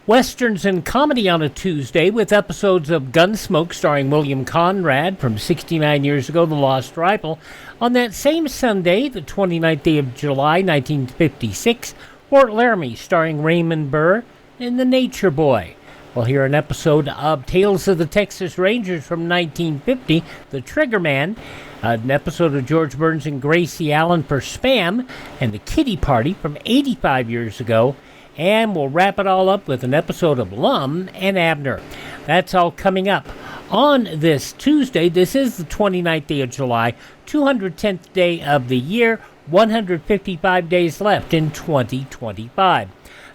Westerns and comedy on a Tuesday with episodes of Gunsmoke starring William Conrad from 69 years ago, The Lost Rifle. On that same Sunday, the 29th day of July, 1956, Fort Laramie starring Raymond Burr and The Nature Boy. We'll hear an episode of Tales of the Texas Rangers from 1950, The Trigger Man, an episode of George Burns and Gracie Allen for Spam, and The Kiddie Party from 85 years ago. And we'll wrap it all up with an episode of Lum and Abner. That's all coming up on this Tuesday. This is the 29th day of July, 210th day of the year, 155 days left in 2025.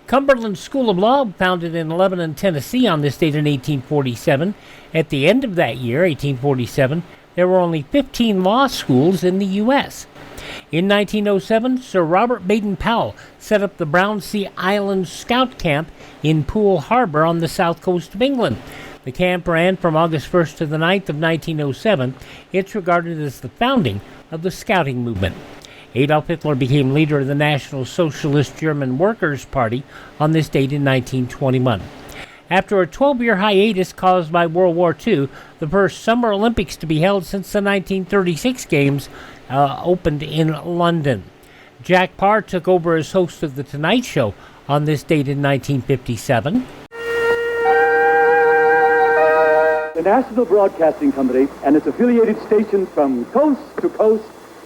Cumberland School of Law, founded in Lebanon, Tennessee on this date in 1847. At the end of that year, 1847, there were only 15 law schools in the U.S. In 1907, Sir Robert Baden-Powell set up the Brownsea Islands Scout Camp in Poole Harbor on the south coast of England. The camp ran from August 1st to the 9th of 1907. It's regarded as the founding of the Scouting movement. Adolf Hitler became leader of the National Socialist German Workers' Party on this date in 1921. After a 12-year hiatus caused by World War II, the first Summer Olympics to be held since the 1936 Games opened in London. Jack Parr took over as host of The Tonight Show on this date in 1957. The National Broadcasting Company and its affiliated stations from coast to coast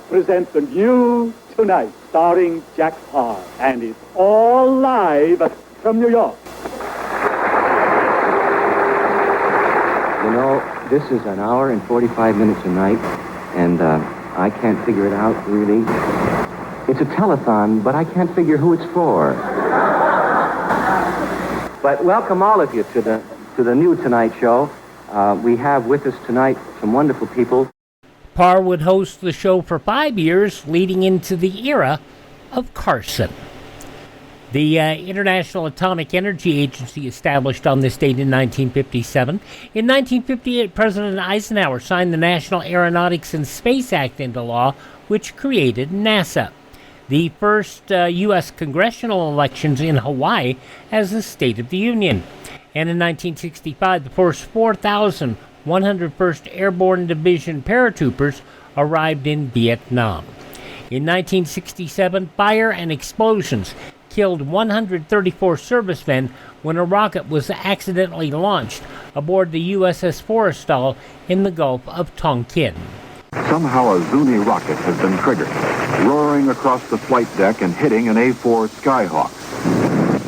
present the new Tonight, starring Jack Parr. And it's all live from New York. You know, this is an hour and 45 minutes a night, and I can't figure it out, really. It's a telethon, but I can't figure who it's for. But welcome all of you to the new Tonight Show. We have with us tonight some wonderful people. Parr would host the show for 5 years, leading into the era of Carson. The International Atomic Energy Agency established on this date in 1957. In 1958, President Eisenhower signed the National Aeronautics and Space Act into law, which created NASA. The first U.S. congressional elections in Hawaii as the State of the Union. And in 1965, the first 4,101st Airborne Division paratroopers arrived in Vietnam. In 1967, fire and explosions killed 134 servicemen when a rocket was accidentally launched aboard the USS Forrestal in the Gulf of Tonkin. Somehow a Zuni rocket has been triggered, roaring across the flight deck and hitting an A-4 Skyhawk.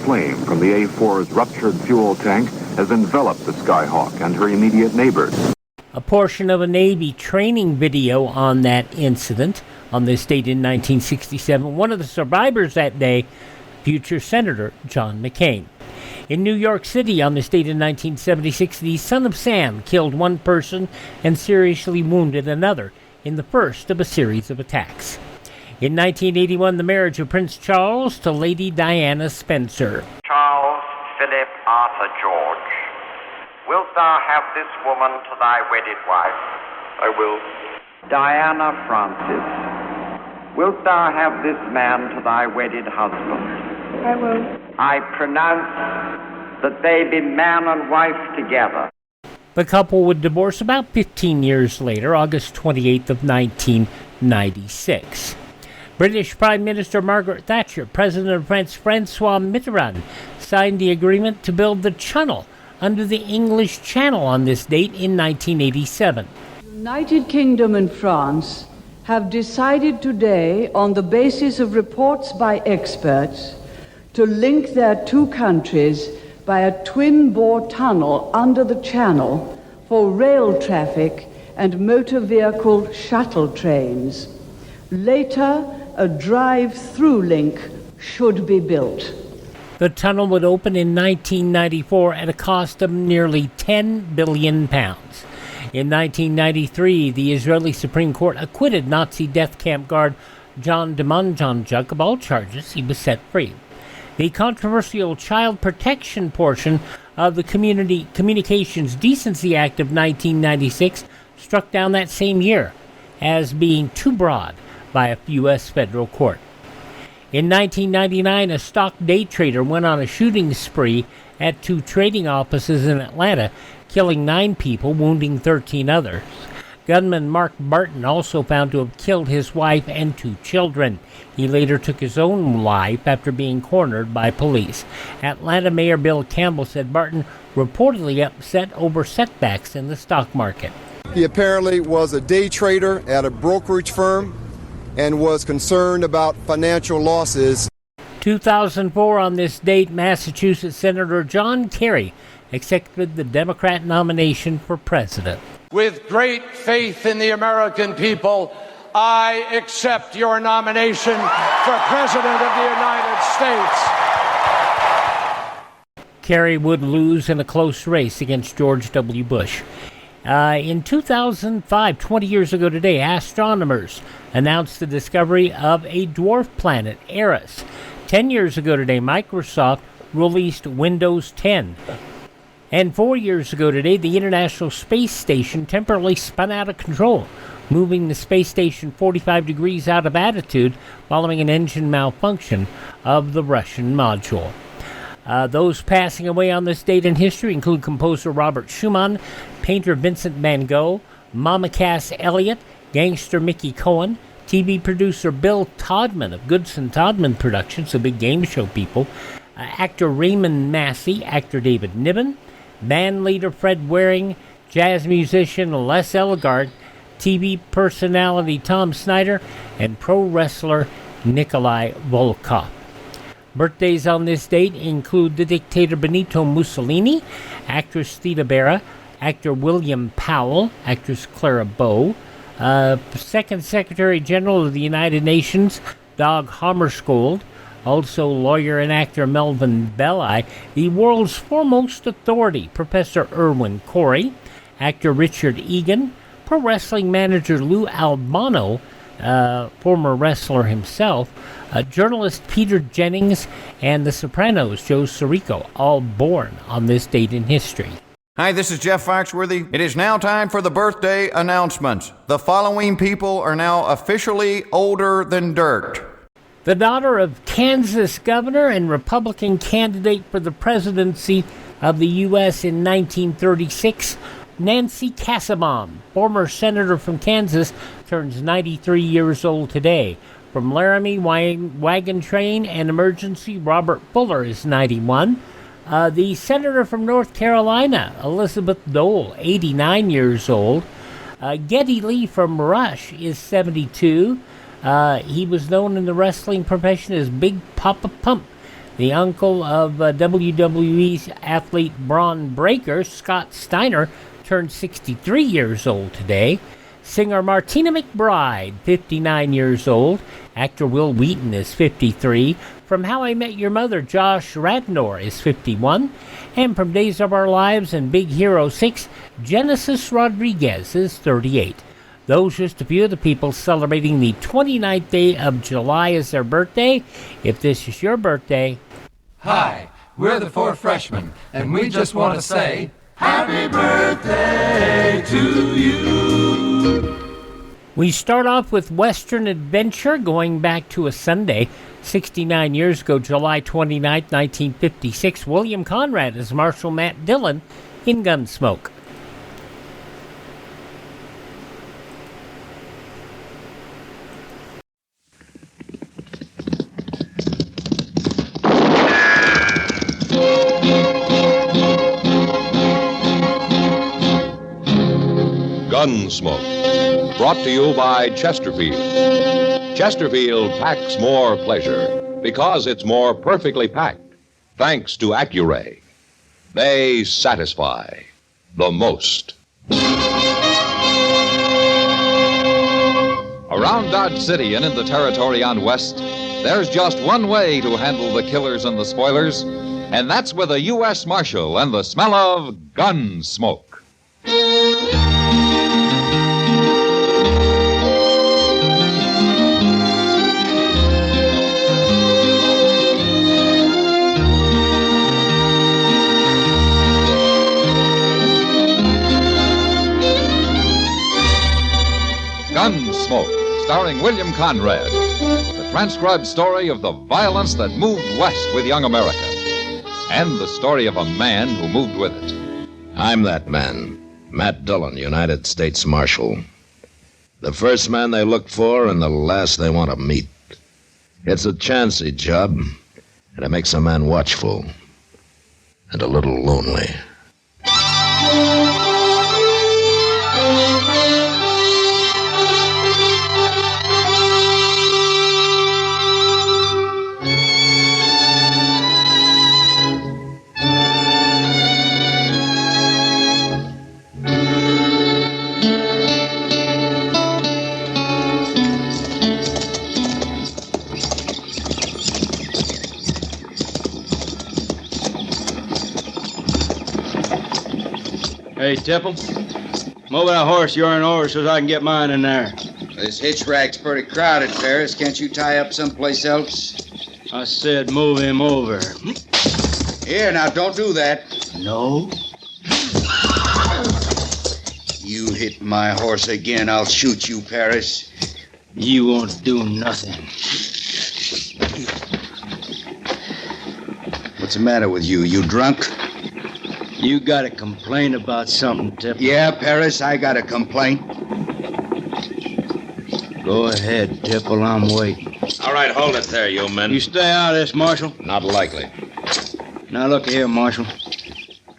Flame from the A-4's ruptured fuel tank has enveloped the Skyhawk and her immediate neighbors. A portion of a Navy training video on that incident on this date in 1967. One of the survivors that day, future Senator John McCain. In New York City on this date in 1976, the Son of Sam killed one person and seriously wounded another in the first of a series of attacks. In 1981, the marriage of Prince Charles to Lady Diana Spencer. Charles Philip Arthur George, wilt thou have this woman to thy wedded wife? I will. Diana Francis, wilt thou have this man to thy wedded husband? I will. I pronounce that they be man and wife together. The couple would divorce about 15 years later, August 28th of 1996. British Prime Minister Margaret Thatcher, President of France Francois Mitterrand, signed the agreement to build the Channel under the English Channel on this date in 1987. The United Kingdom and France have decided today, on the basis of reports by experts, to link their two countries by a twin-bore tunnel under the Channel for rail traffic and motor vehicle shuttle trains. Later, a drive-through link should be built. The tunnel would open in 1994 at a cost of nearly £10 billion. In 1993, the Israeli Supreme Court acquitted Nazi death camp guard John Demonjanjuk of all charges. He was set free. The controversial Child Protection portion of the Communications Decency Act of 1996 struck down that same year as being too broad by a U.S. federal court. In 1999, a stock day trader went on a shooting spree at 2 trading offices in Atlanta, killing 9 people, wounding 13 others. Gunman Mark Barton also found to have killed his wife and 2 children. He later took his own life after being cornered by police. Atlanta Mayor Bill Campbell said Barton reportedly upset over setbacks in the stock market. He apparently was a day trader at a brokerage firm and was concerned about financial losses. 2004, on this date, Massachusetts Senator John Kerry accepted the Democrat nomination for president. With great faith in the American people, I accept your nomination for President of the United States. Kerry would lose in a close race against George W. Bush. In 2005, 20 years ago today, astronomers announced the discovery of a dwarf planet, Eris. 10 years ago today, Microsoft released Windows 10. And 4 years ago today, the International Space Station temporarily spun out of control, moving the space station 45 degrees out of attitude following an engine malfunction of the Russian module. Those passing away on this date in history include composer Robert Schumann, painter Vincent van Gogh, Mama Cass Elliot, gangster Mickey Cohen, TV producer Bill Todman of Goodson Todman Productions, the big game show people, actor Raymond Massey, actor David Niven, band leader Fred Waring, jazz musician Les Ellegard, TV personality Tom Snyder, and pro wrestler Nikolai Volkov. Birthdays on this date include the dictator Benito Mussolini, actress Theda Bara, actor William Powell, actress Clara Bow, Second Secretary General of the United Nations Dag Hammarskjöld, also lawyer and actor Melvin Belli, the world's foremost authority, Professor Irwin Corey, actor Richard Egan, pro wrestling manager Lou Albano, former wrestler himself, journalist Peter Jennings, and The Sopranos' Joe Sirico, all born on this date in history. Hi, this is Jeff Foxworthy. It is now time for the birthday announcements. The following people are now officially older than dirt. The daughter of Kansas governor and Republican candidate for the presidency of the U.S. in 1936, Nancy Kassebaum, former senator from Kansas, turns 93 years old today. From Laramie, Wagon Train and Emergency, Robert Fuller is 91. The senator from North Carolina, Elizabeth Dole, 89 years old. Geddy Lee from Rush is 72. He was known in the wrestling profession as Big Papa Pump. The uncle of WWE's athlete Braun Breaker, Scott Steiner, turned 63 years old today. Singer Martina McBride, 59 years old. Actor Will Wheaton is 53. From How I Met Your Mother, Josh Radnor is 51. And from Days of Our Lives and Big Hero 6, Genesis Rodriguez is 38. Those just a few of the people celebrating the 29th day of July as their birthday. If this is your birthday... Hi, we're the 4 freshmen, and we just want to say, Happy birthday to you! We start off with Western Adventure, going back to a Sunday, 69 years ago, July 29, 1956. William Conrad as Marshal Matt Dillon in Gunsmoke. Gunsmoke, brought to you by Chesterfield. Chesterfield packs more pleasure because it's more perfectly packed, thanks to Accuray. They satisfy the most. Around Dodge City and in the territory on West, there's just one way to handle the killers and the spoilers, and that's with a U.S. Marshal and the smell of Gunsmoke. Gunsmoke, starring William Conrad. The transcribed story of the violence that moved west with young America. and the story of a man who moved with it. I'm that man, Matt Dillon, United States Marshal. The first man they look for and the last they want to meet. It's a chancy job, and it makes a man watchful and a little lonely. Hey, Tipple, move that horse of yours over so I can get mine in there. This hitch rack's pretty crowded, Ferris. Can't you tie up someplace else? I said move him over. Here, now, don't do that. No? You hit my horse again, I'll shoot you, Paris. You won't do nothing. What's the matter with you? You drunk? You got a complaint about something, Tipple? Yeah, Paris, I got a complaint. Go ahead, Tipple, I'm waiting. All right, hold it there, you men. You stay out of this, Marshal. Not likely. Now, look here, Marshal.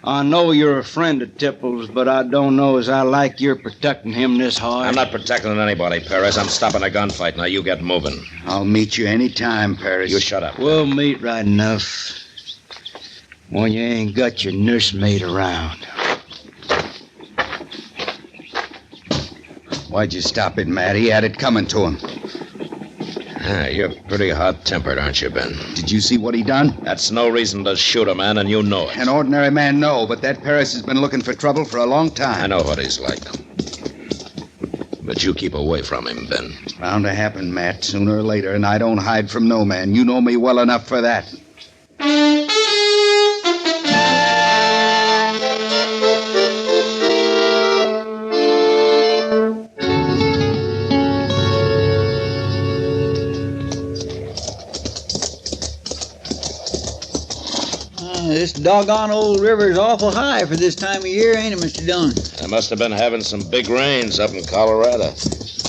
I know you're a friend of Tipple's, but I don't know as I like you're protecting him this hard. I'm not protecting anybody, Paris. I'm stopping a gunfight. Now, you get moving. I'll meet you any time, Paris. You shut up. We'll meet right enough when you ain't got your nursemaid around. Why'd you stop it, Matt? He had it coming to him. You're pretty hot-tempered, aren't you, Ben? Did you see what he done? That's no reason to shoot a man, and you know it. An ordinary man, no, but that Paris has been looking for trouble for a long time. I know what he's like. But you keep away from him, Ben. It's bound to happen, Matt, sooner or later, and I don't hide from no man. You know me well enough for that. This doggone old river's awful high for this time of year, ain't it, Mr. Dillon? They must have been having some big rains up in Colorado.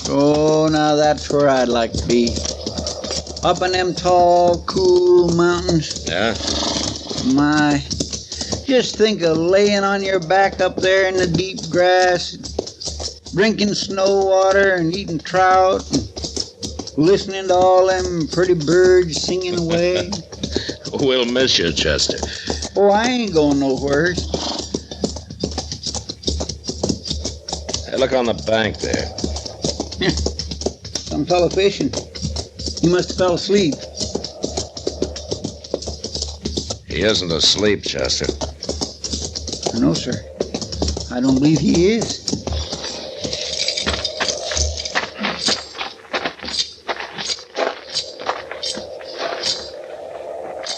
Oh, now that's where I'd like to be. Up in them tall, cool mountains. Yeah? My, just think of laying on your back up there in the deep grass, drinking snow water and eating trout, and listening to all them pretty birds singing away. We'll miss you, Chester. Oh, I ain't going nowhere. Hey, look on the bank there. Some fellow fishing. He must have fell asleep. He isn't asleep, Chester. No, sir. I don't believe he is.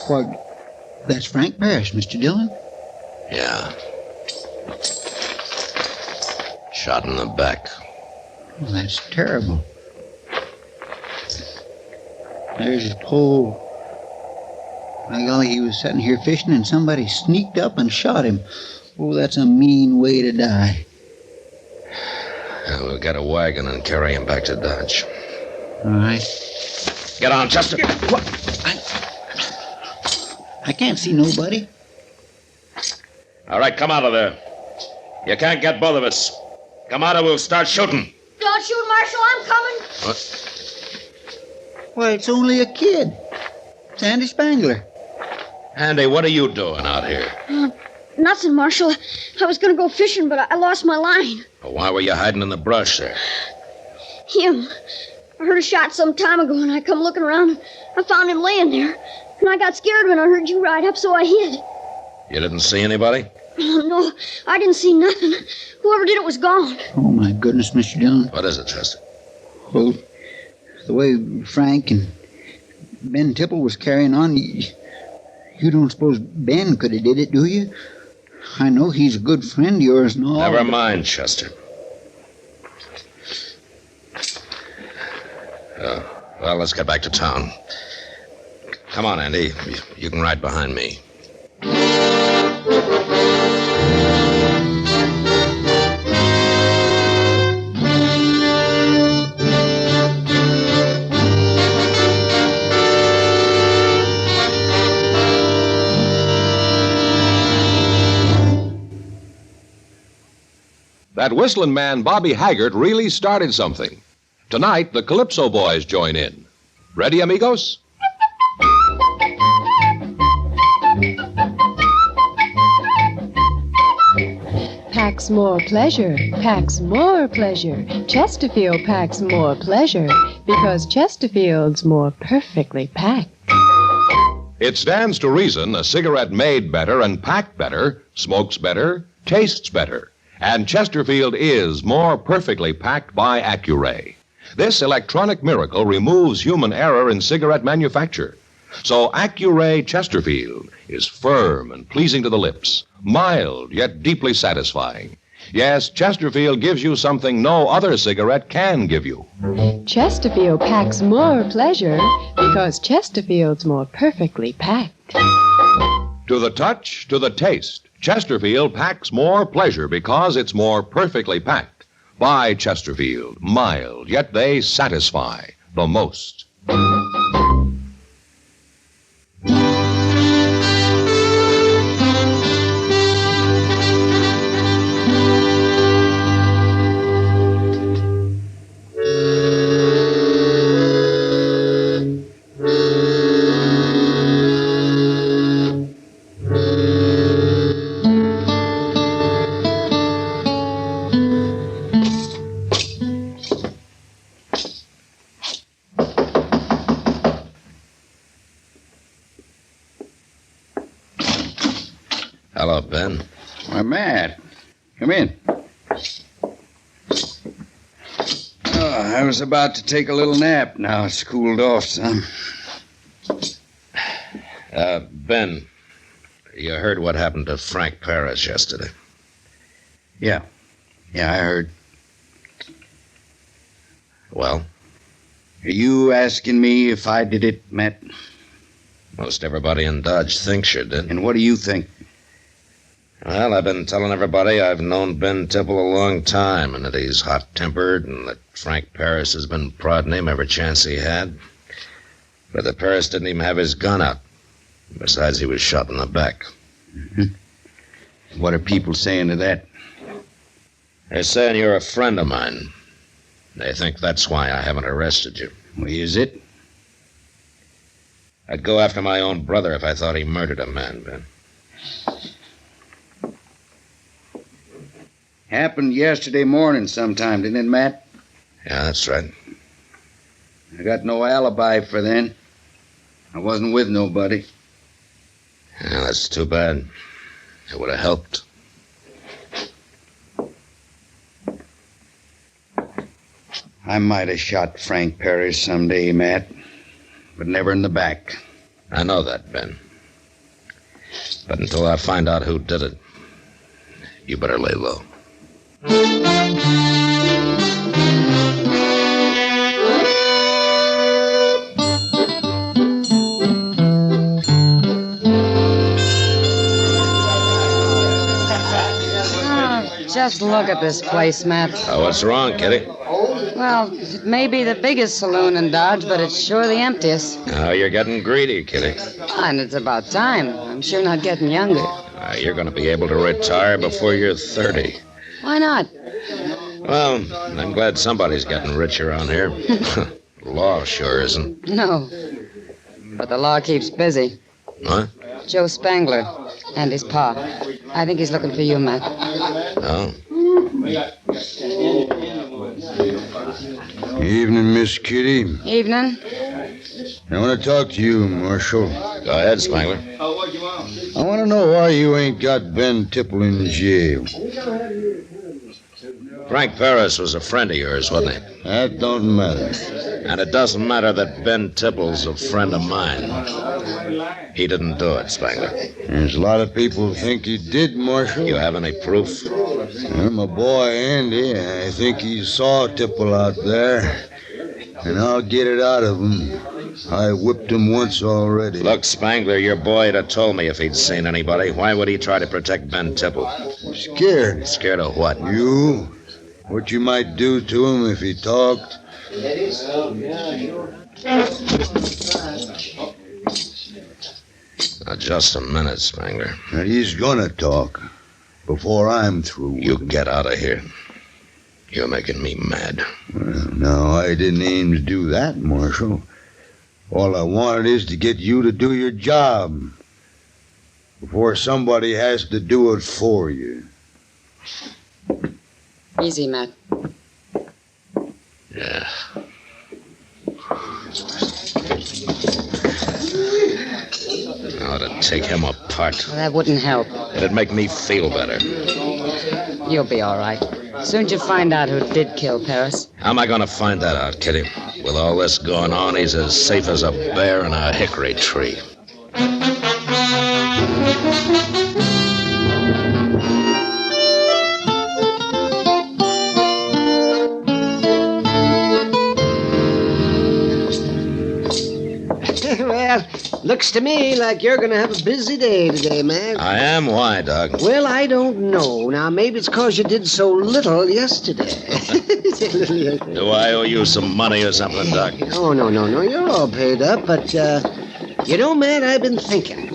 Why, that's Frank Parrish, Mr. Dillon. Yeah. Shot in the back. Well, that's terrible. There's his pole. By golly, he was sitting here fishing and somebody sneaked up and shot him. Oh, that's a mean way to die. We'll get a wagon and carry him back to Dodge. All right. Get on, Chester. What? I can't see nobody. All right, come out of there. You can't get both of us. Come out or we'll start shooting. Don't shoot, Marshal. I'm coming. What? Why, it's only a kid. Sandy Spangler. Andy, what are you doing out here? Nothing, Marshal. I was going to go fishing, but I lost my line. Well, why were you hiding in the brush there? Him. I heard a shot some time ago, and I come looking around. I found him laying there. And I got scared when I heard you ride up, so I hid. You didn't see anybody? Oh, no, I didn't see nothing. Whoever did it was gone. Oh, my goodness, Mr. Dillon. What is it, Chester? Well, the way Frank and Ben Tipple was carrying on, you don't suppose Ben could have did it, do you? I know he's a good friend of yours and all. Never mind, Chester. Well, let's get back to town. Come on, Andy. You can ride behind me. That whistling man, Bobby Haggart, really started something. Tonight, the Calypso Boys join in. Ready, amigos? Packs more pleasure, packs more pleasure. Chesterfield packs more pleasure because Chesterfield's more perfectly packed. It stands to reason a cigarette made better and packed better smokes better, tastes better. And Chesterfield is more perfectly packed by Accuray. This electronic miracle removes human error in cigarette manufacture. So Accuray Chesterfield is firm and pleasing to the lips, mild yet deeply satisfying. Yes, Chesterfield gives you something no other cigarette can give you. Chesterfield packs more pleasure because Chesterfield's more perfectly packed. To the touch, to the taste, Chesterfield packs more pleasure because it's more perfectly packed. By Chesterfield, mild, yet they satisfy the most. Hello, Ben. Why, Matt. Come in. I was about to take a little nap. Now it's cooled off some. Ben, you heard what happened to Frank Paris yesterday? Yeah, I heard. Well? Are you asking me if I did it, Matt? Most everybody in Dodge thinks you did. And what do you think? Well, I've been telling everybody I've known Ben Tipple a long time, and that he's hot-tempered, and that Frank Paris has been prodding him every chance he had. But the Paris didn't even have his gun out. Besides, he was shot in the back. Mm-hmm. What are people saying to that? They're saying you're a friend of mine. They think that's why I haven't arrested you. Well, is it? I'd go after my own brother if I thought he murdered a man, Ben. Happened yesterday morning sometime, didn't it, Matt? Yeah, that's right. I got no alibi for then. I wasn't with nobody. Yeah, that's too bad. It would have helped. I might have shot Frank Paris someday, Matt, but never in the back. I know that, Ben. But until I find out who did it, you better lay low. Just look at this place, Matt. Oh, what's wrong, Kitty? Well, it may be the biggest saloon in Dodge, but it's sure the emptiest. Oh, you're getting greedy, Kitty. And it's about time. I'm sure not getting younger. You're going to be able to retire before you're 30. Why not? Well, I'm glad somebody's getting rich around here. Law sure isn't. No. But the law keeps busy. What? Joe Spangler and his pa. I think he's looking for you, Matt. Oh. Evening, Miss Kitty. Evening. I want to talk to you, Marshal. Go ahead, Spangler. I want to know why you ain't got Ben Tipple in jail. Frank Paris was a friend of yours, wasn't he? That don't matter. And it doesn't matter that Ben Tipple's a friend of mine. He didn't do it, Spangler. There's a lot of people think he did, Marshal. You have any proof? Well, my boy, Andy, I think he saw Tipple out there. And I'll get it out of him. I whipped him once already. Look, Spangler, your boy would have told me if he'd seen anybody. Why would he try to protect Ben Tipple? Scared. Scared of what? You? What you might do to him if he talked? Now, just a minute, Spangler. And he's gonna talk. Before I'm through. You get out of here. You're making me mad. Well, no, I didn't aim to do that, Marshal. All I wanted is to get you to do your job before somebody has to do it for you. Easy, Matt. Yeah. I ought to take him apart. Well, that wouldn't help. It'd make me feel better. You'll be all right. Soon as you find out who did kill Paris. How am I going to find that out, Kitty? With all this going on, he's as safe as a bear in a hickory tree. Well, looks to me like you're going to have a busy day today, man. I am? Why, Doc? Well, I don't know. Now, maybe it's because you did so little yesterday. Do I owe you some money or something, Doc? Oh, no. You're all paid up, but, you know, man, I've been thinking.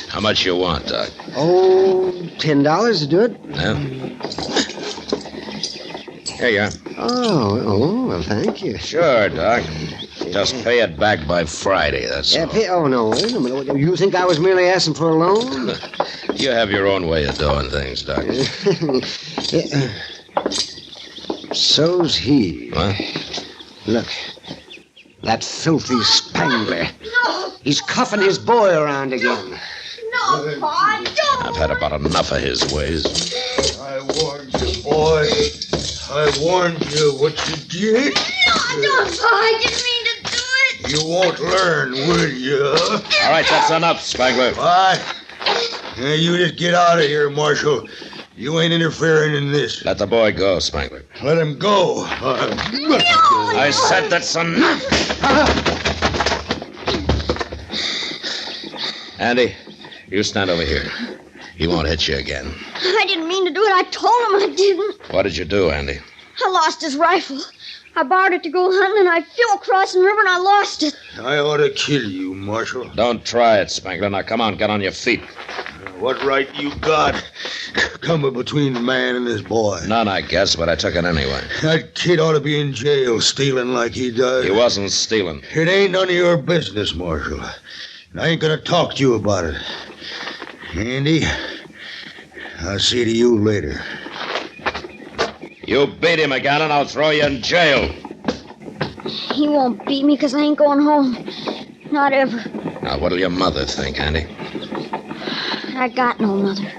How much you want, Doc? Oh, $10 to do it. Yeah. Here you are. Oh, well, thank you. Sure, Doc. Just pay it back by Friday, that's all. Oh, no, wait a minute. You think I was merely asking for a loan? You have your own way of doing things, Doc. So's he. What? Look, that filthy Spangler. No. He's cuffing his boy around again. No, Pa, don't. I've had about enough of his ways. I warned you, boy. I warned you what you did. No, don't, Pa. I didn't mean to do it. You won't learn, will you? All right, that's enough, Spangler. What? Now, you just get out of here, Marshal. You ain't interfering in this. Let the boy go, Spangler. Let him go. I said that's enough. Andy, you stand over here. He won't hit you again. I didn't mean to do it. I told him I didn't. What did you do, Andy? I lost his rifle. I borrowed it to go hunting, and I flew across the river, and I lost it. I ought to kill you, Marshal. Don't try it, Spangler. Now, come on, get on your feet. What right you got coming between the man and his boy? None, I guess, but I took it anyway. That kid ought to be in jail stealing like he does. He wasn't stealing. It ain't none of your business, Marshal. And I ain't gonna talk to you about it. Andy, I'll see to you later. You beat him again, and I'll throw you in jail. He won't beat me because I ain't going home. Not ever. Now, what'll your mother think, Andy? I got no mother.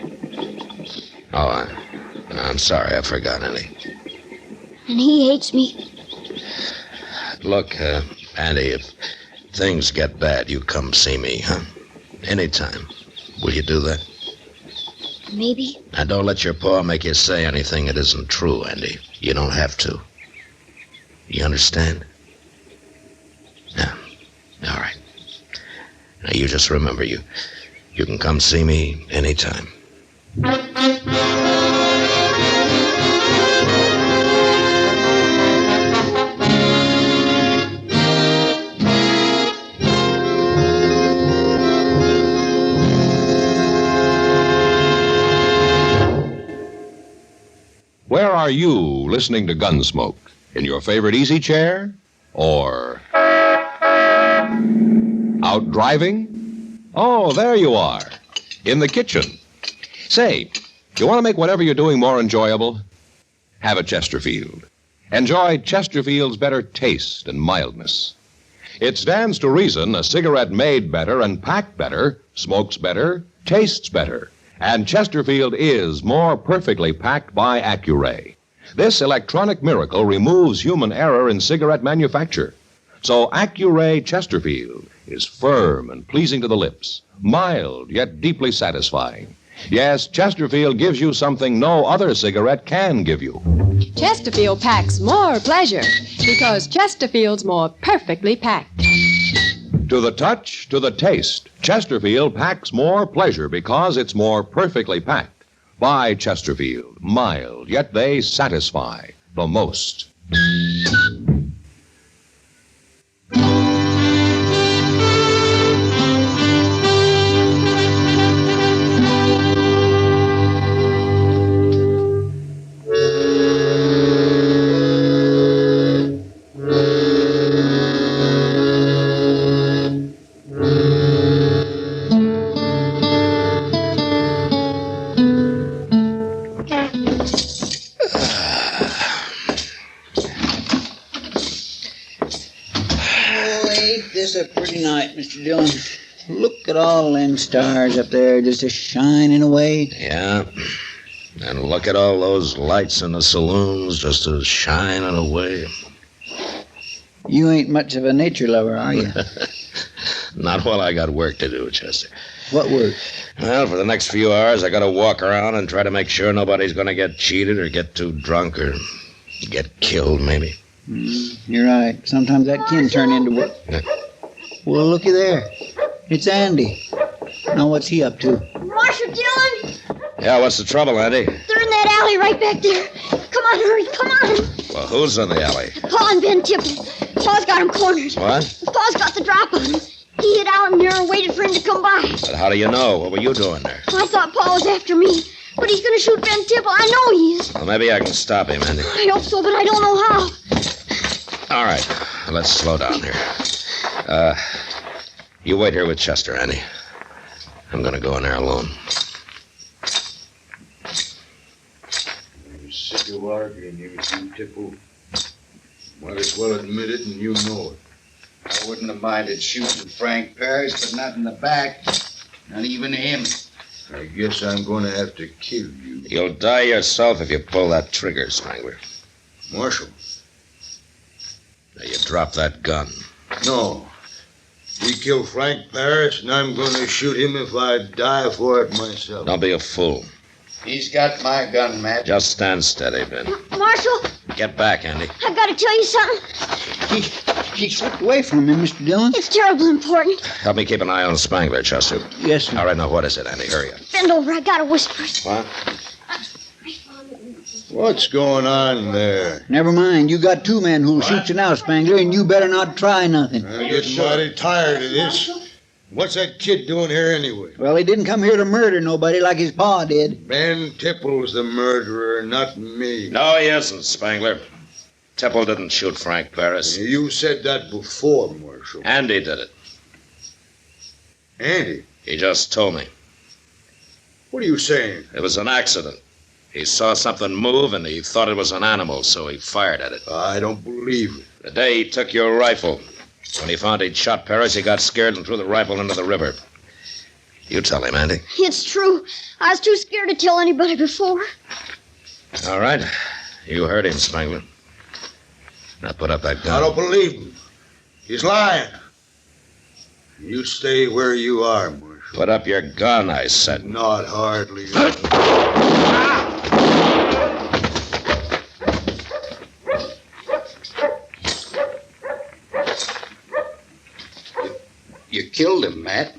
Oh, I'm sorry. I forgot, Andy. And he hates me. Look, Andy, if things get bad, you come see me, huh? Anytime. Will you do that? Maybe. And don't let your pa make you say anything that isn't true, Andy. You don't have to. You understand? Yeah. All right. Now, you just remember, you can come see me anytime. Where are you listening to Gunsmoke? In your favorite easy chair? Or out driving? Oh, there you are. In the kitchen. Say, you want to make whatever you're doing more enjoyable? Have a Chesterfield. Enjoy Chesterfield's better taste and mildness. It stands to reason a cigarette made better and packed better, smokes better, tastes better. And Chesterfield is more perfectly packed by Accuray. This electronic miracle removes human error in cigarette manufacture. So Accuray Chesterfield is firm and pleasing to the lips, mild yet deeply satisfying. Yes, Chesterfield gives you something no other cigarette can give you. Chesterfield packs more pleasure because Chesterfield's more perfectly packed. To the touch, to the taste, Chesterfield packs more pleasure because it's more perfectly packed. By Chesterfield, mild, yet they satisfy the most. Ain't this a pretty night, Mr. Dillon? Look at all them stars up there just a-shining away. Yeah. And look at all those lights in the saloons just a-shining away. You ain't much of a nature lover, are you? Not while I got work to do, Chester. What work? Well, for the next few hours, I gotta walk around and try to make sure nobody's gonna get cheated or get too drunk or get killed, maybe. You're right. Sometimes that can turn into what... Well, looky there. It's Andy. Now, what's he up to? Marshal Dillon! Yeah, what's the trouble, Andy? They're in that alley right back there. Come on, hurry, come on. Well, who's in the alley? Paul and Ben Tipple. Paul's got him cornered. What? Paul's got the drop on him. He hid out in there and waited for him to come by. But how do you know? What were you doing there? I thought Paul was after me, but he's going to shoot Ben Tipple. I know he is. Well, maybe I can stop him, Andy. I hope so, but I don't know how. All right, let's slow down here. You wait here with Chester, Andy. I'm gonna go in there alone. I'm sick of arguing you, Tipple. Might as well admit it, and you know it. I wouldn't have minded shooting Frank Parrish, but not in the back. Not even him. I guess I'm going to have to kill you. You'll die yourself if you pull that trigger, Spangler. Marshal. Now, you drop that gun. No. He killed Frank Parrish, and I'm going to shoot him if I die for it myself. Don't be a fool. He's got my gun, Matt. Just stand steady, Ben. Marshal, Get back, Andy. I've got to tell you something. He slipped away from him, Mr. Dillon. It's terribly important. Help me keep an eye on Spangler, Chester. Yes, sir. All right, now, what is it, Andy? Hurry up. Bend over, I got to whisper. What? What's going on there? Never mind. You got two men who'll shoot you now, Spangler, and you better not try nothing. I'm getting mighty tired of this. What's that kid doing here anyway? Well, he didn't come here to murder nobody like his pa did. Ben Tipple's the murderer, not me. No, he isn't, Spangler. Tipple didn't shoot Frank Parrish. You said that before, Marshal. Andy did it. Andy? He just told me. What are you saying? It was an accident. He saw something move, and he thought it was an animal, so he fired at it. I don't believe it. The day he took your rifle. When he found he'd shot Parrish, he got scared and threw the rifle into the river. You tell him, Andy. It's true. I was too scared to tell anybody before. All right. You heard him, Spangler. Now put up that gun. I don't believe him. He's lying. You stay where you are, Marshal. Put up your gun, I said. Not hardly. You killed him, Matt.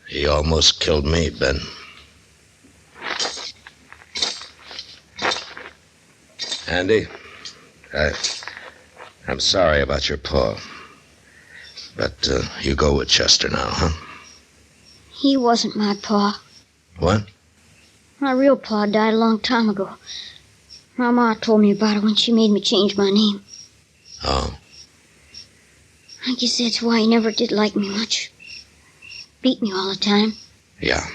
He almost killed me, Ben. Andy, I'm sorry about your paw. But you go with Chester now, huh? He wasn't my pa. What? My real pa died a long time ago. My ma told me about it when she made me change my name. Oh. I guess that's why he never did like me much. Beat me all the time. Yeah.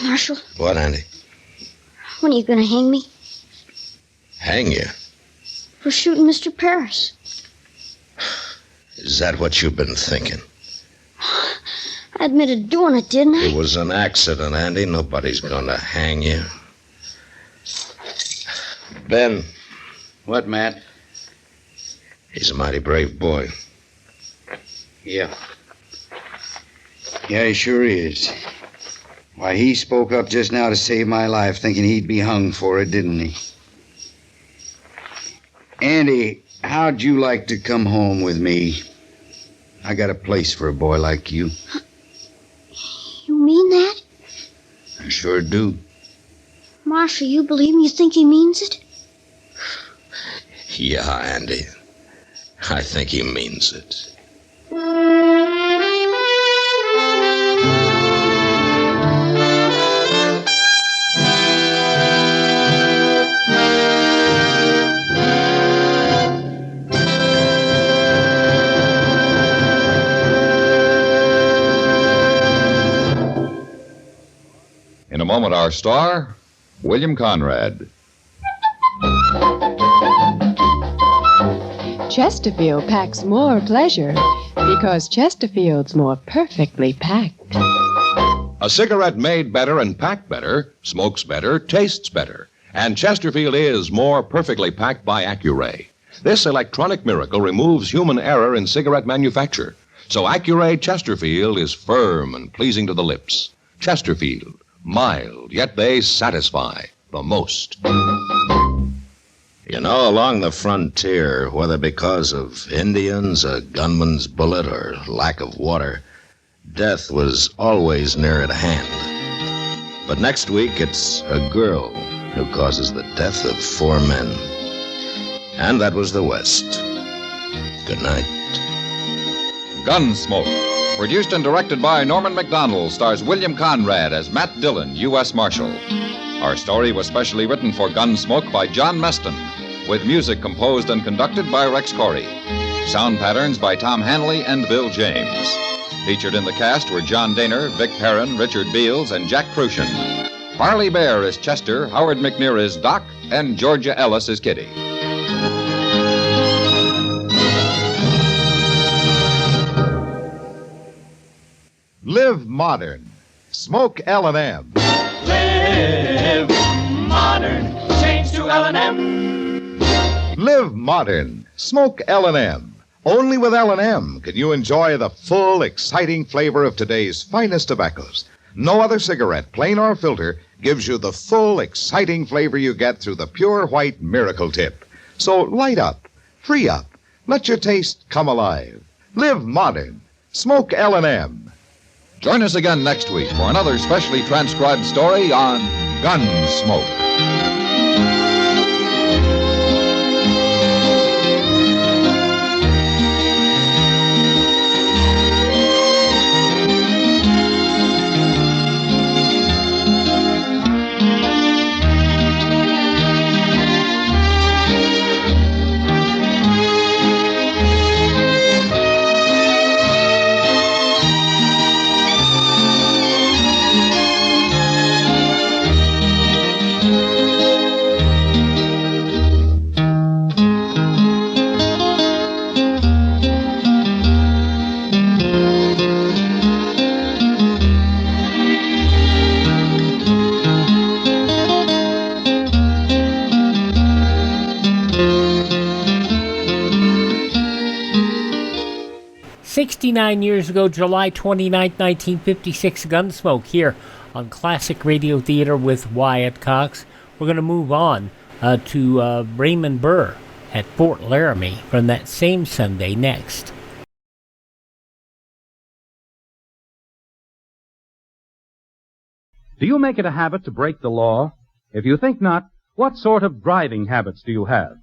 Marshal, What, Andy? when are you going to hang me? Hang you? For shooting Mr. Parrish. Is that what you've been thinking? I admitted doing it, didn't I? It was an accident, Andy. Nobody's going to hang you. Ben. What, Matt? He's a mighty brave boy. Yeah. Yeah, he sure is. Why, he spoke up just now to save my life, thinking he'd be hung for it, didn't he? Andy, how'd you like to come home with me? I got a place for a boy like you. You mean that? I sure do. Marshal, you believe me? You think he means it? Yeah, Andy. I think he means it. In a moment, our star, William Conrad. Chesterfield packs more pleasure because Chesterfield's more perfectly packed. A cigarette made better and packed better, smokes better, tastes better. And Chesterfield is more perfectly packed by Accuray. This electronic miracle removes human error in cigarette manufacture. So Accuray Chesterfield is firm and pleasing to the lips. Chesterfield, mild, yet they satisfy the most. You know, along the frontier, whether because of Indians, a gunman's bullet, or lack of water, death was always near at hand. But next week, it's a girl who causes the death of 4 men. And that was the West. Good night. Gunsmoke, produced and directed by Norman Macdonald, stars William Conrad as Matt Dillon, U.S. Marshal. Our story was specially written for Gunsmoke by John Meston, with music composed and conducted by Rex Corey. Sound patterns by Tom Hanley and Bill James. Featured in the cast were John Daner, Vic Perrin, Richard Beals, and Jack Crucian. Parley Bear is Chester, Howard McNear is Doc, and Georgia Ellis is Kitty. Live modern. Smoke L&M. Live modern. Change to L&M. Live modern. Smoke L&M. Only with L&M can you enjoy the full, exciting flavor of today's finest tobaccos. No other cigarette, plain or filter, gives you the full, exciting flavor you get through the pure white Miracle Tip. So light up, free up, let your taste come alive. Live modern. Smoke L&M. Join us again next week for another specially transcribed story on Gunsmoke. 69 years ago, July 29, 1956, Gunsmoke here on Classic Radio Theater with Wyatt Cox. We're going to move on to Raymond Burr at Fort Laramie from that same Sunday next. Do you make it a habit to break the law? If you think not, what sort of driving habits do you have?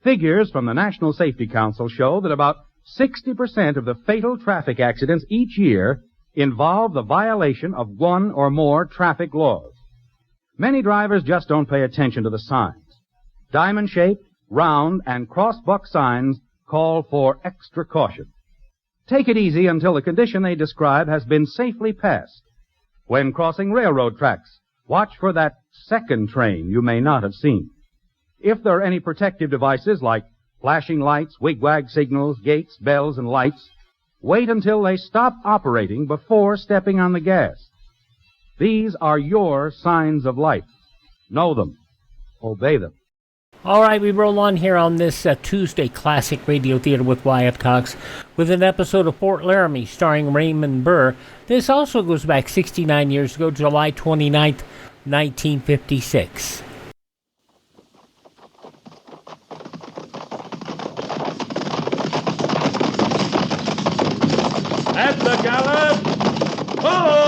Figures from the National Safety Council show that about 60% of the fatal traffic accidents each year involve the violation of one or more traffic laws. Many drivers just don't pay attention to the signs. Diamond-shaped, round, and cross-buck signs call for extra caution. Take it easy until the condition they describe has been safely passed. When crossing railroad tracks, watch for that second train you may not have seen. If there are any protective devices like flashing lights, wigwag signals, gates, bells, and lights, wait until they stop operating before stepping on the gas. These are your signs of life. Know them. Obey them. All right, we roll on here on this Tuesday Classic Radio Theater with Wyatt Cox with an episode of Fort Laramie starring Raymond Burr. This also goes back 69 years ago, July 29th, 1956. At the gallop, ho!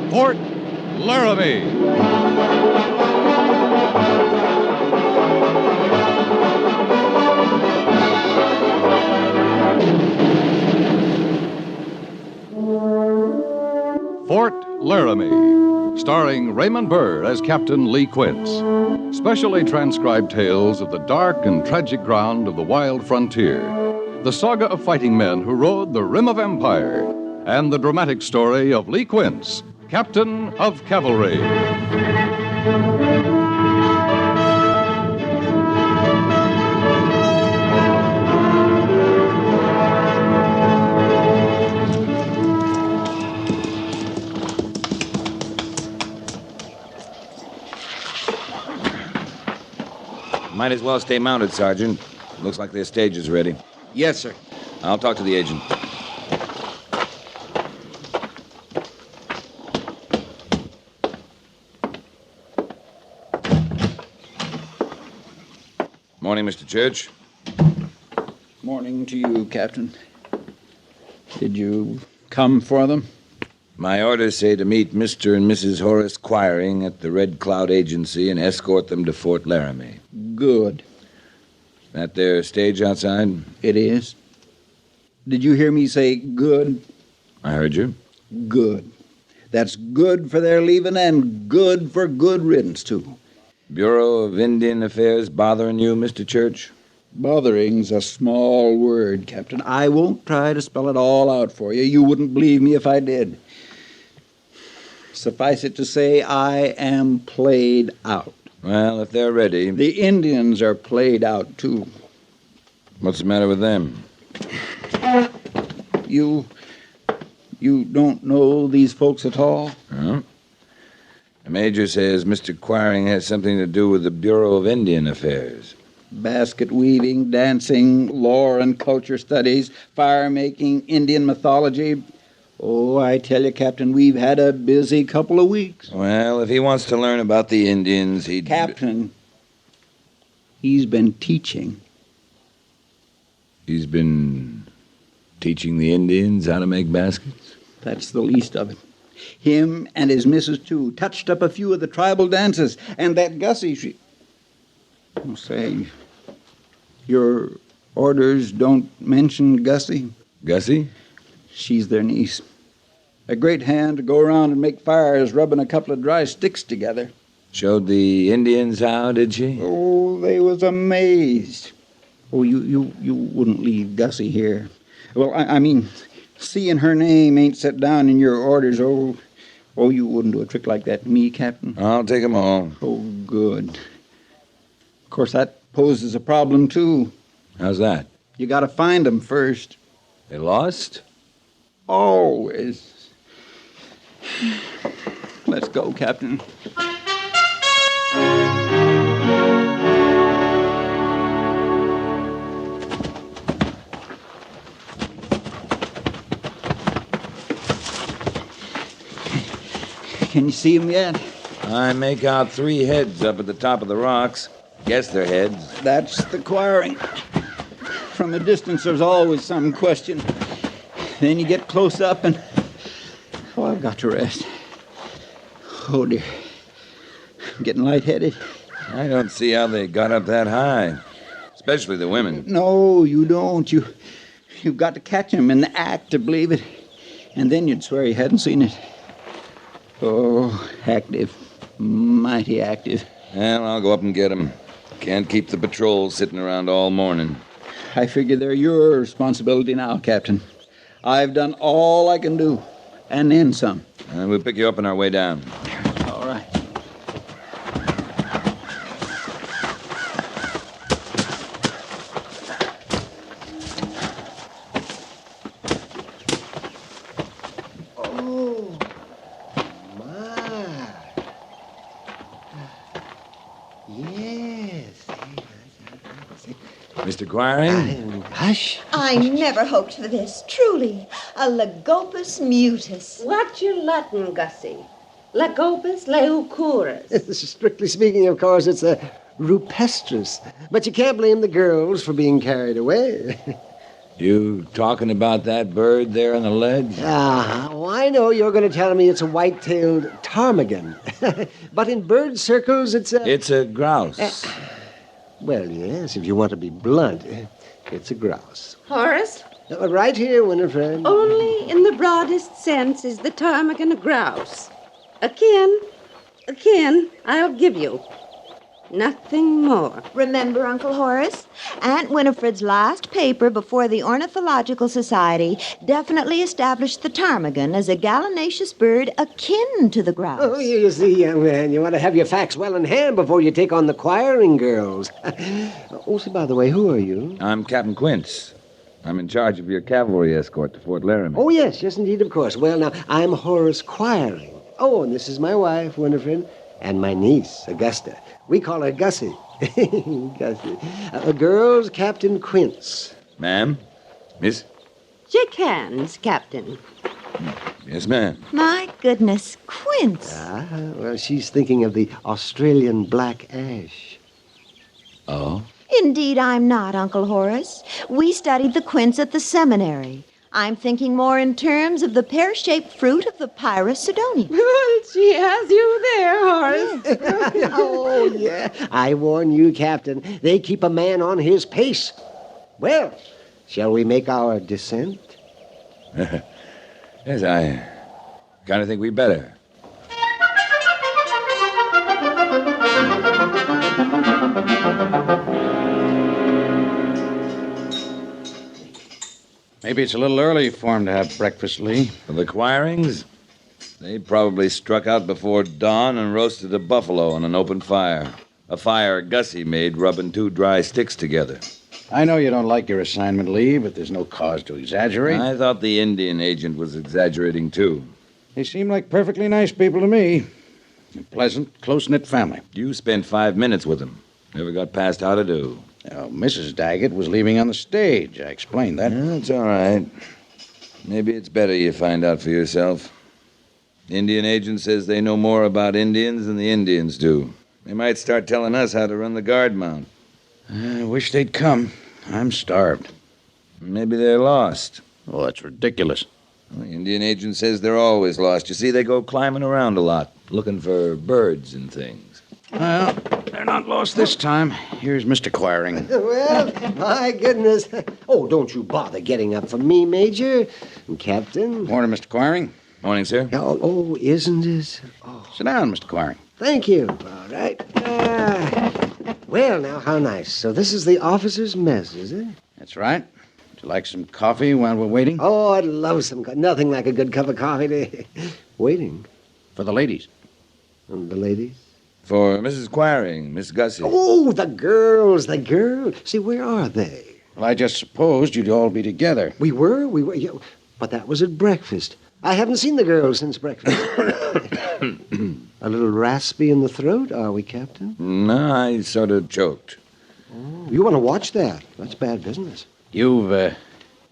Fort Laramie. Fort Laramie, starring Raymond Burr as Captain Lee Quince. Specially transcribed tales of the dark and tragic ground of the wild frontier, the saga of fighting men who rode the rim of empire, and the dramatic story of Lee Quince, Captain of Cavalry. Might as well stay mounted, Sergeant. Looks like their stage is ready. Yes, sir. I'll talk to the agent. Morning, Mr. Church. Morning to you, Captain. Did you come for them? My orders say to meet Mr. and Mrs. Horace Quiring at the Red Cloud Agency and escort them to Fort Laramie. Good. That their stage outside? It is. Did you hear me say good? I heard you. Good. That's good for their leaving and good for good riddance, too. Bureau of Indian Affairs bothering you, Mr. Church? Bothering's a small word, Captain. I won't try to spell it all out for you. You wouldn't believe me if I did. Suffice it to say, I am played out. Well, if they're ready... The Indians are played out, too. What's the matter with them? You don't know these folks at all? Huh? The Major says Mr. Quiring has something to do with the Bureau of Indian Affairs. Basket weaving, dancing, lore and culture studies, fire-making, Indian mythology. Oh, I tell you, Captain, we've had a busy couple of weeks. Well, if he wants to learn about the Indians, he'd... Captain, he's been teaching. He's been teaching the Indians how to make baskets? That's the least of it. Him and his missus, too, touched up a few of the tribal dances. And that Gussie, she... Oh, say, your orders don't mention Gussie? Gussie? She's their niece. A great hand to go around and make fires, rubbing a couple of dry sticks together. Showed the Indians how, did she? Oh, they was amazed. Oh, you wouldn't leave Gussie here. Well, I mean, seeing her name ain't set down in your orders, you wouldn't do a trick like that to me, Captain. I'll take 'em home. Oh, good. Of course, that poses a problem, too. How's that? You gotta find 'em first. They lost? Always. Let's go, Captain. Can you see them yet? I make out 3 heads up at the top of the rocks. Guess they're heads. That's the Quiring. From a distance, there's always some question. Then you get close up and... Oh, I've got to rest. Oh, dear. I'm getting lightheaded. I don't see how they got up that high. Especially the women. No, you don't. You've got to catch them in the act to believe it. And then you'd swear you hadn't seen it. Oh, active. Mighty active. Well, I'll go up and get them. Can't keep the patrol sitting around all morning. I figure they're your responsibility now, Captain. I've done all I can do, and then some. We'll pick you up on our way down. All right. Oh, my. Yes. Mr. Quiring? Hush. I never hoped for this, truly. A Lagopus mutus. What's your Latin, Gussie? Lagopus leucurus. Strictly speaking, of course, it's a rupestris. But you can't blame the girls for being carried away. You talking about that bird there on the ledge? Well, I know you're going to tell me it's a white-tailed ptarmigan. But in bird circles, it's a... It's a grouse. Well, yes, if you want to be blunt, it's a grouse. Horace, Right here, Winifred. Only in the broadest sense is the ptarmigan a grouse. A kin, I'll give you. Nothing more. Remember, Uncle Horace? Aunt Winifred's last paper before the Ornithological Society definitely established the ptarmigan as a gallinaceous bird akin to the grouse. Oh, you see, young man, you want to have your facts well in hand before you take on the Quiring girls. Oh, see, by the way, who are you? I'm Captain Quince. I'm in charge of your cavalry escort to Fort Laramie. Oh, yes, indeed, of course. Well, now, I'm Horace Quiring. Oh, and this is my wife, Winifred, and my niece, Augusta. We call her Gussie. Gussie. Girls, Captain Quince. Ma'am? Miss? Shake hands, Captain. Yes, ma'am. My goodness, Quince. Well, she's thinking of the Australian black ash. Oh? Indeed, I'm not, Uncle Horace. We studied the quince at the seminary. I'm thinking more in terms of the pear-shaped fruit of the Pyrus Sidonium. Well, she has you there, Horace. Oh, yeah. I warn you, Captain, they keep a man on his pace. Well, shall we make our descent? Yes, I kind of think we better. Maybe it's a little early for him to have breakfast, Lee. For the Quirings? They probably struck out before dawn and roasted a buffalo on an open fire. A fire Gussie made rubbing two dry sticks together. I know you don't like your assignment, Lee, but there's no cause to exaggerate. I thought the Indian agent was exaggerating, too. They seem like perfectly nice people to me. A pleasant, close-knit family. You spent 5 minutes with them. Never got past how to do. Mrs. Daggett was leaving on the stage. I explained that. That's all right. Maybe it's better you find out for yourself. Indian agent says they know more about Indians than the Indians do. They might start telling us how to run the guard mount. I wish they'd come. I'm starved. Maybe they're lost. Oh, that's ridiculous. Well, the Indian agent says they're always lost. You see, they go climbing around a lot, looking for birds and things. Well, they're not lost this time. Here's Mr. Quiring. Well, my goodness. Oh, don't you bother getting up for me, Major and Captain. Morning, Mr. Quiring. Morning, sir. Oh, isn't it? Oh. Sit down, Mr. Quiring. Thank you. All right. Well, now, how nice. So this is the officers' mess, is it? That's right. Would you like some coffee while we're waiting? Oh, I'd love some nothing like a good cup of coffee. Waiting? For the ladies. And the ladies? For Mrs. Quiring, Miss Gussie. Oh, the girls. See, where are they? Well, I just supposed you'd all be together. We were. Yeah, but that was at breakfast. I haven't seen the girls since breakfast. A little raspy in the throat, are we, Captain? No, I sort of choked. Oh, you want to watch that? That's bad business. You've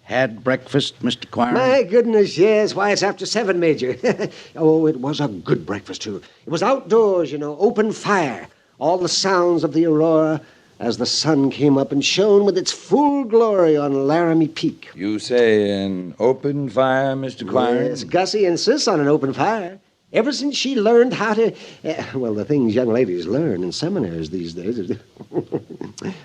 had breakfast, Mr. Quiring? My goodness, yes. Why, it's after 7, Major. Oh, it was a good breakfast, too. It was outdoors, open fire. All the sounds of the aurora as the sun came up and shone with its full glory on Laramie Peak. You say an open fire, Mr. Quiring? Yes, Gussie insists on an open fire. Ever since she learned how to... well, the things young ladies learn in seminaries these days.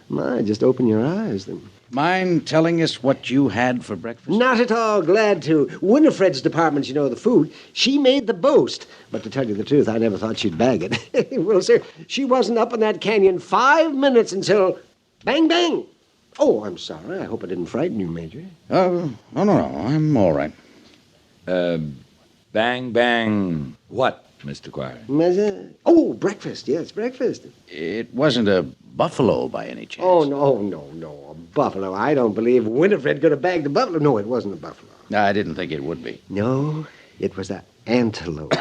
My, just open your eyes. Mind telling us what you had for breakfast? Not at all. Glad to. Winifred's department, the food. She made the boast. But to tell you the truth, I never thought she'd bag it. Well, sir, she wasn't up in that canyon 5 minutes until... Bang, bang! Oh, I'm sorry. I hope I didn't frighten you, Major. No. I'm all right. Bang, bang. What, Mr. Quiring? Oh, breakfast. Yes, breakfast. It wasn't a buffalo by any chance. Oh, no. A buffalo. I don't believe Winifred could have bagged a buffalo. No, it wasn't a buffalo. No, I didn't think it would be. No, it was an antelope.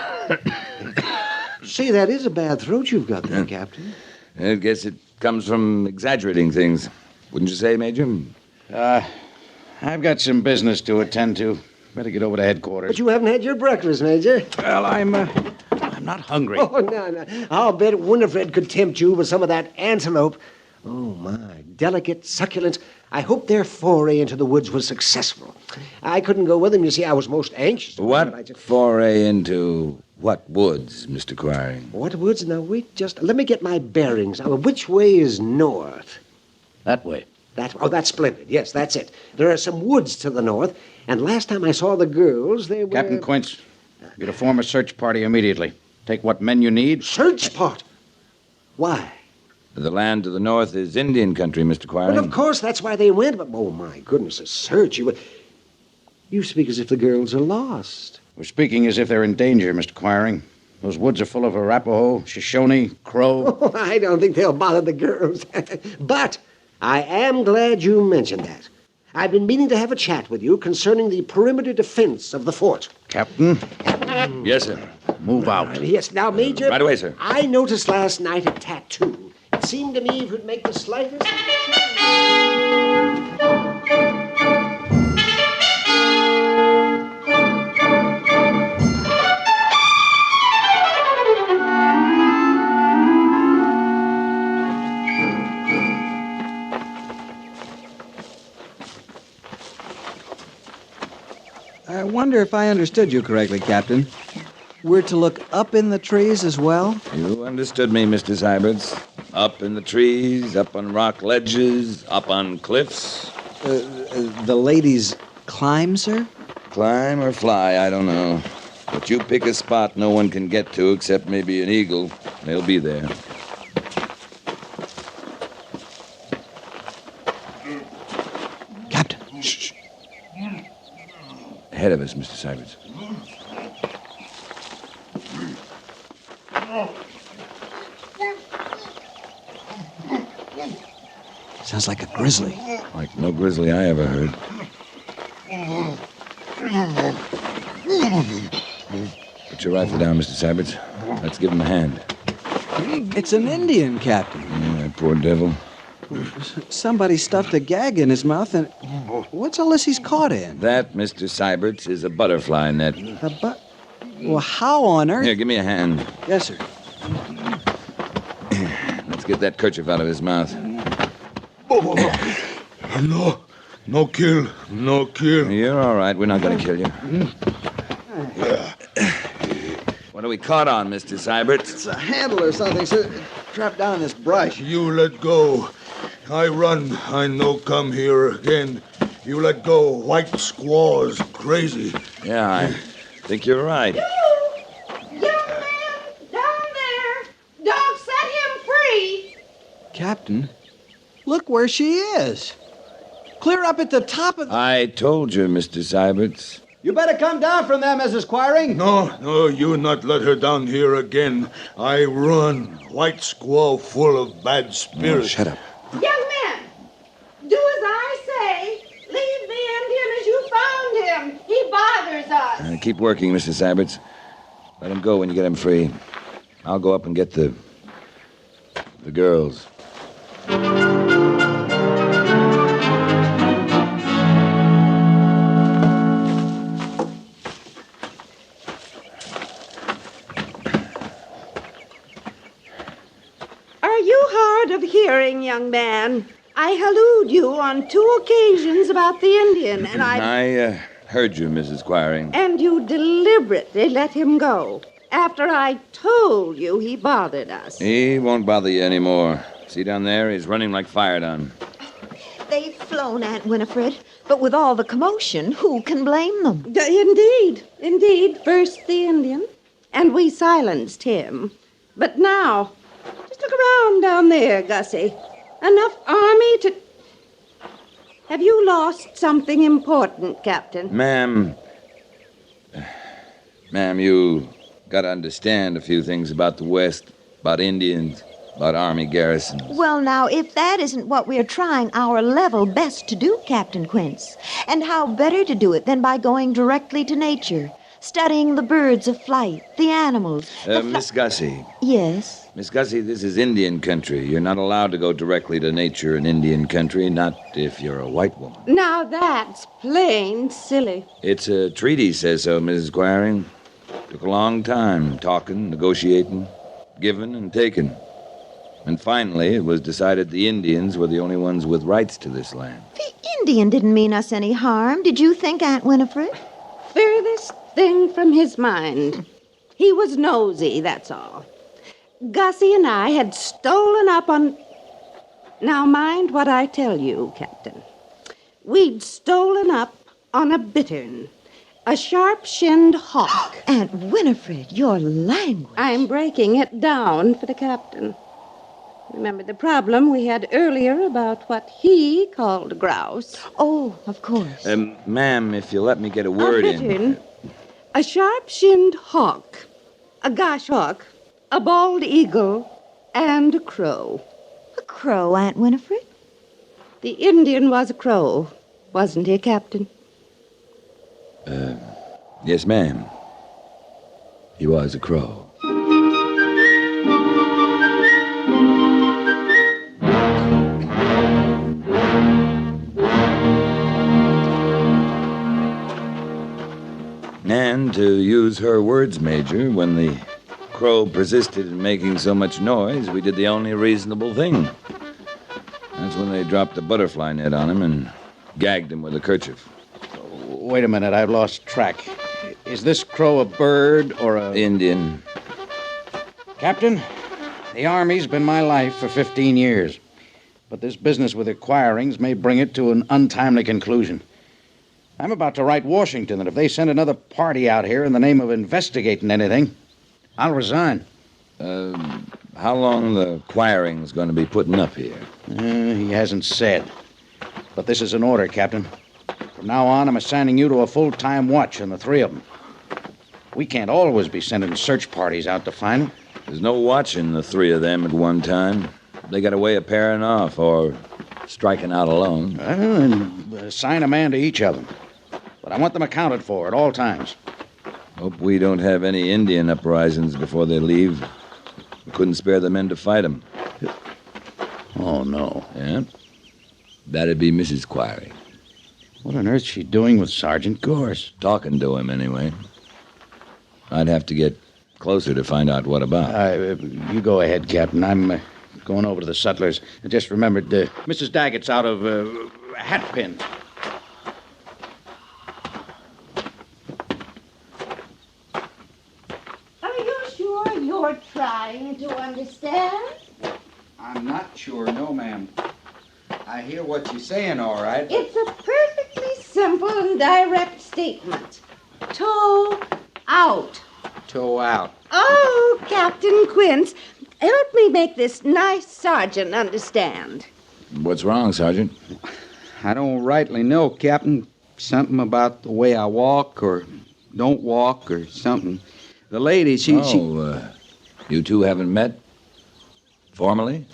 Say, that is a bad throat you've got there, Captain. I guess it comes from exaggerating things. Wouldn't you say, Major? I've got some business to attend to. Better get over to headquarters. But you haven't had your breakfast, Major. Well, I'm not hungry. Oh, no. I'll bet Winifred could tempt you with some of that antelope. Oh, my. Delicate, succulent. I hope their foray into the woods was successful. I couldn't go with them. You see, I was most anxious. What foray into what woods, Mr. Quiring? What woods? Now, wait, let me get my bearings. Now, which way is north? That way. That's splendid. Yes, that's it. There are some woods to the north, and last time I saw the girls, they were... Captain Quince, you're to form a search party immediately. Take what men you need. Search party? Why? The land to the north is Indian country, Mr. Quiring. Well, of course, that's why they went, but, oh, my goodness, a search. You speak as if the girls are lost. We're speaking as if they're in danger, Mr. Quiring. Those woods are full of Arapaho, Shoshone, Crow. Oh, I don't think they'll bother the girls. But I am glad you mentioned that. I've been meaning to have a chat with you concerning the perimeter defense of the fort. Captain? Yes, sir. Move out. Yes, now, Major... Right away, sir. I noticed last night a tattoo. It seemed to me it would make the slightest... I wonder if I understood you correctly, Captain. We're to look up in the trees as well? You understood me, Mr. Syberts. Up in the trees, up on rock ledges, up on cliffs. The ladies climb, sir? Climb or fly, I don't know. But you pick a spot no one can get to except maybe an eagle. They'll be there. Captain. Shh. Ahead of us, Mr. Syberts. Sounds like a grizzly. Like no grizzly I ever heard. Put your rifle down, Mr. Syberts. Let's give him a hand. It's an Indian, Captain. Yeah, that poor devil. Somebody stuffed a gag in his mouth, and what's all this he's caught in? That, Mr. Syberts, is a butterfly net. Well, how on earth? Here, give me a hand. Yes, sir. Let's get that kerchief out of his mouth. No kill. You're all right. We're not going to kill you. What are we caught on, Mr. Syberts? It's a handle or something, sir. Trapped down in this brush. You let go. I run. I no come here again. You let go. White squaws crazy. Yeah, I think you're right. Young man, down there. Don't set him free. Captain, look where she is. Clear up at the top of the... I told you, Mr. Syberts. You better come down from there, Mrs. Quiring. No, you not let her down here again. I run. White squaw full of bad spirits. Oh, shut up. Young man, do as I say. Leave the Indian as you found him. He bothers us. Keep working, Mr. Syberts. Let him go when you get him free. I'll go up and get the girls. Of hearing, young man. I hallooed you on 2 occasions about the Indian, and I heard you, Mrs. Quiring. And you deliberately let him go after I told you he bothered us. He won't bother you anymore. See down there? He's running like fired on. They've flown, Aunt Winifred, but with all the commotion, who can blame them? Indeed. First the Indian, and we silenced him. But now... just look around down there, Gussie. Enough army to... Have you lost something important, Captain? Ma'am, you gotta understand a few things about the West, about Indians, about Army garrisons. Well, now, if that isn't what we're trying our level best to do, Captain Quince, and how better to do it than by going directly to nature, studying the birds of flight, the animals... Miss Gussie. Yes? Miss Gussie, this is Indian country. You're not allowed to go directly to nature in Indian country, not if you're a white woman. Now that's plain silly. It's a treaty says so, Mrs. Quiring. Took a long time, talking, negotiating, giving and taking. And finally, it was decided the Indians were the only ones with rights to this land. The Indian didn't mean us any harm, did you think, Aunt Winifred? Furthest thing from his mind. He was nosy, that's all. Gussie and I had stolen up on... Now mind what I tell you, Captain. We'd stolen up on a bittern, a sharp-shinned hawk. Aunt Winifred, your language. I'm breaking it down for the captain. Remember the problem we had earlier about what he called grouse? Oh, of course. Ma'am, if you let me get a word a bittern, a sharp-shinned hawk, a goshawk, a bald eagle, and a crow. A crow, Aunt Winifred? The Indian was a crow, wasn't he, Captain? Yes, ma'am. He was a crow. And to use her words, Major, when the crow persisted in making so much noise, we did the only reasonable thing. That's when they dropped the butterfly net on him and gagged him with a kerchief. Wait a minute, I've lost track. Is this crow a bird or a... Indian. Captain, the Army's been my life for 15 years. But this business with the Quirings may bring it to an untimely conclusion. I'm about to write Washington that if they send another party out here in the name of investigating anything, I'll resign. How long the Quiring's going to be putting up here? He hasn't said. But this is an order, Captain. From now on, I'm assigning you to a full-time watch on the three of them. We can't always be sending search parties out to find them. There's no watching the three of them at one time. They got a way of pairing off or striking out alone. And assign a man to each of them. But I want them accounted for at all times. Hope we don't have any Indian uprisings before they leave. We couldn't spare the men to fight them. Oh, no. Yeah? That'd be Mrs. Quiring. What on earth's she doing with Sergeant Gorse? Talking to him, anyway. I'd have to get closer to find out what about. You go ahead, Captain. I'm going over to the Sutlers. I just remembered Mrs. Daggett's out of Hatpin. Are you sure you're trying to understand? I'm not sure, no, ma'am. I hear what you're saying, all right. It's a perfectly simple and direct statement. Toe out. Toe out. Oh, Captain Quince, help me make this nice sergeant understand. What's wrong, Sergeant? I don't rightly know, Captain. Something about the way I walk or don't walk or something. The lady, you two haven't met? Formally?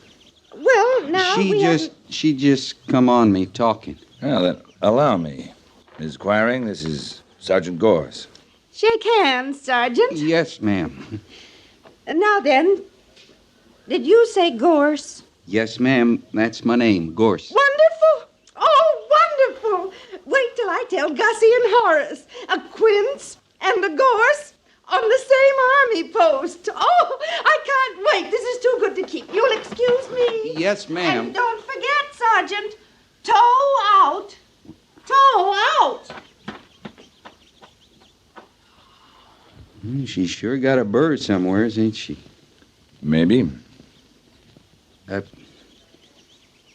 Well, now She just come on me talking. Well, then, allow me. Ms. Quiring, this is Sergeant Gorse. Shake hands, Sergeant. Yes, ma'am. Now then, did you say Gorse? Yes, ma'am. That's my name, Gorse. Wonderful! Oh, wonderful! Wait till I tell Gussie and Horace. A Quince and a Gorse on the same army post. Oh, I can't wait. This is too good to keep. You'll excuse me? Yes, ma'am. And don't forget, Sergeant, toe out. Toe out. She's sure got a bird somewhere, ain't she? Maybe.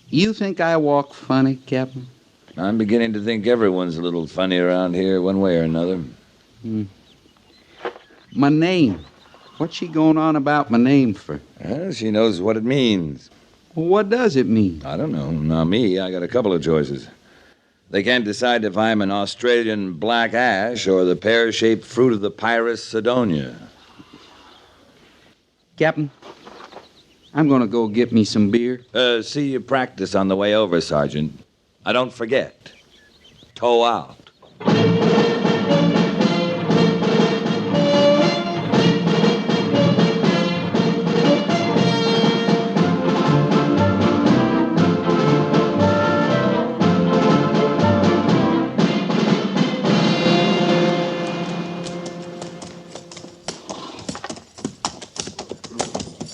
You think I walk funny, Captain? I'm beginning to think everyone's a little funny around here one way or another. My name. What's she going on about my name for? Well, she knows what it means. Well, what does it mean? I don't know. Now, me, I got a couple of choices. They can't decide if I'm an Australian black ash or the pear-shaped fruit of the Pyrus Sidonia. Captain, I'm going to go get me some beer. See you practice on the way over, Sergeant. Don't forget. Toe out.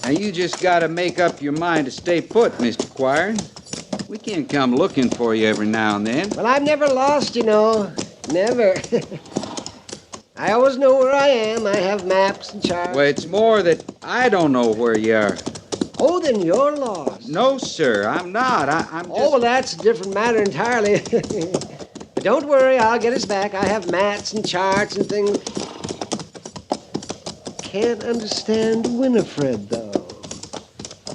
Now, you just got to make up your mind to stay put, Mr. Quiring. We can't come looking for you every now and then. Well, I've never lost, you know. Never. I always know where I am. I have maps and charts. Well, it's more that I don't know where you are. Oh, then you're lost. No, sir, I'm not. I'm just... Oh, well, that's a different matter entirely. But don't worry, I'll get us back. I have maps and charts and things. Can't understand Winifred, though.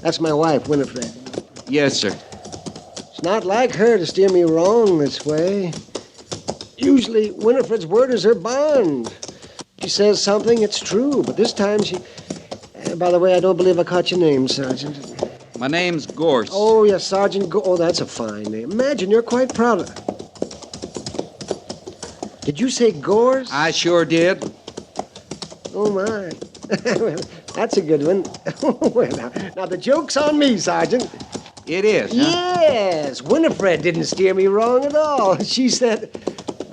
That's my wife, Winifred. Yes, sir. It's not like her to steer me wrong this way. Usually, Winifred's word is her bond. She says something, it's true, but this time she... by the way, I don't believe I caught your name, Sergeant. My name's Gorse. Oh, yes, Sergeant Oh, that's a fine name. Imagine you're quite proud of it. Did you say Gorse? I sure did. Oh, my. Well, that's a good one. Well, now, the joke's on me, Sergeant. It is, huh? Yes, Winifred didn't steer me wrong at all. She said...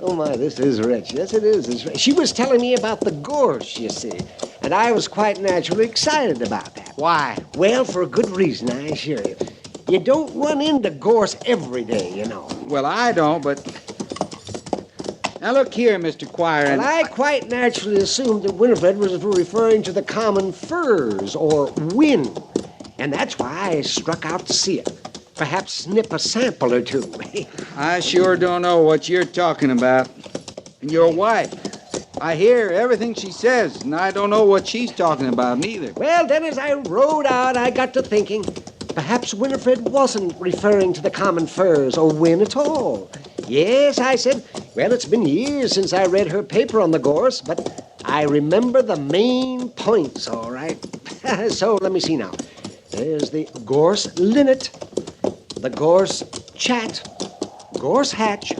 Oh, my, this is rich. Yes, it is. It's rich. She was telling me about the gorse, you see. And I was quite naturally excited about that. Why? Well, for a good reason, I assure you. You don't run into gorse every day, you know. Well, I don't, but... Now, look here, Mr. Quiring. Well, I quite naturally assumed that Winifred was referring to the common furs, or whin. And that's why I struck out to see it. Perhaps snip a sample or two. I sure don't know what you're talking about. And your wife. I hear everything she says, and I don't know what she's talking about neither. Well, then as I rode out, I got to thinking, perhaps Winifred wasn't referring to the common furs or whin at all. Yes, I said, well, it's been years since I read her paper on the gorse, but I remember the main points, all right. So let me see now. There's the gorse linnet, the gorse chat, gorse hatch,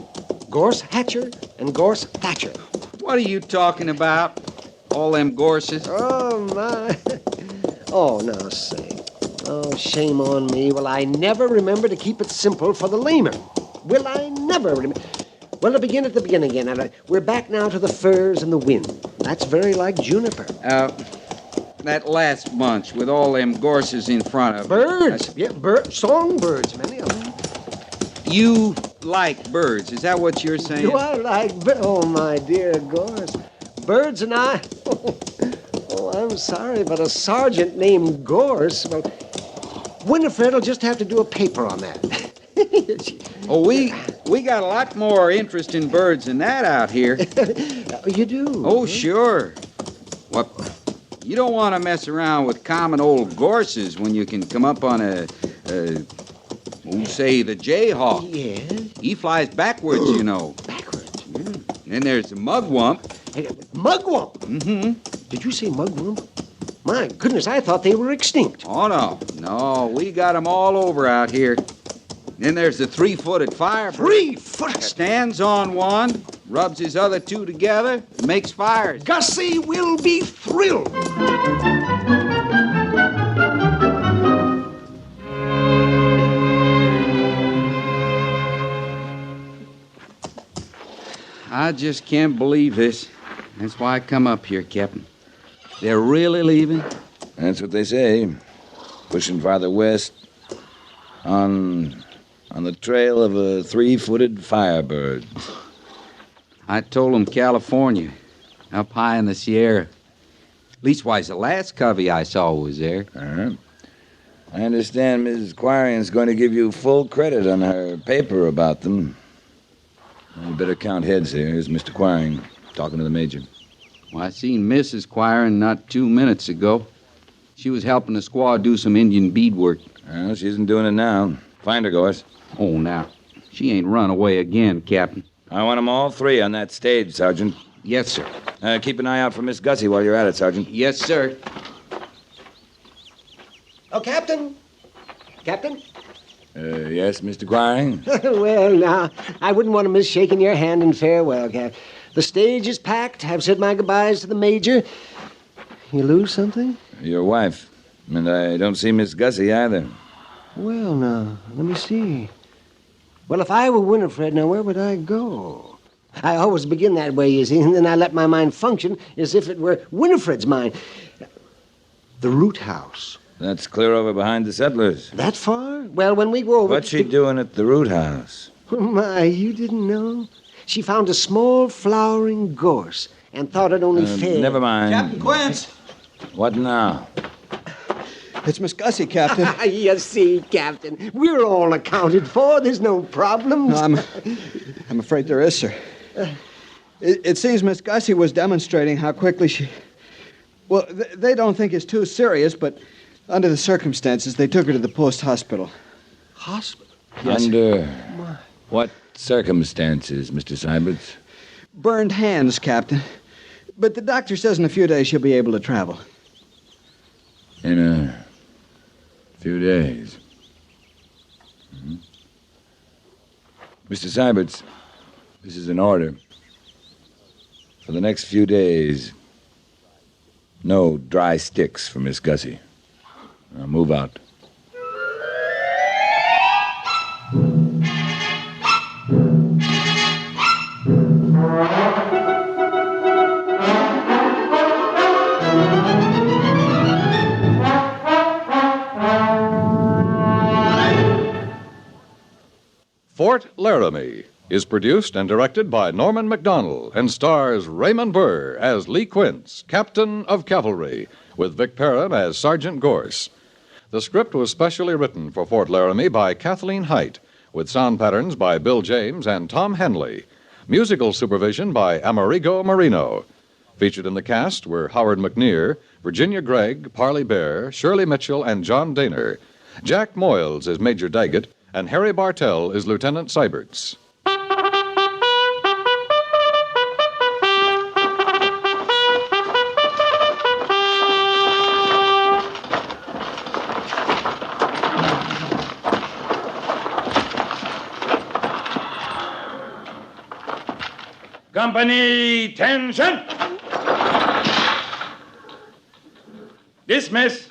gorse hatcher, and gorse thatcher. What are you talking about? All them gorses? Oh, my. Oh, now, say. Oh, shame on me. Well, I never remember to keep it simple for the layman. Will I never remember? Well, to begin at the beginning again. We're back now to the firs and the wind. That's very like juniper. That last bunch with all them gorses in front of Birds. Yeah, songbirds, many of them. You like birds. Is that what you're saying? Do I like Oh, my dear gorse. Birds and I... Oh, I'm sorry, but a sergeant named Gorse... Well, Winifred will just have to do a paper on that. Oh, we got a lot more interest in birds than that out here. You do? Oh, sure. What? You don't want to mess around with common old gorses when you can come up on say the jayhawk. Yeah. He flies backwards, you know. Backwards? Yeah. Then there's the mugwump. Mugwump? Mm-hmm. Did you say mugwump? My goodness, I thought they were extinct. Oh, no. No, we got them all over out here. Then there's the three-footed firebird. Three-footed? Stands on one, rubs his other two together, and makes fires. Gussie will be thrilled. I just can't believe this. That's why I come up here, Captain. They're really leaving? That's what they say. Pushing farther west on the trail of a three-footed firebird. I told them California, up high in the Sierra. Leastwise, the last covey I saw was there. Uh-huh. I understand Mrs. Quiring's going to give you full credit on her paper about them. You better count heads here. Here's Mr. Quiring talking to the major. Well, I seen Mrs. Quiring not 2 minutes ago. She was helping the squaw do some Indian beadwork. Well, she isn't doing it now. Find her, Gorse. Oh, now, she ain't run away again, Captain. I want them all three on that stage, Sergeant. Yes, sir. Keep an eye out for Miss Gussie while you're at it, Sergeant. Yes, sir. Oh, Captain. Captain? Yes, Mr. Quiring? Well, now, I wouldn't want to miss shaking your hand in farewell, Cap. The stage is packed. I've said my goodbyes to the major. You lose something? Your wife. And I don't see Miss Gussie either. Well, now, let me see. Well, if I were Winifred, now where would I go? I always begin that way, you see, and then I let my mind function as if it were Winifred's mind. The root house. That's clear over behind the settlers. That far? Well, when we go over... What's she doing at the root house? Oh, my, you didn't know? She found a small flowering gorse and thought it only fair. Never mind. Captain Quince! What now? It's Miss Gussie, Captain. You see, Captain, we're all accounted for. There's no problems. No, I'm afraid there is, sir. It seems Miss Gussie was demonstrating how quickly she... Well, they don't think it's too serious, but under the circumstances, they took her to the post hospital. Hospital? Yes. Under what circumstances, Mr. Syberts? Burned hands, Captain. But the doctor says in a few days she'll be able to travel. In a few days. Mm-hmm. Mr. Syberts, this is an order. For the next few days, no dry sticks for Miss Gussie. Now move out. Fort Laramie is produced and directed by Norman MacDonald and stars Raymond Burr as Lee Quince, Captain of Cavalry, with Vic Perrin as Sergeant Gorse. The script was specially written for Fort Laramie by Kathleen Height, with sound patterns by Bill James and Tom Henley. Musical supervision by Amerigo Marino. Featured in the cast were Howard McNear, Virginia Gregg, Parley Bear, Shirley Mitchell, and John Daner. Jack Moyles is Major Daggett, and Harry Bartell is Lieutenant Syberts. Company, tension! Dismiss!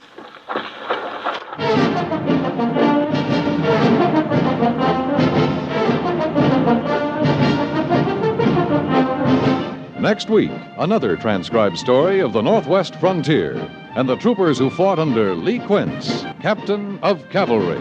Next week, another transcribed story of the Northwest frontier and the troopers who fought under Lee Quince, Captain of Cavalry.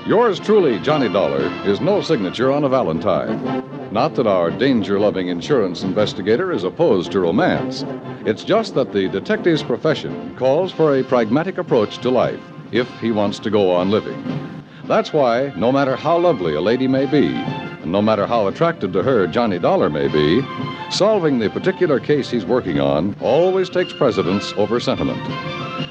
Yours truly, Johnny Dollar, is no signature on a Valentine. Not that our danger-loving insurance investigator is opposed to romance. It's just that the detective's profession calls for a pragmatic approach to life if he wants to go on living. That's why, no matter how lovely a lady may be, and no matter how attracted to her Johnny Dollar may be, solving the particular case he's working on always takes precedence over sentiment.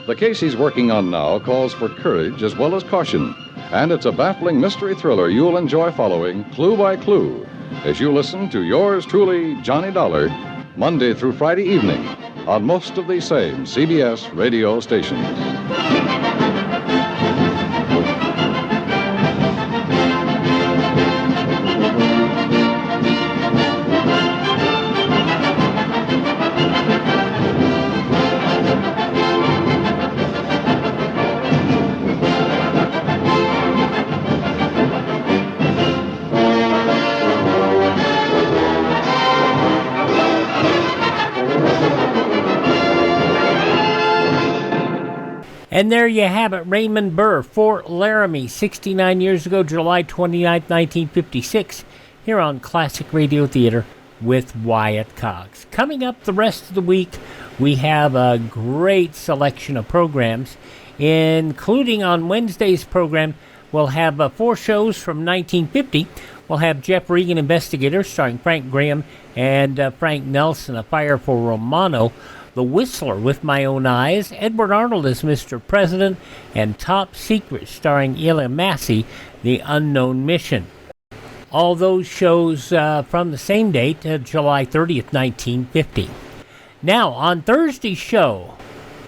The case he's working on now calls for courage as well as caution, and it's a baffling mystery thriller you'll enjoy following clue by clue as you listen to yours truly, Johnny Dollar, Monday through Friday evening on most of these same CBS radio stations. And there you have it, Raymond Burr, Fort Laramie, 69 years ago, July 29, 1956, here on Classic Radio Theater with Wyatt Cox. Coming up the rest of the week, we have a great selection of programs, including on Wednesday's program, we'll have 4 shows from 1950. We'll have Jeff Regan, Investigator, starring Frank Graham and Frank Nelson, A Fire for Romano. The Whistler, With My Own Eyes, Edward Arnold as Mr. President, and Top Secret, starring Elia Massey, The Unknown Mission. All those shows from the same date, July 30th, 1950. Now, on Thursday's show,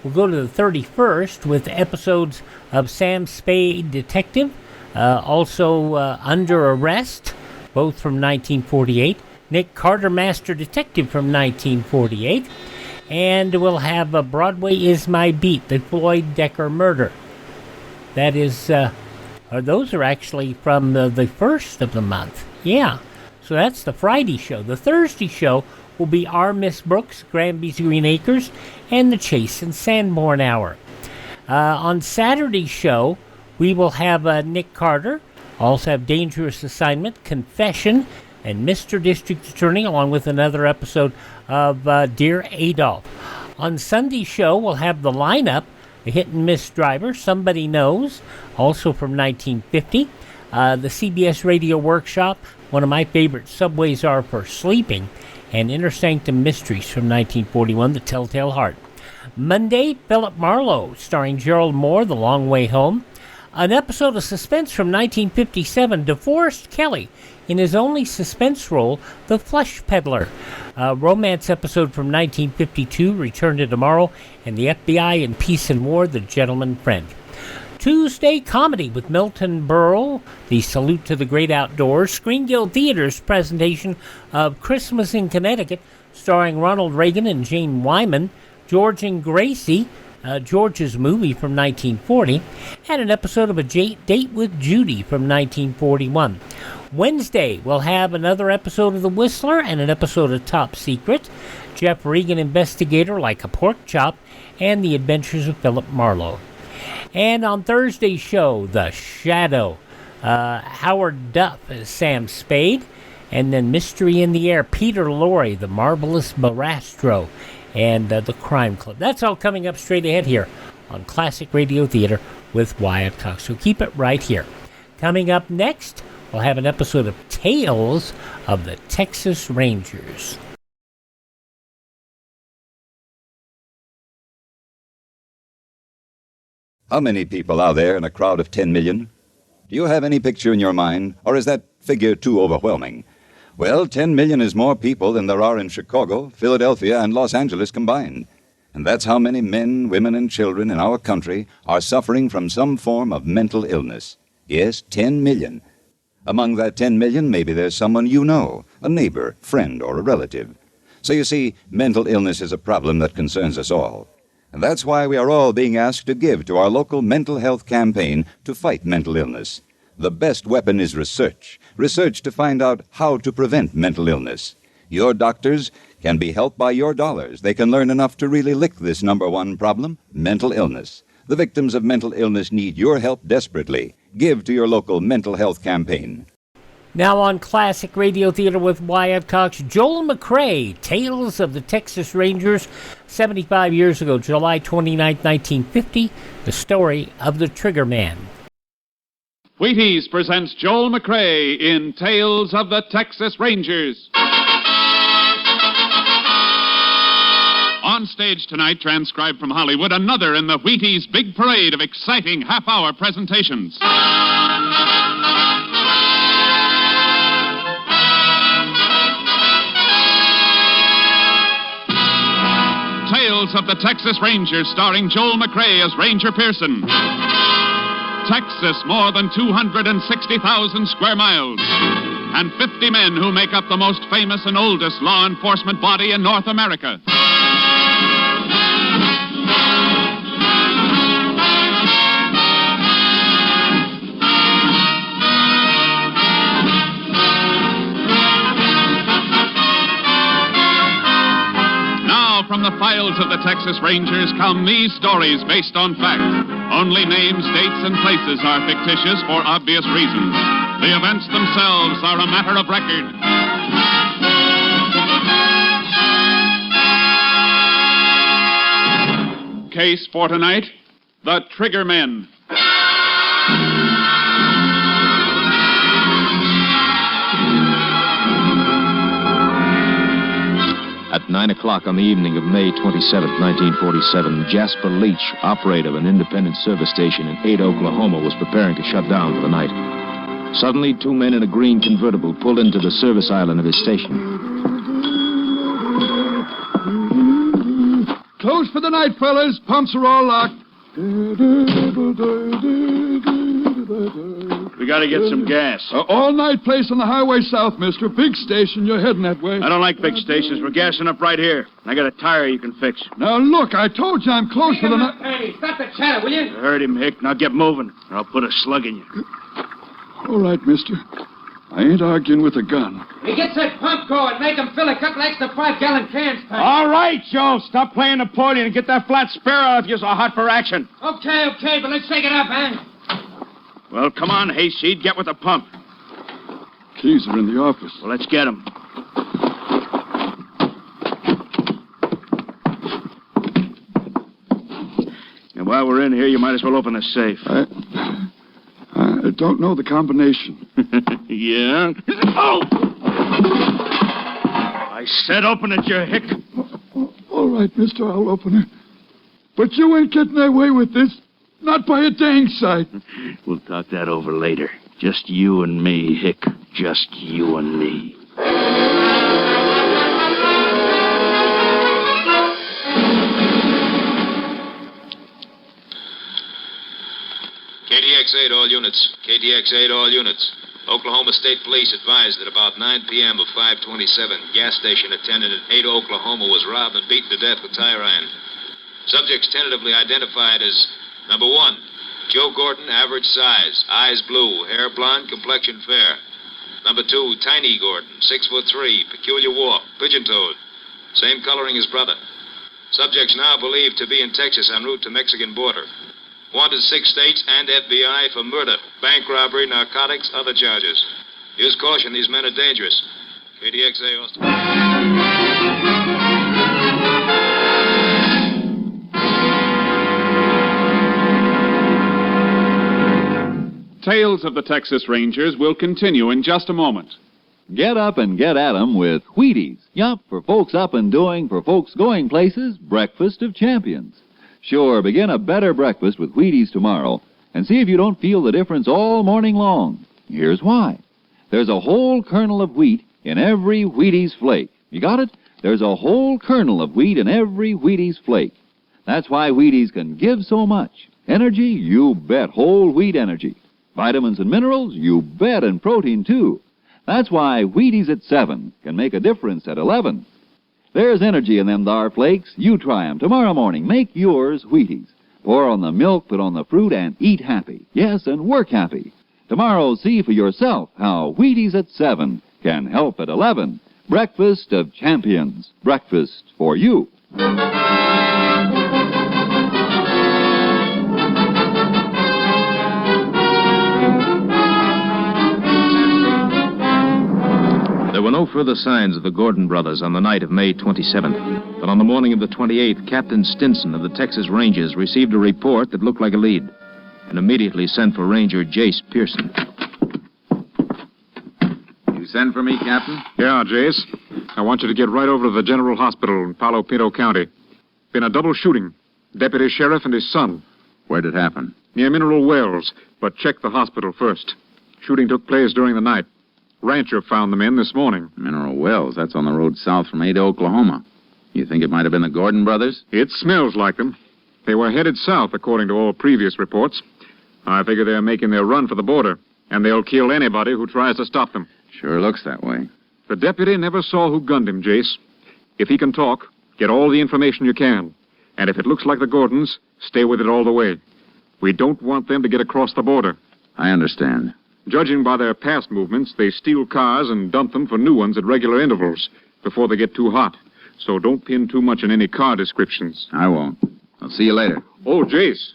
we'll go to the 31st with episodes of Sam Spade Detective, also Under Arrest, both from 1948, Nick Carter Master Detective from 1948, and we'll have Broadway Is My Beat, the Floyd Decker Murder. That is, those are actually from the first of the month. Yeah, So that's the Friday show. The Thursday show will be Our Miss Brooks, Granby's Green Acres, and the Chase and Sanborn Hour. On Saturday's show, we will have Nick Carter, also have Dangerous Assignment, Confession, and Mr. District Attorney, along with another episode of Dear Adolf. On Sunday's show, we'll have the lineup, The Hit and Miss Driver, Somebody Knows, also from 1950, the CBS Radio Workshop, one of my favorite Subways Are for Sleeping, and Inner Sanctum Mysteries from 1941, The Telltale Heart. Monday, Philip Marlowe, starring Gerald Moore, The Long Way Home. An episode of Suspense from 1957, DeForest Kelley, in his only suspense role, The Flesh Peddler. A romance episode from 1952, Return to Tomorrow, and the FBI in Peace and War, The Gentleman Friend. Tuesday, comedy with Milton Berle, The Salute to the Great Outdoors, Screen Guild Theater's presentation of Christmas in Connecticut, starring Ronald Reagan and Jane Wyman, George and Gracie, George's movie from 1940, and an episode of A Date with Judy from 1941. Wednesday, we'll have another episode of The Whistler and an episode of Top Secret, Jeff Regan, Investigator Like a Pork Chop, and The Adventures of Philip Marlowe. And on Thursday's show, The Shadow, Howard Duff as Sam Spade, and then Mystery in the Air, Peter Lorre, The Marvelous Barastro, and The Crime Club. That's all coming up straight ahead here on Classic Radio Theater with Wyatt Cox. So keep it right here. Coming up next, we'll have an episode of Tales of the Texas Rangers. How many people are there in a crowd of 10 million? Do you have any picture in your mind, or is that figure too overwhelming? Well, 10 million is more people than there are in Chicago, Philadelphia, and Los Angeles combined. And that's how many men, women, and children in our country are suffering from some form of mental illness. Yes, 10 million. Among that 10 million, maybe there's someone you know, a neighbor, friend, or a relative. So you see, mental illness is a problem that concerns us all. And that's why we are all being asked to give to our local mental health campaign to fight mental illness. The best weapon is research. Research to find out how to prevent mental illness. Your doctors can be helped by your dollars. They can learn enough to really lick this number one problem, mental illness. The victims of mental illness need your help desperately. Give to your local mental health campaign. Now on Classic Radio Theater with Wyatt Cox, Joel McCrea, Tales of the Texas Rangers, 75 years ago, July 29, 1950, the story of the Trigger Man. Wheaties presents Joel McCrea in Tales of the Texas Rangers. On stage tonight, transcribed from Hollywood, another in the Wheaties big parade of exciting half-hour presentations. Tales of the Texas Rangers, starring Joel McCrea as Ranger Pearson. Texas, more than 260,000 square miles, and 50 men who make up the most famous and oldest law enforcement body in North America. From the files of the Texas Rangers come these stories based on fact. Only names, dates, and places are fictitious for obvious reasons. The events themselves are a matter of record. Case for tonight, the Trigger Men. At 9 o'clock on the evening of May 27, 1947, Jasper Leach, operator of an independent service station in Ada, Oklahoma, was preparing to shut down for the night. Suddenly, two men in a green convertible pulled into the service island of his station. Close for the night, fellas. Pumps are all locked. We gotta get some gas. All-night place on the highway south, mister. Big station. You're heading that way. I don't like big stations. We're gassing up right here. I got a tire you can fix. Now, look, I told you I'm close for the night. Hey, stop the chatter, will you? I heard him, Hick. Now get moving, or I'll put a slug in you. All right, mister. I ain't arguing with a gun. He gets that pump going. Make him fill a couple extra 5-gallon cans, Pat. All right, Joe. Stop playing Napoleon and get that flat spur out if you're so hot for action. Okay, but let's take it up, eh? Well, come on, Hayseed. Get with the pump. Keys are in the office. Well, let's get them. And while we're in here, you might as well open the safe. I don't know the combination. Yeah? Oh! I said open it, you hick. All right, mister, I'll open it. But you ain't getting away with this. Not by a dang sight. We'll talk that over later. Just you and me, hick. Just you and me. KTX-8, all units. KTX-8, all units. Oklahoma State Police advised that about 9 p.m. of 5/27, gas station attendant at Ada, Oklahoma was robbed and beaten to death with tire iron. Subjects tentatively identified as number 1, Joe Gordon, average size, eyes blue, hair blonde, complexion fair. Number 2, Tiny Gordon, 6'3", peculiar walk, pigeon-toed. Same coloring as brother. Subjects now believed to be in Texas en route to Mexican border. Wanted 6 states and FBI for murder, bank robbery, narcotics, other charges. Use caution, these men are dangerous. KDXA, Austin. Tales of the Texas Rangers will continue in just a moment. Get up and get at 'em with Wheaties. Yup, for folks up and doing, for folks going places, breakfast of champions. Sure, begin a better breakfast with Wheaties tomorrow and see if you don't feel the difference all morning long. Here's why. There's a whole kernel of wheat in every Wheaties flake. You got it? There's a whole kernel of wheat in every Wheaties flake. That's why Wheaties can give so much. Energy? You bet, whole wheat energy. Vitamins and minerals? You bet, and protein, too. That's why Wheaties at 7 can make a difference at 11. There's energy in them thar flakes. You try 'em tomorrow morning. Make yours Wheaties. Pour on the milk, put on the fruit, and eat happy. Yes, and work happy. Tomorrow, see for yourself how Wheaties at 7 can help at 11. Breakfast of champions. Breakfast for you. There were no further signs of the Gordon brothers on the night of May 27th. But on the morning of the 28th, Captain Stinson of the Texas Rangers received a report that looked like a lead and immediately sent for Ranger Jace Pearson. You send for me, Captain? Yeah, Jace. I want you to get right over to the General Hospital in Palo Pinto County. Been a double shooting. Deputy Sheriff and his son. Where'd it happen? Near Mineral Wells, but check the hospital first. Shooting took place during the night. Rancher found the men this morning. Mineral Wells, that's on the road south from Ada, Oklahoma. You think it might have been the Gordon brothers? It smells like them. They were headed south, according to all previous reports. I figure they're making their run for the border, and they'll kill anybody who tries to stop them. Sure looks that way. The deputy never saw who gunned him, Jace. If he can talk, get all the information you can. And if it looks like the Gordons, stay with it all the way. We don't want them to get across the border. I understand. Judging by their past movements, they steal cars and dump them for new ones at regular intervals before they get too hot. So don't pin too much on any car descriptions. I won't. I'll see you later. Oh, Jace.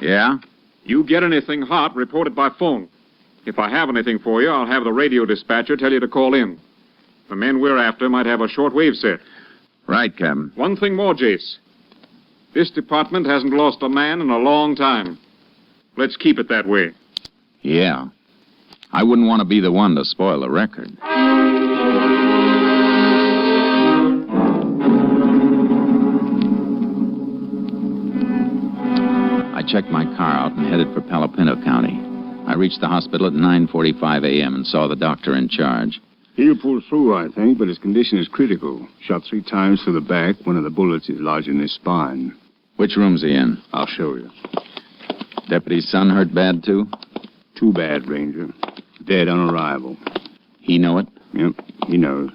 Yeah? You get anything hot, report it by phone. If I have anything for you, I'll have the radio dispatcher tell you to call in. The men we're after might have a shortwave set. Right, Captain. One thing more, Jace. This department hasn't lost a man in a long time. Let's keep it that way. Yeah. I wouldn't want to be the one to spoil the record. I checked my car out and headed for Palo Pinto County. I reached the hospital at 9:45 a.m. and saw the doctor in charge. He'll pull through, I think, but his condition is critical. Shot 3 times through the back. One of the bullets is lodged in his spine. Which room's he in? I'll show you. Deputy's son hurt bad, too? Too bad, Ranger. Dead on arrival. He know it? Yep, he knows.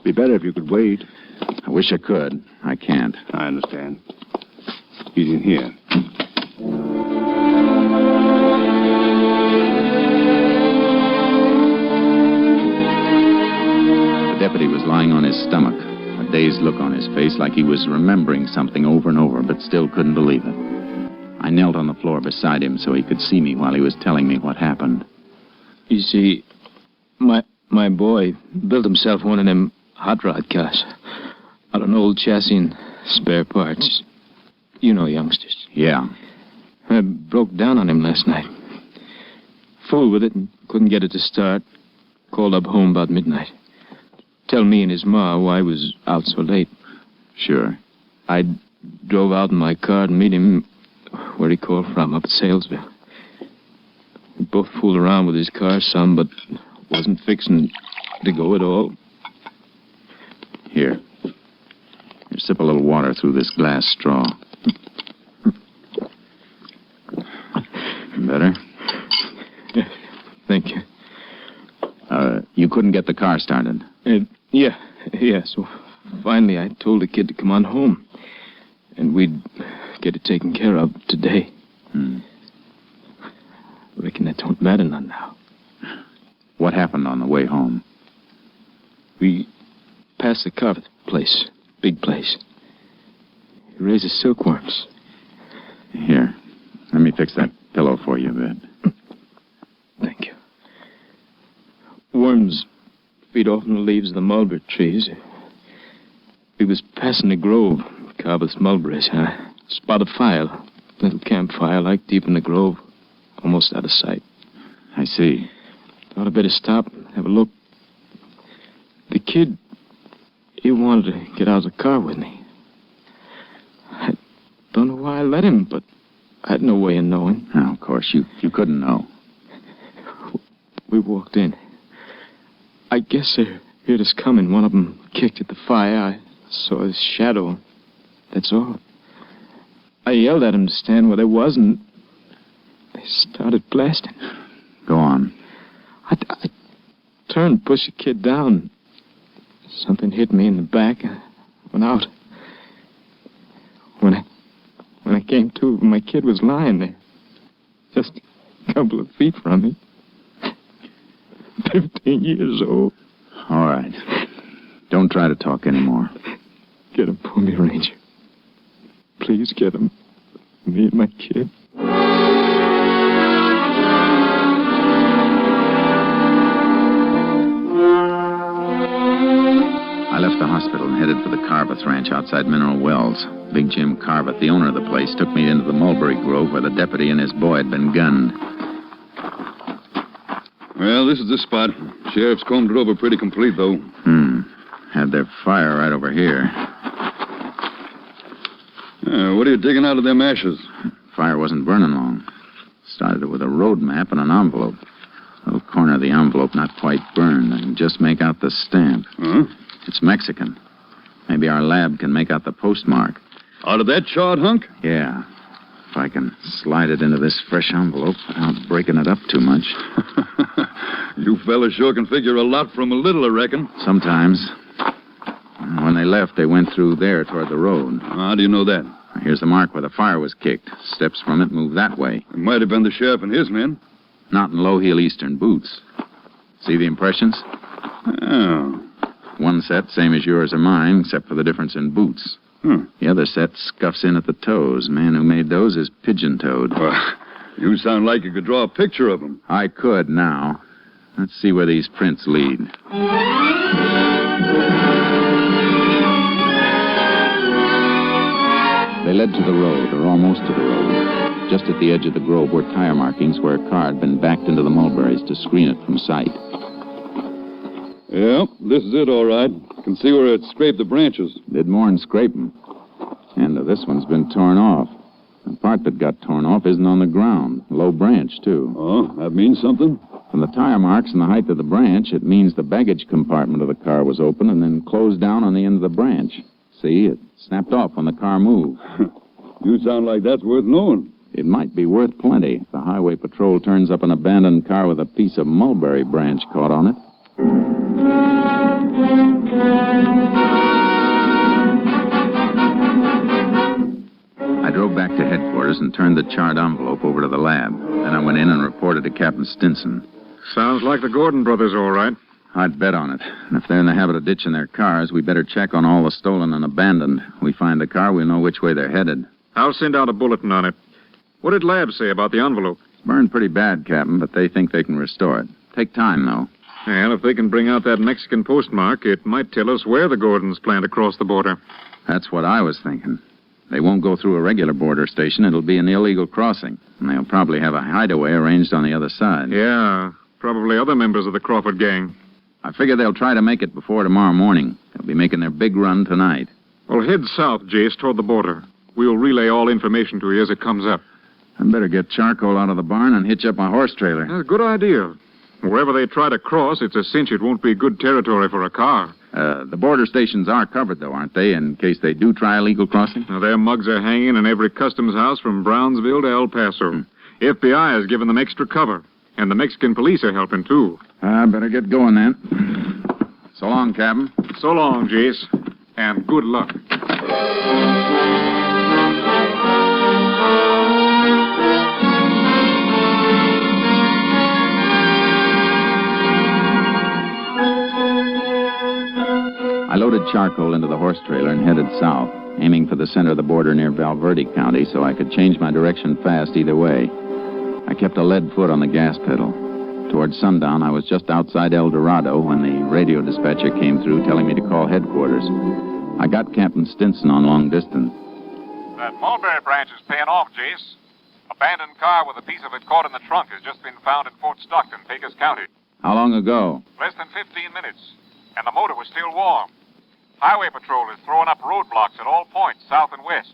Be better if you could wait. I wish I could. I can't. I understand. He's in here. lying on his stomach, a dazed look on his face like he was remembering something over and over, but still couldn't believe it. I knelt on the floor beside him so he could see me while he was telling me what happened. You see, my boy built himself one of them hot rod cars out of an old chassis and spare parts. You know youngsters. Yeah. I broke down on him last night. Fooled with it and couldn't get it to start. Called up home about midnight. Tell me and his ma why I was out so late. Sure. I drove out in my car to meet him where he called from, up at Salesville. We both fooled around with his car some, but wasn't fixing to go at all. Here, sip a little water through this glass straw. Better? Thank you. You couldn't get the car started? Yeah. So finally I told the kid to come on home. And we'd get it taken care of today. Reckon that don't matter none now. What happened on the way home? We passed the carpet place. Big place. He raises silkworms. Here, let me fix that pillow for you a bit. Thank you. Worms feed off in the leaves of the mulberry trees. We was passing the grove, Carver's mulberries. I spotted a fire, little campfire like deep in the grove, almost out of sight. I see. Thought I'd better stop and have a look. The kid, he wanted to get out of the car with me. I don't know why I let him, but I had no way of knowing. No, of course, you couldn't know. We walked in. I guess they heard us coming. One of them kicked at the fire. I saw his shadow. That's all. I yelled at him to stand where they was, and they started blasting. Go on. I turned, pushed the kid down. Something hit me in the back. I went out. When I came to, my kid was lying there, just a couple of feet from me. 15 years old. All right. Don't try to talk anymore. Get him for me, Ranger. Please get him. Me and my kid. I left the hospital and headed for the Carveth Ranch outside Mineral Wells. Big Jim Carveth, the owner of the place, took me into the mulberry grove where the deputy and his boy had been gunned. Well, this is the spot. Sheriff's combed it over pretty complete, though. Had their fire right over here. What are you digging out of them ashes? Fire wasn't burning long. Started it with a road map and an envelope. A little corner of the envelope not quite burned. I can just make out the stamp. Huh? It's Mexican. Maybe our lab can make out the postmark. Out of that charred hunk? Yeah. If I can slide it into this fresh envelope without breaking it up too much. You fellas sure can figure a lot from a little, I reckon. Sometimes. When they left, they went through there toward the road. How do you know that? Here's the mark where the fire was kicked. Steps from it move that way. It might have been the sheriff and his men. Not in low-heel Eastern boots. See the impressions? Oh. One set, same as yours or mine, except for the difference in boots. The other set scuffs in at the toes. Man who made those is pigeon-toed. You sound like you could draw a picture of them. I could now. Let's see where these prints lead. They led to the road, or almost to the road. Just at the edge of the grove were tire markings where a car had been backed into the mulberries to screen it from sight. Yeah, this is it, all right. Can see where it scraped the branches. Did more than scrape them. And this one's been torn off. The part that got torn off isn't on the ground. Low branch, too. Oh, that means something? From the tire marks and the height of the branch, it means the baggage compartment of the car was open and then closed down on the end of the branch. See, it snapped off when the car moved. You sound like that's worth knowing. It might be worth plenty if the highway patrol turns up an abandoned car with a piece of mulberry branch caught on it. I drove back to headquarters and turned the charred envelope over to the lab. Then I went in and reported to Captain Stinson. Sounds like the Gordon brothers, all right. I'd bet on it. And if they're in the habit of ditching their cars, we better check on all the stolen and abandoned. We find the car, we'll know which way they're headed. I'll send out a bulletin on it. What did Lab say about the envelope? It's burned pretty bad, Captain, but they think they can restore it. Take time, though. Well, if they can bring out that Mexican postmark, it might tell us where the Gordons plan to cross the border. That's what I was thinking. They won't go through a regular border station. It'll be an illegal crossing. And they'll probably have a hideaway arranged on the other side. Yeah, probably other members of the Crawford gang. I figure they'll try to make it before tomorrow morning. They'll be making their big run tonight. Well, head south, Jace, toward the border. We'll relay all information to you as it comes up. I'd better get charcoal out of the barn and hitch up my horse trailer. That's a good idea. Wherever they try to cross, it's a cinch it won't be good territory for a car. The border stations are covered, though, aren't they, in case they do try illegal crossing? Now, their mugs are hanging in every customs house from Brownsville to El Paso. FBI has given them extra cover, and the Mexican police are helping, too. I better get going, then. So long, Captain. So long, Jace, and good luck. I loaded charcoal into the horse trailer and headed south, aiming for the center of the border near Valverde County so I could change my direction fast either way. I kept a lead foot on the gas pedal. Towards sundown, I was just outside El Dorado when the radio dispatcher came through telling me to call headquarters. I got Captain Stinson on long distance. That Mulberry branch is paying off, Jace. Abandoned car with a piece of it caught in the trunk has just been found in Fort Stockton, Pecos County. How long ago? Less than 15 minutes. And the motor was still warm. Highway Patrol is throwing up roadblocks at all points, south and west.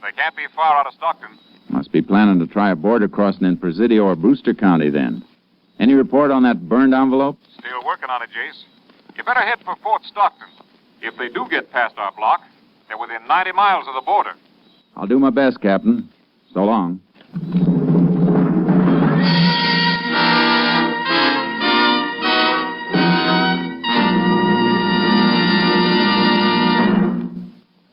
They can't be far out of Stockton. Must be planning to try a border crossing in Presidio or Brewster County, then. Any report on that burned envelope? Still working on it, Jace. You better head for Fort Stockton. If they do get past our block, they're within 90 miles of the border. I'll do my best, Captain. So long.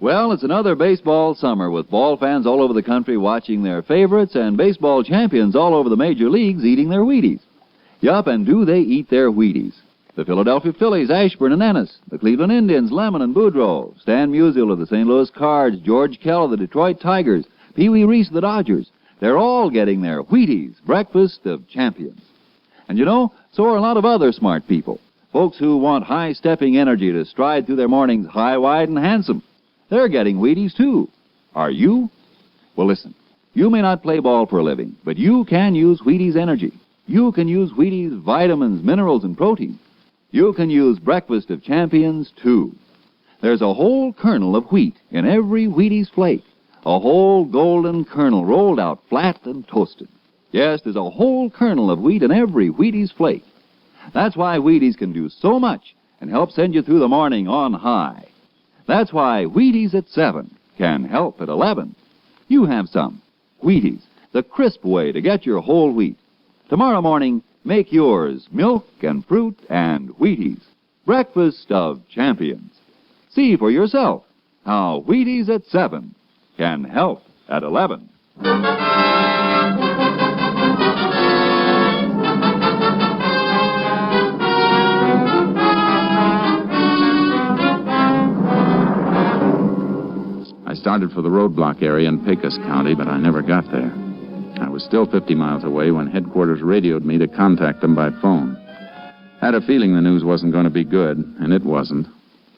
Well, it's another baseball summer with ball fans all over the country watching their favorites and baseball champions all over the major leagues eating their Wheaties. Yup, and do they eat their Wheaties? The Philadelphia Phillies, Ashburn and Ennis. The Cleveland Indians, Lemon and Boudreaux. Stan Musial of the St. Louis Cards. George Kell of the Detroit Tigers. Pee Wee Reese of the Dodgers. They're all getting their Wheaties, breakfast of champions. And you know, so are a lot of other smart people. Folks who want high-stepping energy to stride through their mornings high, wide, and handsome. They're getting Wheaties, too. Are you? Well, listen. You may not play ball for a living, but you can use Wheaties energy. You can use Wheaties vitamins, minerals, and protein. You can use breakfast of champions, too. There's a whole kernel of wheat in every Wheaties flake. A whole golden kernel rolled out flat and toasted. Yes, there's a whole kernel of wheat in every Wheaties flake. That's why Wheaties can do so much and help send you through the morning on high. That's why Wheaties at 7 can help at 11. You have some. Wheaties, the crisp way to get your whole wheat. Tomorrow morning, make yours milk and fruit and Wheaties. Breakfast of champions. See for yourself how Wheaties at 7 can help at 11. I started for the roadblock area in Pecos County, but I never got there. I was still 50 miles away when headquarters radioed me to contact them by phone. Had a feeling the news wasn't going to be good, and it wasn't.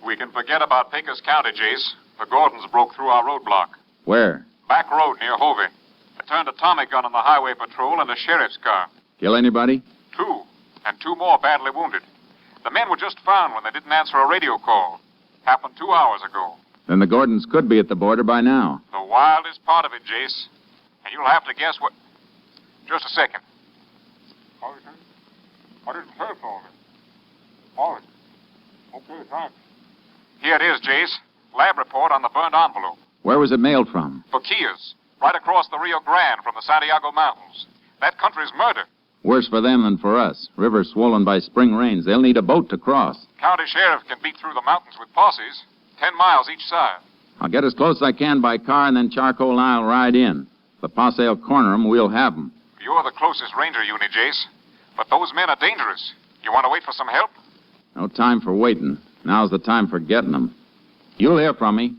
We can forget about Pecos County, Jace. The Gordons broke through our roadblock. Where? Back road near Hovey. They turned a Tommy gun on the highway patrol and a sheriff's car. Kill anybody? 2, and 2 more badly wounded. The men were just found when they didn't answer a radio call. Happened 2 hours ago. Then the Gordons could be at the border by now. The wildest part of it, Jace. And you'll have to guess what... Just a second. I didn't say for me. All right. Okay, thanks. Here it is, Jace. Lab report on the burned envelope. Where was it mailed from? Boquillas, right across the Rio Grande from the Santiago Mountains. That country's murder. Worse for them than for us. River swollen by spring rains. They'll need a boat to cross. County sheriff can beat through the mountains with posses. 10 miles each side. I'll get as close as I can by car, and then Charcoal and I'll ride in. If the posse will corner them, we'll have them. You're the closest ranger unit, Jace. But those men are dangerous. You want to wait for some help? No time for waiting. Now's the time for getting them. You'll hear from me.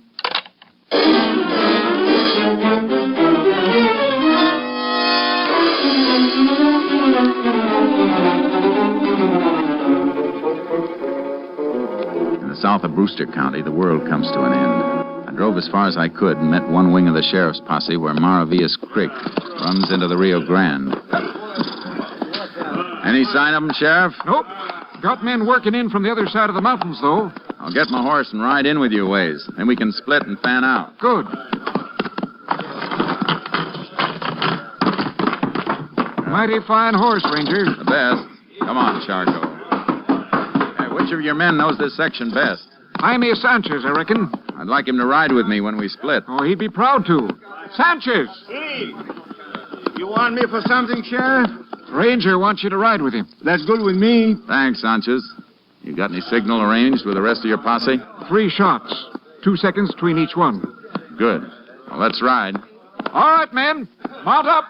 In the south of Brewster County, the world comes to an end. I drove as far as I could and met one wing of the sheriff's posse where Maravillas Creek runs into the Rio Grande. Any sign of them, Sheriff? Nope. Got men working in from the other side of the mountains, though. I'll get my horse and ride in with you a ways. Then we can split and fan out. Good. Mighty fine horse, Ranger. The best. Come on, Charco. Hey, which of your men knows this section best? Jaime Sanchez, I reckon. I'd like him to ride with me when we split. Oh, he'd be proud to. Sanchez! Hey, you want me for something, Sheriff? Ranger wants you to ride with him. That's good with me. Thanks, Sanchez. You got any signal arranged with the rest of your posse? 3 shots. 2 seconds between each one. Good. Well, let's ride. All right, men. Mount up.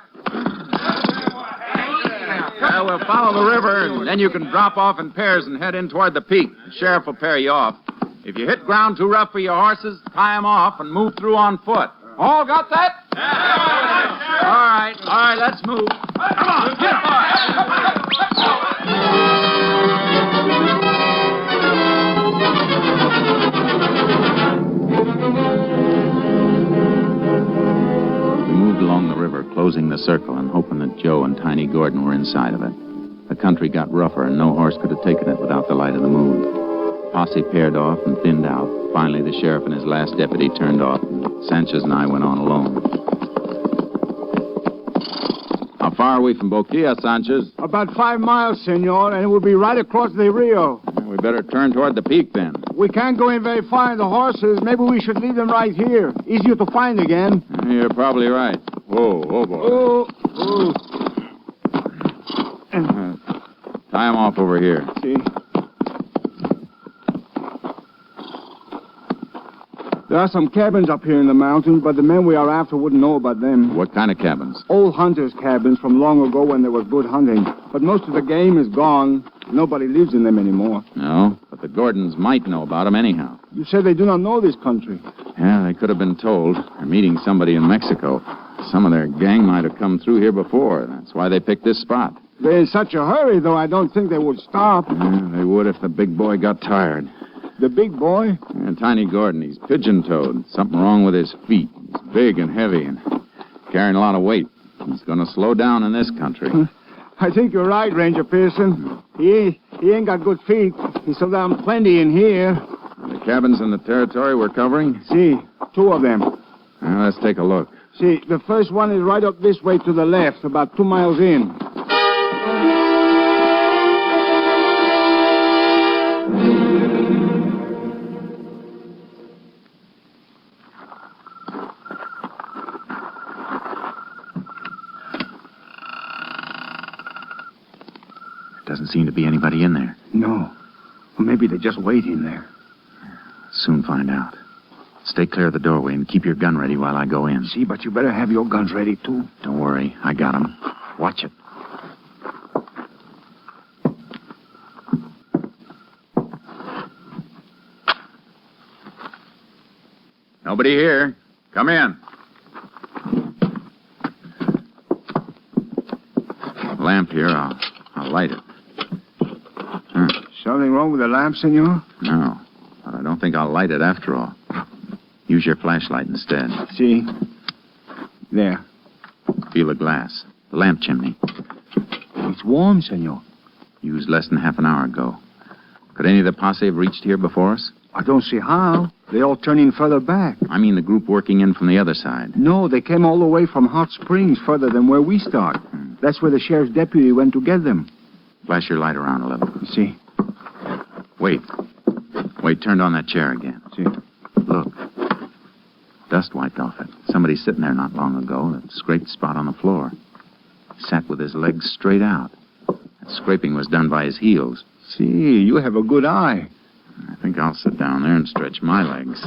Well, we'll follow the river, and then you can drop off in pairs and head in toward the peak. The sheriff will pair you off. If you hit ground too rough for your horses, tie them off and move through on foot. All got that? All right, let's move. Come on, get We moved along the river, closing the circle and hoping that Joe and Tiny Gordon were inside of it. The country got rougher, and no horse could have taken it without the light of the moon. Posse paired off and thinned out. Finally, the sheriff and his last deputy turned off, and Sanchez and I went on alone. How far are we from Boquilla, Sanchez? About 5 miles, senor, and we'll be right across the Rio. We better turn toward the peak, then. We can't go in very far in the horses. Maybe we should leave them right here. Easier to find again. You're probably right. Whoa, boy. Oh. Tie him off over here. See? There are some cabins up here in the mountains, but the men we are after wouldn't know about them. What kind of cabins? Old hunters' cabins from long ago when there was good hunting. But most of the game is gone. Nobody lives in them anymore. No, but the Gordons might know about them anyhow. You said they do not know this country. Yeah, they could have been told. They're meeting somebody in Mexico. Some of their gang might have come through here before. That's why they picked this spot. They're in such a hurry, though, I don't think they would stop. Yeah, they would if the big boy got tired. The big boy? Yeah, Tiny Gordon, he's pigeon-toed. Something wrong with his feet. He's big and heavy and carrying a lot of weight. He's going to slow down in this country. I think you're right, Ranger Pearson. He ain't got good feet. He slow down plenty in here. The cabins in the territory we're covering? See, 2 of them. Well, let's take a look. See, the first one is right up this way to the left, about 2 miles in. Doesn't seem to be anybody in there. No. Or maybe they're just waiting there. Soon find out. Stay clear of the doorway and keep your gun ready while I go in. See, but you better have your guns ready, too. Don't worry. I got 'em. Watch it. Nobody here. Come in. Lamp here. I'll light it. Something wrong with the lamp, senor? No, but I don't think I'll light it after all. Use your flashlight instead. See? There. Feel the glass. The lamp chimney. It's warm, senor. Used less than half an hour ago. Could any of the posse have reached here before us? I don't see how. They all turn in further back. I mean the group working in from the other side. No, they came all the way from Hot Springs, further than where we start. That's where the sheriff's deputy went to get them. Flash your light around a little. See? Wait, turned on that chair again. See? Look. Dust wiped off it. Somebody sitting there not long ago, a scraped spot on the floor. Sat with his legs straight out. That scraping was done by his heels. See, you have a good eye. I think I'll sit down there and stretch my legs.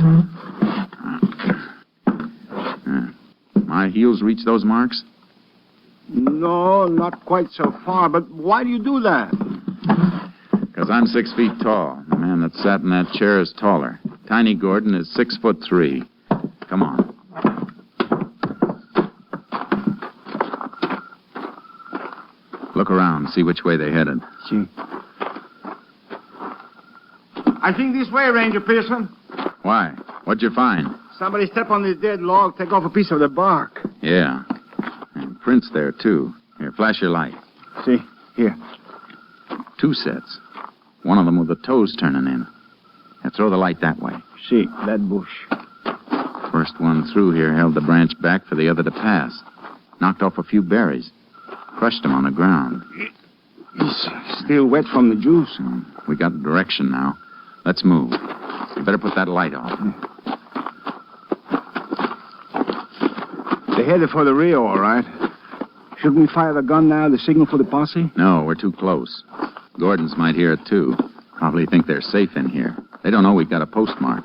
My heels reach those marks? No, not quite so far, but why do you do that? Because I'm 6 feet tall. The man that sat in that chair is taller. Tiny Gordon is 6'3". Come on. Look around, see which way they headed. See. I think this way, Ranger Pearson. Why? What'd you find? Somebody step on this dead log, take off a piece of the bark. Yeah. And prints there, too. Here, flash your light. See, here. 2 sets. One of them with the toes turning in. Now throw the light that way. See, that bush. First one through here held the branch back for the other to pass. Knocked off a few berries. Crushed them on the ground. He's still wet from the juice. We got direction now. Let's move. You better put that light on. They're headed for the Rio, all right. Shouldn't we fire the gun now, the signal for the posse? No, we're too close. Gordons might hear it, too. Probably think they're safe in here. They don't know we've got a postmark.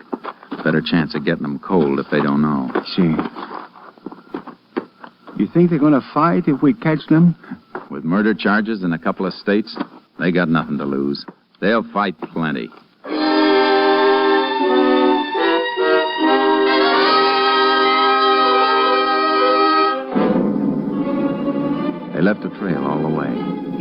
Better chance of getting them cold if they don't know. See. You think they're going to fight if we catch them? With murder charges in a couple of states, they got nothing to lose. They'll fight plenty. They left a trail all the way,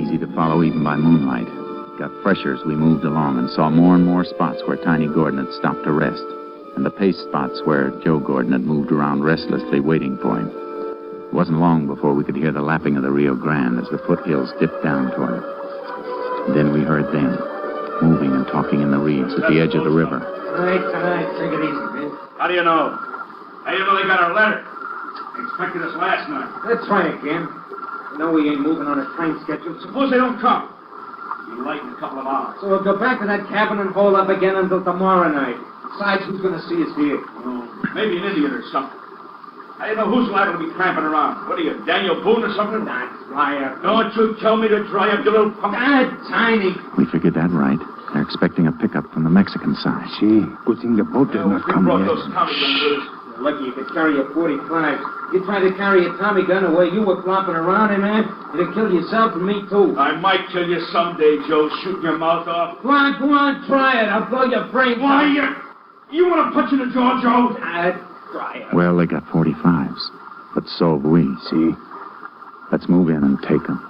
easy to follow even by moonlight. Got fresher as we moved along and saw more and more spots where Tiny Gordon had stopped to rest, and the pace spots where Joe Gordon had moved around restlessly waiting for him. It wasn't long before we could hear the lapping of the Rio Grande as the foothills dipped down toward it. And then we heard them, moving and talking in the reeds at the edge of the river. All right, take it easy, man. How do you know? How do you know they got our letter? They expected us last night. Let's try again. No, we ain't moving on a train schedule. Suppose they don't come. Be light in a couple of hours. So we'll go back to that cabin and hold up again until tomorrow night. Besides, who's going to see us here? Maybe an Indian or something. I don't know who's liable to be tramping around. What are you, Daniel Boone or something? Nah, dry up. Don't you tell me to dry up, you little punk. Tiny. We figured that right. They're expecting a pickup from the Mexican side. See, good thing the boat did not come brought yet. those Tommy guns with us. You're lucky you could carry a .45. You try to carry a Tommy gun the way you were flopping around him, man, it'll kill yourself and me, too. I might kill you someday, Joe, shooting your mouth off. Go on, try it. I'll blow your brains Why, out. you want to punch in the jaw, Joe? Try it. Well, they got 45s, but so have we. See? Let's move in and take them.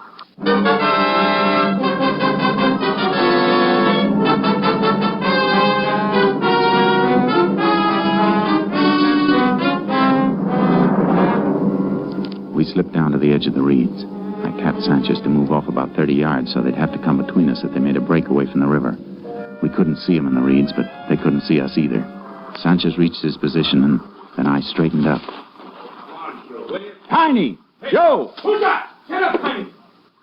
We slipped down to the edge of the reeds. I tapped Sanchez to move off about 30 yards so they'd have to come between us if they made a break away from the river. We couldn't see them in the reeds, but they couldn't see us either. Sanchez reached his position, and then I straightened up. Tiny! Joe! Who's that? Get up, Tiny!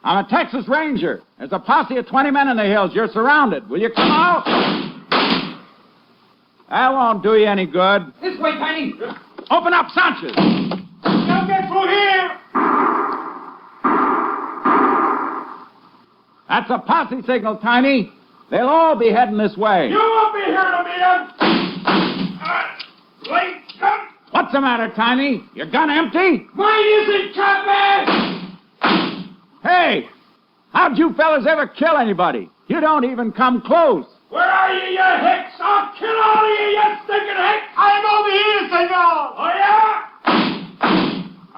I'm a Texas Ranger. There's a posse of 20 men in the hills. You're surrounded. Will you come out? That won't do you any good. This way, Tiny. Open up, Sanchez. Don't get through here! That's a posse signal, Tiny. They'll all be heading this way. You won't be here to meet us! Late gun! What's the matter, Tiny? Your gun empty? Mine isn't, Captain! Hey! How'd you fellas ever kill anybody? You don't even come close. Where are you, you hicks? I'll kill all of you, you stinking hicks! I'm over here, senor! Oh, yeah?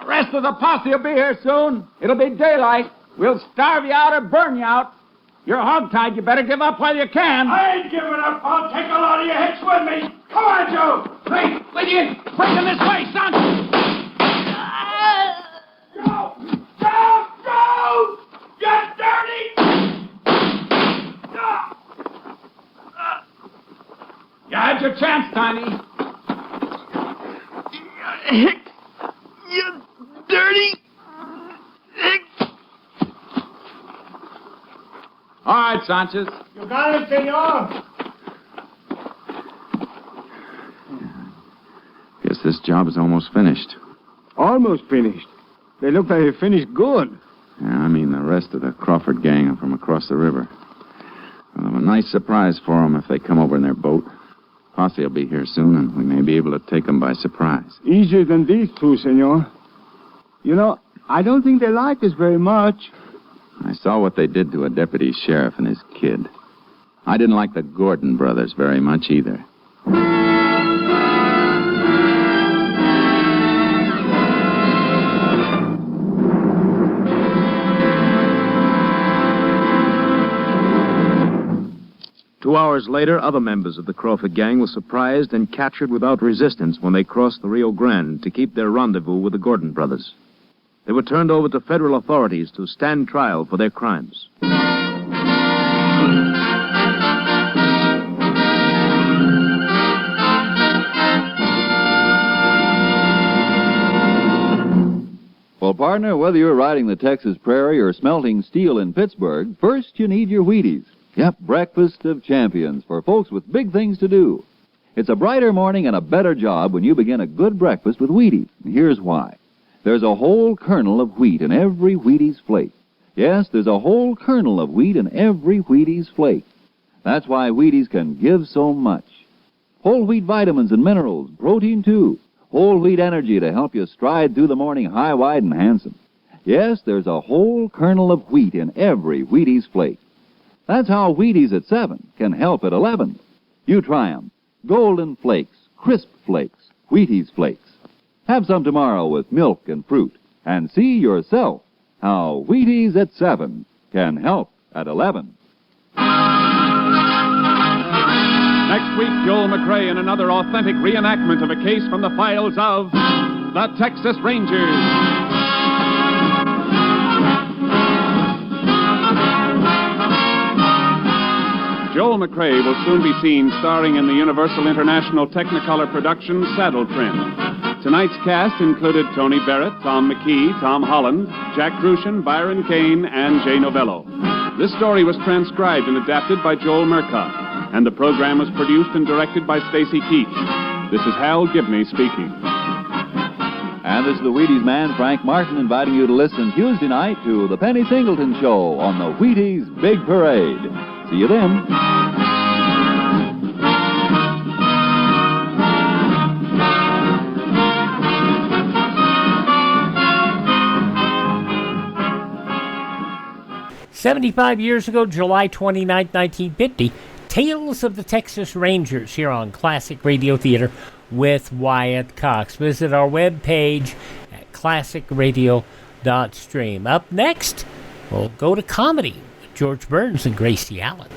The rest of the posse will be here soon. It'll be daylight. We'll starve you out or burn you out. You're hogtied. You better give up while you can. I ain't giving up. I'll take a lot of you hicks with me. Come on, Joe. Hey, William, bring them this way, son. Joe! Joe! Joe! You dirty! You had your chance, Tiny. Hicks! You dirty! Hicks! All right, Sanchez. You got it, senor. Guess this job is almost finished. Almost finished. They look like they finished good. Yeah, I mean the rest of the Crawford gang are from across the river. Well, a nice surprise for them if they come over in their boat. Posse will be here soon, and we may be able to take them by surprise. Easier than these two, senor. You know, I don't think they like us very much. I saw what they did to a deputy sheriff and his kid. I didn't like the Gordon brothers very much either. 2 hours later, other members of the Crawford gang were surprised and captured without resistance when they crossed the Rio Grande to keep their rendezvous with the Gordon brothers. They were turned over to federal authorities to stand trial for their crimes. Well, partner, whether you're riding the Texas prairie or smelting steel in Pittsburgh, first you need your Wheaties. Yep, breakfast of champions for folks with big things to do. It's a brighter morning and a better job when you begin a good breakfast with Wheaties. And here's why. There's a whole kernel of wheat in every Wheaties flake. Yes, there's a whole kernel of wheat in every Wheaties flake. That's why Wheaties can give so much. Whole wheat vitamins and minerals, protein too. Whole wheat energy to help you stride through the morning high, wide, and handsome. Yes, there's a whole kernel of wheat in every Wheaties flake. That's how Wheaties at 7 can help at 11. You try 'em. Golden Flakes, Crisp Flakes, Wheaties Flakes. Have some tomorrow with milk and fruit, and see yourself how Wheaties at 7 can help at 11. Next week, Joel McCrea in another authentic reenactment of a case from the files of the Texas Rangers. Joel McCrea will soon be seen starring in the Universal International Technicolor production Saddle Trim. Tonight's cast included Tony Barrett, Tom McKee, Tom Holland, Jack Crucian, Byron Kane, and Jay Novello. This story was transcribed and adapted by Joel Murcott, and the program was produced and directed by Stacy Keach. This is Hal Gibney speaking. And this is the Wheaties man, Frank Martin, inviting you to listen Tuesday night to The Penny Singleton Show on the Wheaties Big Parade. See you then. "75 years ago, July 29, 1950, Tales of the Texas Rangers here on Classic Radio Theater with Wyatt Cox. Visit our webpage at classicradio.stream. Up next, we'll go to comedy with George Burns and Gracie Allen.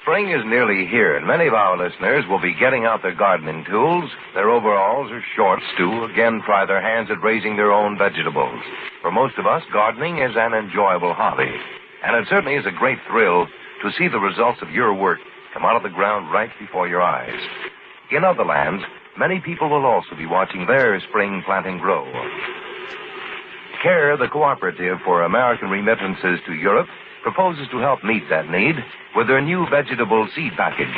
Spring is nearly here, and many of our listeners will be getting out their gardening tools, their overalls or shorts to again try their hands at raising their own vegetables. For most of us, gardening is an enjoyable hobby, and it certainly is a great thrill to see the results of your work come out of the ground right before your eyes. In other lands, many people will also be watching their spring planting grow. CARE, the Cooperative for American Remittances to Europe, proposes to help meet that need with their new vegetable seed package.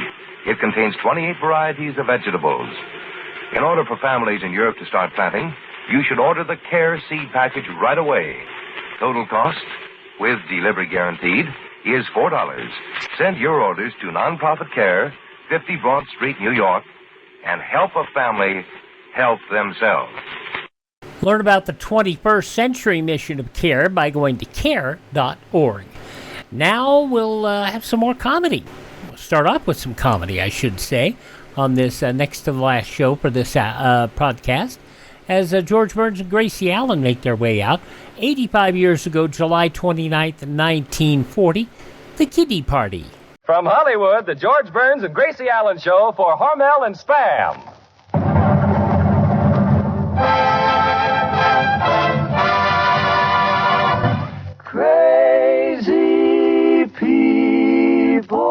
It contains 28 varieties of vegetables. In order for families in Europe to start planting, you should order the CARE seed package right away. Total cost, with delivery guaranteed, is $4. Send your orders to Nonprofit CARE, 50 Broad Street, New York, and help a family help themselves. Learn about the 21st century mission of CARE by going to care.org. Now we'll have some more comedy. We'll start off with some comedy, I should say, on this next to the last show for this podcast, as George Burns and Gracie Allen make their way out. 85 years ago, July 29th, 1940, the Kiddie Party. From Hollywood, the George Burns and Gracie Allen Show for Hormel and Spam. Crazy people.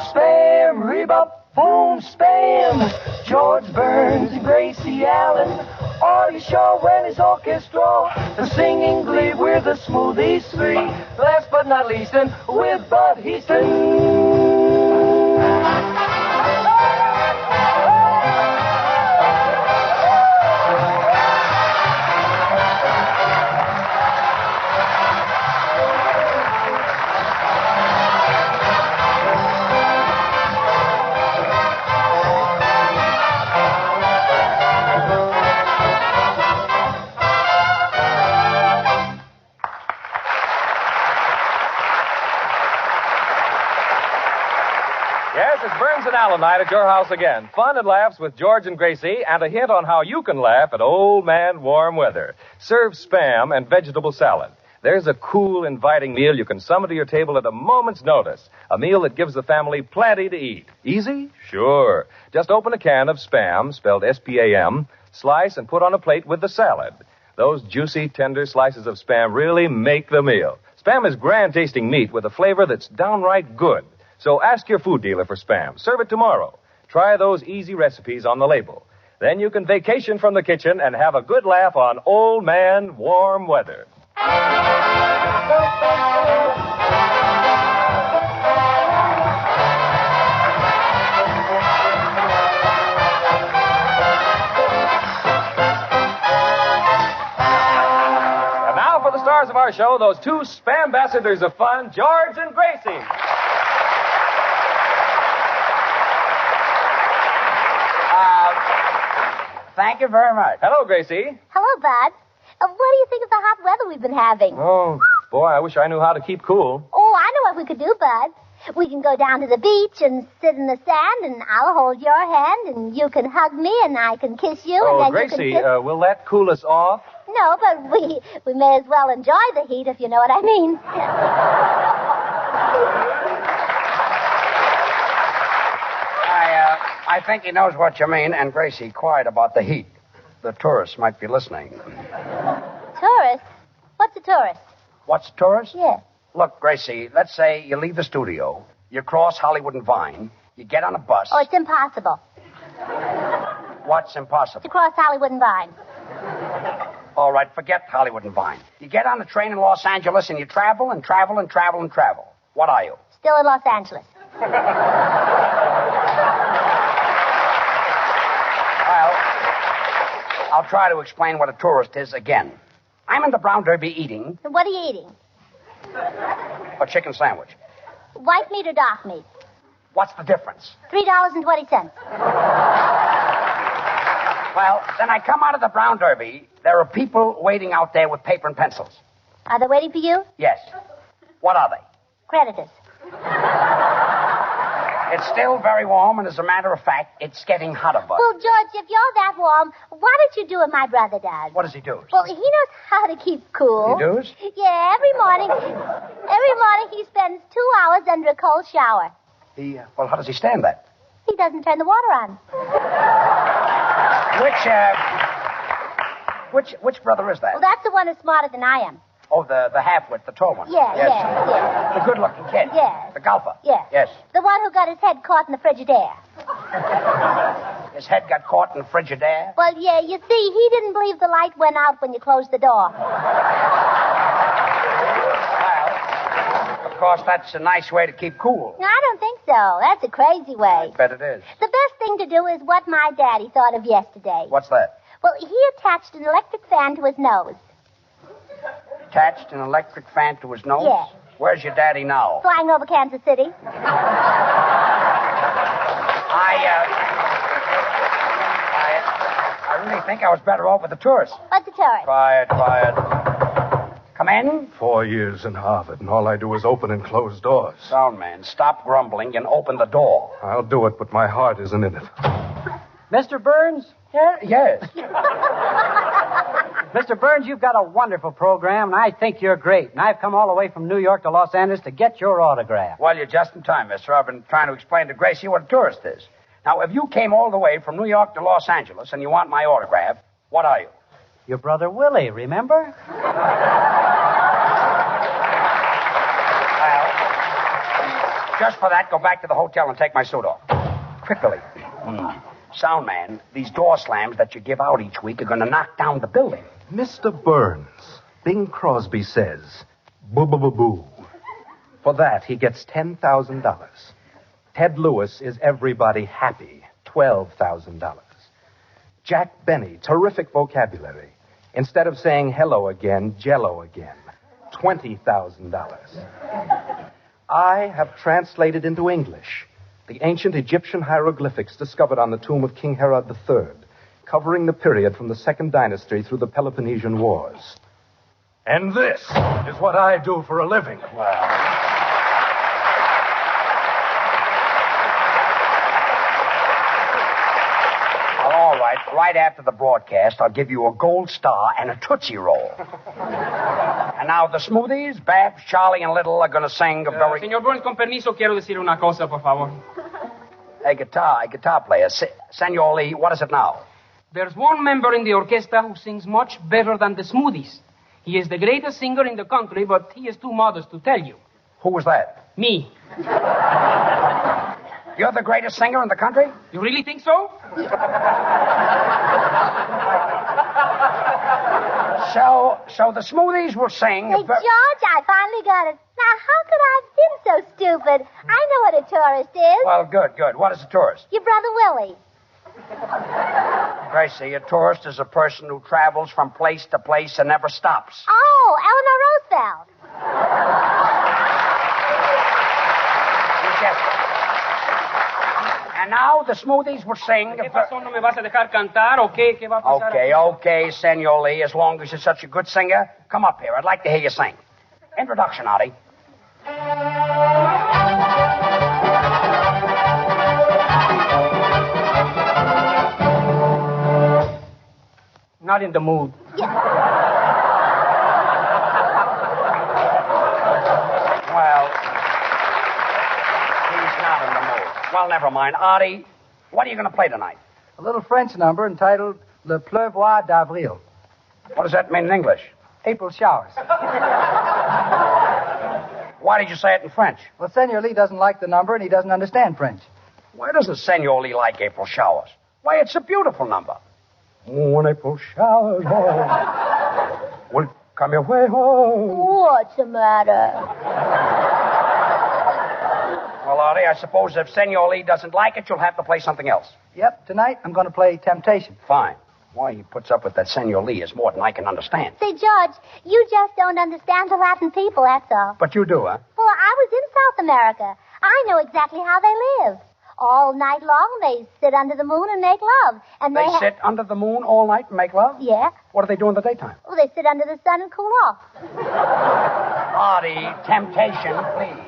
Spam, rebop, boom, spam. George Burns and Gracie Allen. Audio show when his orchestra. The singing glee with the smoothies three. Last but not least, and with Bud Heaston. Yes, it's Burns and Allen night at your house again. Fun and laughs with George and Gracie, and a hint on how you can laugh at old man warm weather. Serve Spam and vegetable salad. There's a cool, inviting meal you can summon to your table at a moment's notice. A meal that gives the family plenty to eat. Easy? Sure. Just open a can of Spam, spelled S-P-A-M, slice and put on a plate with the salad. Those juicy, tender slices of Spam really make the meal. Spam is grand-tasting meat with a flavor that's downright good. So ask your food dealer for Spam. Serve it tomorrow. Try those easy recipes on the label. Then you can vacation from the kitchen and have a good laugh on old man warm weather. And now for the stars of our show, those two Spam ambassadors of fun, George and Gracie. Thank you very much. Hello, Gracie. Hello, Bud. What do you think of the hot weather we've been having? Oh, boy, I wish I knew how to keep cool. Oh, I know what we could do, Bud. We can go down to the beach and sit in the sand, and I'll hold your hand, and you can hug me, and I can kiss you, and then Gracie, you can kiss... will that cool us off? No, but we may as well enjoy the heat, if you know what I mean. I think he knows what you mean, and Gracie, quiet about the heat. The tourists might be listening. Tourist? What's a tourist? What's a tourist? Yeah. Look, Gracie, let's say you leave the studio, you cross Hollywood and Vine, you get on a bus. Oh, it's impossible. What's impossible? To cross Hollywood and Vine. All right, forget Hollywood and Vine. You get on a train in Los Angeles and you travel and travel and travel and travel. What are you? Still in Los Angeles. I'll try to explain what a tourist is again. I'm in the Brown Derby eating What are you eating? a chicken sandwich. White meat or dark meat? What's the difference? $3.20. Well, then I come out of the Brown Derby. There are people waiting out there with paper and pencils. Are they waiting for you? Yes. What are they? Creditors. It's still very warm, and as a matter of fact, it's getting hotter, Bud. Well, George, if you're that warm, why don't you do what my brother does? What does he do? Well, he knows how to keep cool. He does? Yeah, every morning he spends 2 hours under a cold shower. Well, how does he stand that? He doesn't turn the water on. Which brother is that? Well, that's the one who's smarter than I am. Oh, the half-wit, the tall one. Yeah, yes. yeah. The good-looking kid. Yeah. The golfer. Yeah. Yes. The one who got his head caught in the Frigidaire. His head got caught in the Frigidaire? Well, yeah, you see, he didn't believe the light went out when you closed the door. Well, of course, that's a nice way to keep cool. No, I don't think so. That's a crazy way. I bet it is. The best thing to do is what my daddy thought of yesterday. What's that? Well, he attached an electric fan to his nose. Attached an electric fan to his nose? Yeah. Where's your daddy now? Flying over Kansas City. I really think I was better off with the tourist. What's the tourist? Quiet. Come in. 4 years in Harvard, and all I do is open and close doors. Sound man, stop grumbling and open the door. I'll do it, but my heart isn't in it. Mr. Burns? Yes. Mr. Burns, you've got a wonderful program, and I think you're great. And I've come all the way from New York to Los Angeles to get your autograph. Well, you're just in time, mister. I've been trying to explain to Gracie what a tourist is. Now, if you came all the way from New York to Los Angeles and you want my autograph, what are you? Your brother Willie, remember? Well, just for that, go back to the hotel and take my suit off. Quickly. Sound man, these door slams that you give out each week are going to knock down the building. Mr. Burns, Bing Crosby says, boo-boo-boo-boo. For that, he gets $10,000. Ted Lewis is everybody happy, $12,000. Jack Benny, terrific vocabulary. Instead of saying hello again, jello again, $20,000. I have translated into English the ancient Egyptian hieroglyphics discovered on the tomb of King Herod III, covering the period from the Second Dynasty through the Peloponnesian Wars. And this is what I do for a living. Wow. right after the broadcast, I'll give you a gold star and a Tootsie Roll. And now the smoothies, Babs, Charlie, and Little are going to sing a very... Señor Burns, con permiso, quiero decir una cosa, por favor. Hey, guitar player. Senor Lee, what is it now? There's one member in the orchestra who sings much better than the Smoothies. He is the greatest singer in the country, but he is too modest to tell you. Who was that? Me. You're the greatest singer in the country? You really think so? So the Smoothies will sing... Hey, George, I finally got it. Now, how could I have been so stupid? I know what a tourist is. Well, good. What is a tourist? Your brother Willie. Gracie, a tourist is a person who travels from place to place and never stops. Oh, Eleanor Roosevelt. And now the Smoothies will sing... ¿Qué pasó? ¿No me vas a dejar cantar o qué? ¿Qué va a pasar? Okay, Senor Lee, as long as you're such a good singer, come up here. I'd like to hear you sing. Introduction, Artie. Not in the mood. Well, he's not in the mood. Well, never mind. Artie, what are you going to play tonight? A little French number entitled Le Pleuvoir d'Avril. What does that mean in English? April showers. Why did you say it in French? Well, Senor Lee doesn't like the number, and he doesn't understand French. Why doesn't Senor Lee like April showers? Why, it's a beautiful number. When April showers will come your way home. What's the matter? Well, Artie, I suppose if Senor Lee doesn't like it, you'll have to play something else. Yep, tonight I'm going to play Temptation. Fine. Why he puts up with that Senor Lee is more than I can understand. Say, George, you just don't understand the Latin people, that's all. But you do, huh? Well, I was in South America. I know exactly how they live. All night long, they sit under the moon and make love. And They sit under the moon all night and make love? Yeah. What do they do in the daytime? Well, they sit under the sun and cool off. Artie, Temptation, please.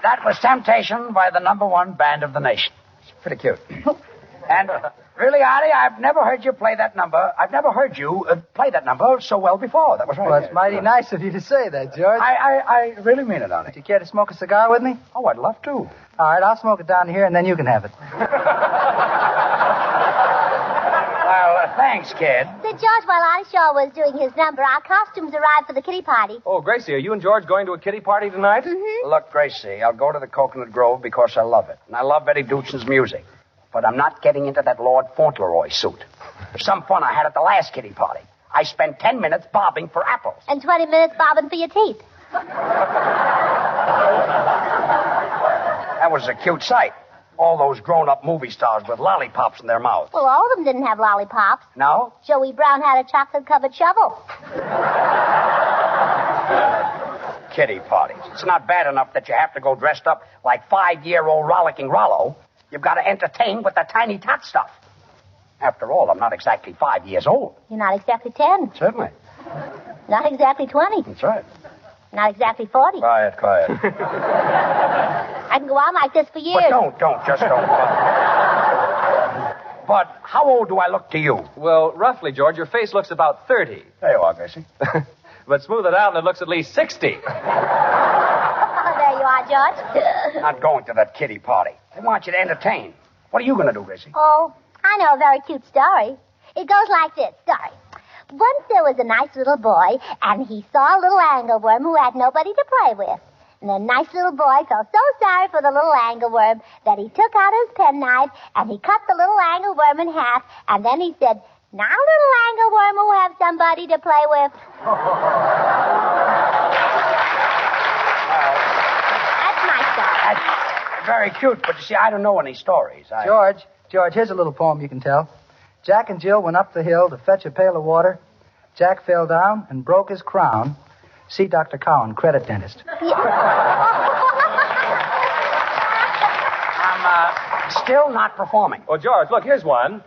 That was Temptation by the #1 band of the nation. It's pretty cute. And really, Artie, I've never heard you play that number. I've never heard you play that number so well before. That was right. Well, it's mighty nice of you to say that, George. I really mean it, Artie. Do you care to smoke a cigar with me? Oh, I'd love to. All right, I'll smoke it down here, and then you can have it. Well, thanks, kid. Say, George, while Artie Shaw was doing his number, our costumes arrived for the kiddie party. Oh, Gracie, are you and George going to a kiddie party tonight? Mm-hmm. Look, Gracie, I'll go to the Cocoanut Grove because I love it. And I love Betty Dutchen's music. But I'm not getting into that Lord Fauntleroy suit. Some fun I had at the last kiddie party. I spent 10 minutes bobbing for apples. And 20 minutes bobbing for your teeth. That was a cute sight. All those grown-up movie stars with lollipops in their mouths. Well, all of them didn't have lollipops. No? Joey Brown had a chocolate-covered shovel. Kiddie parties. It's not bad enough that you have to go dressed up like 5-year-old rollicking Rollo. You've got to entertain with the tiny tot stuff. After all, I'm not exactly 5 years old. You're not exactly 10. Certainly. Not exactly 20. That's right. Not exactly 40. Quiet. I can go on like this for years. But just don't. But how old do I look to you? Well, roughly, George, your face looks about 30. There you are, Gracie. But smooth it out and it looks at least 60. There you are, George. Not going to that kiddie party. They want you to entertain. What are you going to do, Gracie? Oh, I know a very cute story. It goes like this. Story. Once there was a nice little boy, and he saw a little angleworm who had nobody to play with. And the nice little boy felt so sorry for the little angleworm that he took out his penknife and he cut the little angleworm in half, and then he said, "Now, little angleworm will have somebody to play with." That's my story. That's very cute, but you see, I don't know any stories. George, here's a little poem you can tell. Jack and Jill went up the hill to fetch a pail of water. Jack fell down and broke his crown. See Dr. Cowan, credit dentist. I'm still not performing. Well, George, look, here's one.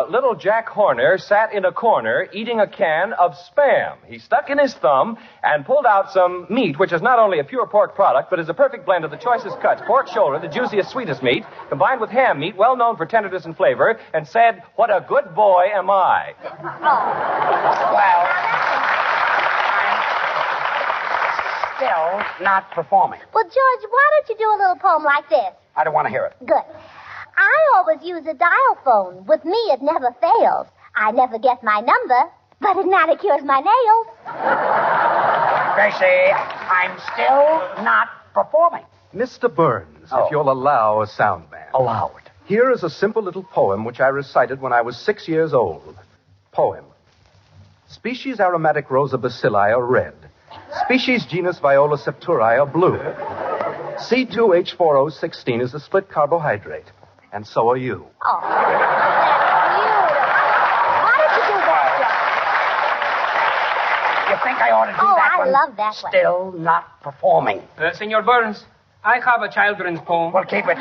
Little Jack Horner sat in a corner eating a can of Spam. He stuck in his thumb and pulled out some meat, which is not only a pure pork product, but is a perfect blend of the choicest cuts, pork shoulder, the juiciest, sweetest meat, combined with ham meat, well known for tenderness and flavor, and said, "What a good boy am I." Well, I'm still not performing. Well, George, why don't you do a little poem like this? I don't want to hear it. Good. I always use a dial phone. With me, it never fails. I never get my number, but it manicures my nails. Gracie, I'm still not performing. Mr. Burns, if you'll allow a sound man. Allow it. Here is a simple little poem which I recited when I was 6 years old. Poem. Species aromatic Rosa bacilli are red. Species genus Viola septuri are blue. C2H4O16 is a split carbohydrate. And so are you. Oh, that's beautiful. Why did you do that, George? You think I ought to do that I one? love that one. Still not performing. Senor Burns, I have a children's poem. Well, keep it.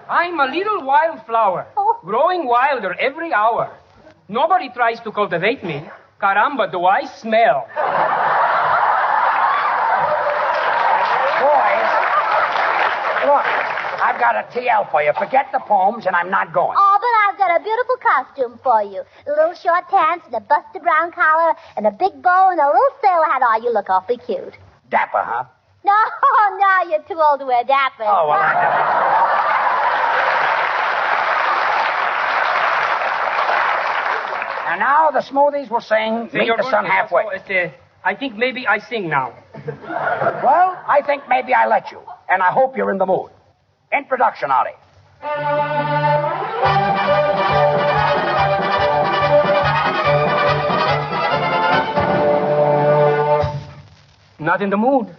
I'm a little wildflower, growing wilder every hour. Nobody tries to cultivate me. Caramba, do I smell. Boys, look, I've got a TL for you. Forget the poems, and I'm not going. Oh, but I've got a beautiful costume for you. Little short pants and a busted brown collar and a big bow and a little sailor hat. Oh, you look awfully cute. Dapper, huh? No, you're too old to wear dapper. Oh, well, And now the Smoothies will sing Meet the Sun Halfway. I think maybe I sing now. Well, I think maybe I let you. And I hope you're in the mood. Introduction, Artie. Not in the mood.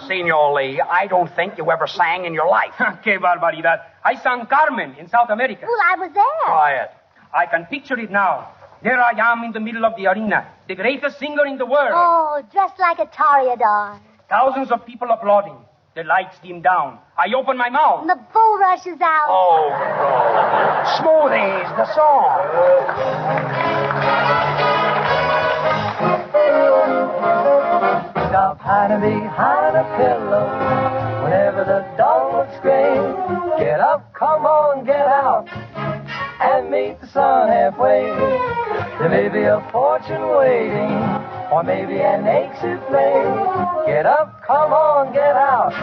Senor Lee, I don't think you ever sang in your life. Que barbaridad. I sang Carmen in South America. Well, I was there. Quiet. I can picture it now. There I am in the middle of the arena, the greatest singer in the world. Oh, dressed like a toreador. Thousands of people applauding. The lights dim down. I open my mouth. And the bull rushes out. Oh, Smoothies, the song. hiding behind a pillow. Whenever the dawn looks gray, get up, come on, get out, and meet the sun halfway. There may be a fortune waiting, or maybe an ache souffle. Get up, come on, get out,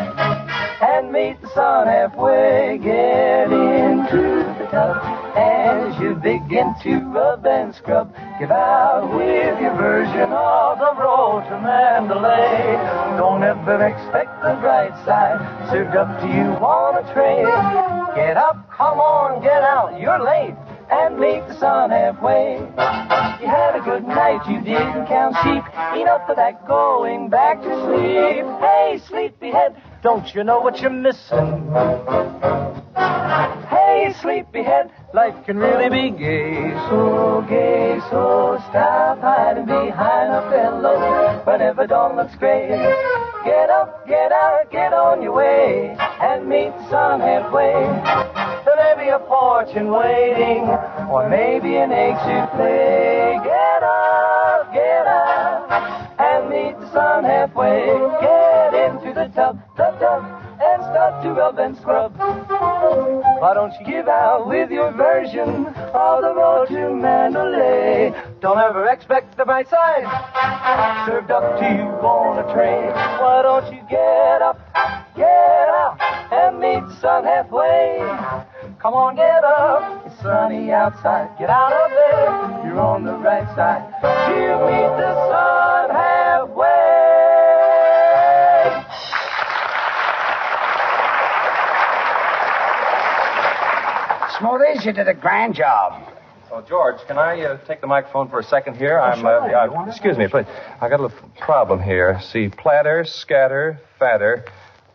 and meet the sun halfway. Get into the tub as you begin to rub and scrub. Give out with your version of the road to Mandalay. Don't ever expect the bright side served up to you on a tray. Get up, come on, get out, you're late, and meet the sun halfway. You had a good night, you didn't count sheep. Enough of that going back to sleep. Hey, sleepyhead, don't you know what you're missing? Hey, sleepyhead, life can really be gay, so stop hiding behind a pillow whenever dawn looks gray. Get up, get out, get on your way, and meet the sun halfway. There may be a fortune waiting, or maybe an ache souffle. Get up, and meet the sun halfway. Get into the tub, and start to rub and scrub. Why don't you give out with your version of the road to Mandalay? Don't ever expect the bright side served up to you on a tray. Why don't you get up, get out, and meet the sun halfway? Come on, get up, it's sunny outside. Get out of there, you're on the right side. You meet the sun halfway. Smoothies, you did a grand job. Oh, George, can I take the microphone for a second here? Excuse me, please. I got a little problem here. See, platter, scatter, fatter.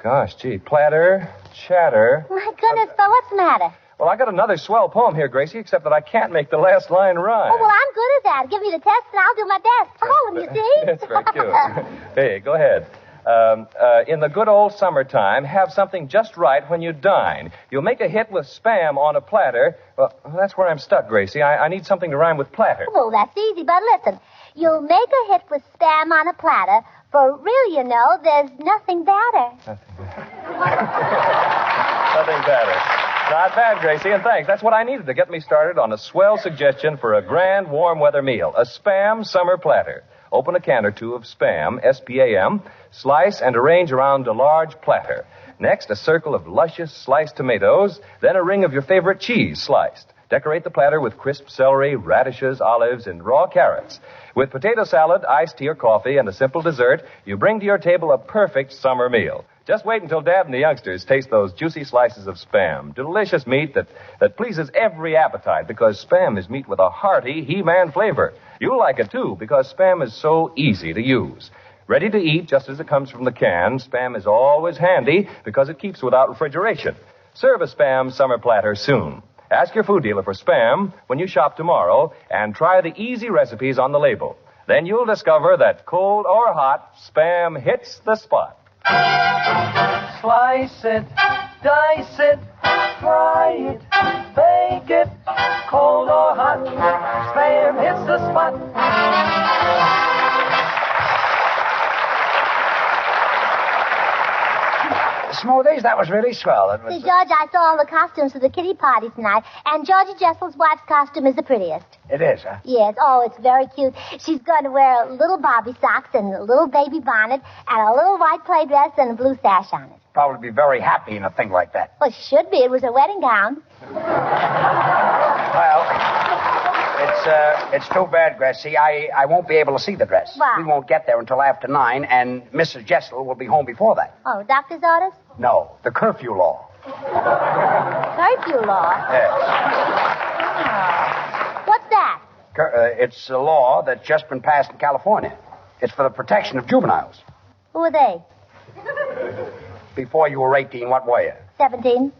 Gosh, gee, platter, chatter. My goodness, but what's the matter? Well, I got another swell poem here, Gracie, except that I can't make the last line rhyme. Oh, well, I'm good at that. Give me the test and I'll do my best. Oh, and you see? That's very cute. Hey, go ahead. In the good old summertime, have something just right when you dine. You'll make a hit with Spam on a platter. Well, that's where I'm stuck, Gracie. I need something to rhyme with platter. Well, that's easy, but listen. You'll make a hit with Spam on a platter. For real, you know, there's nothing better. Nothing better. Not bad, Gracie, and thanks. That's what I needed to get me started on a swell suggestion for a grand warm weather meal. A Spam summer platter. Open a can or two of Spam, S-P-A-M, slice and arrange around a large platter. Next, a circle of luscious sliced tomatoes, then a ring of your favorite cheese sliced. Decorate the platter with crisp celery, radishes, olives, and raw carrots. With potato salad, iced tea or coffee, and a simple dessert, you bring to your table a perfect summer meal. Just wait until Dad and the youngsters taste those juicy slices of Spam. Delicious meat that pleases every appetite because Spam is meat with a hearty He-Man flavor. You'll like it, too, because Spam is so easy to use. Ready to eat just as it comes from the can, Spam is always handy because it keeps without refrigeration. Serve a Spam summer platter soon. Ask your food dealer for Spam when you shop tomorrow and try the easy recipes on the label. Then you'll discover that cold or hot, Spam hits the spot. Slice it, dice it, fry it, bake it, cold or hot, Spam hits the spot. Smoothies, that was really swell. See, George, I saw all the costumes for the kiddie party tonight, and Georgie Jessel's wife's costume is the prettiest. It is, huh? Yes. Oh, it's very cute. She's going to wear little Bobby socks and a little baby bonnet and a little white play dress and a blue sash on it. Probably be very happy in a thing like that. Well, she should be. It was her wedding gown. Well, it's too bad, Gracie. I won't be able to see the dress. Why? We won't get there until after 9, and Mrs. Jessel will be home before that. Oh, doctor's orders? No, the curfew law. Curfew law? Yes. What's that? It's a law that's just been passed in California. It's for the protection of juveniles. Who are they? Before you were 18, what were you? 17.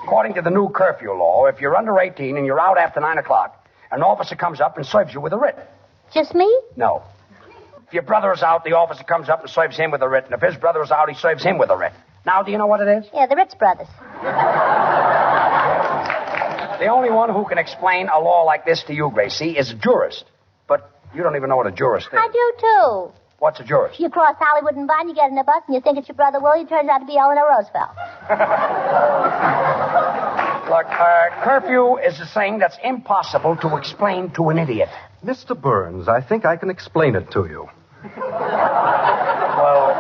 According to the new curfew law, if you're under 18 and you're out after 9 o'clock, an officer comes up and serves you with a writ. Just me? No. If your brother is out, the officer comes up and serves him with a writ. And if his brother is out, he serves him with a writ. Now, do you know what it is? Yeah, the Ritz brothers. The only one who can explain a law like this to you, Gracie, is a jurist. But you don't even know what a jurist is. I do, too. What's a jurist? You cross Hollywood and Vine, you get in a bus, and you think it's your brother Willie. Turns out to be Eleanor Roosevelt. Look, curfew is a thing that's impossible to explain to an idiot. Mr. Burns, I think I can explain it to you. Well,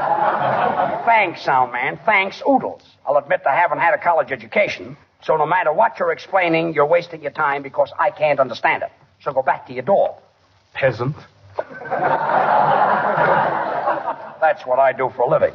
thanks, sound man. Thanks, oodles. I'll admit I haven't had a college education, so no matter what you're explaining, you're wasting your time because I can't understand it. So go back to your door. Peasant. That's what I do for a living.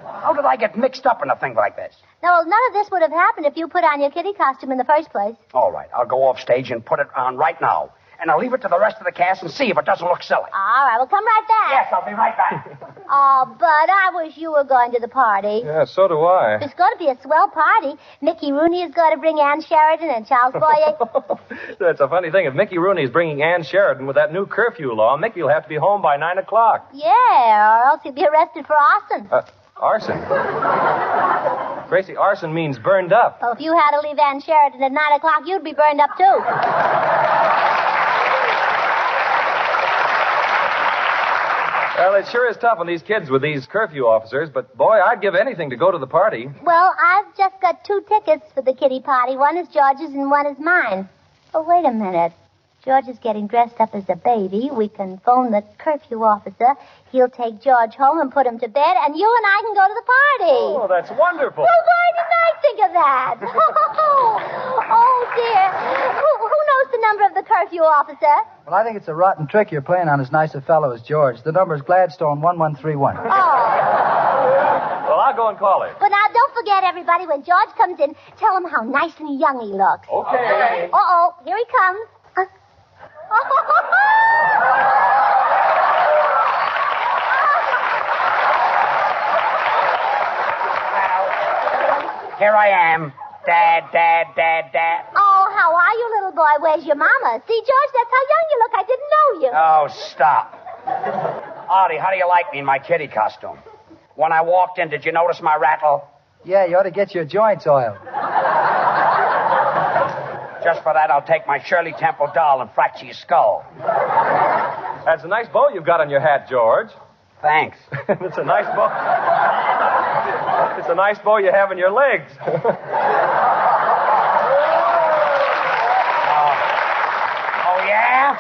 How did I get mixed up in a thing like this? No, none of this would have happened if you put on your kitty costume in the first place. All right, I'll go off stage and put it on right now. And I'll leave it to the rest of the cast and see if it doesn't look silly. All right, well, come right back. Yes, I'll be right back. Oh, Bud, I wish you were going to the party. Yeah, so do I. It's going to be a swell party. Mickey Rooney is going to bring Ann Sheridan and Charles Boyer. That's a funny thing. If Mickey Rooney is bringing Ann Sheridan with that new curfew law, Mickey will have to be home by 9 o'clock. Yeah, or else he'll be arrested for arson. Arson? Gracie, arson means burned up. Well, if you had to leave Ann Sheridan at 9 o'clock, you'd be burned up, too. Well, it sure is tough on these kids with these curfew officers, but, boy, I'd give anything to go to the party. Well, I've just got 2 tickets for the Kiddie Party. One is George's and one is mine. Oh, wait a minute. George is getting dressed up as a baby. We can phone the curfew officer. He'll take George home and put him to bed, and you and I can go to the party. Oh, that's wonderful. Well, why didn't I think of that? Oh, dear. Who knows the number of the curfew officer? Well, I think it's a rotten trick you're playing on as nice a fellow as George. The number is Gladstone 1131. Oh. Well, I'll go and call him. But now, don't forget, everybody, when George comes in, tell him how nice and young he looks. Okay. Uh-oh, here he comes. Here I am. Dad. Oh, how are you, little boy? Where's your mama? See, George, that's how young you look. I didn't know you. Oh, stop. Artie, how do you like me in my kitty costume? When I walked in, did you notice my rattle? Yeah, you ought to get your joints oiled. Just for that, I'll take my Shirley Temple doll and fracture your skull. That's a nice bow you've got on your hat, George. Thanks. It's a nice bow. It's a nice bow you have in your legs. Oh, yeah?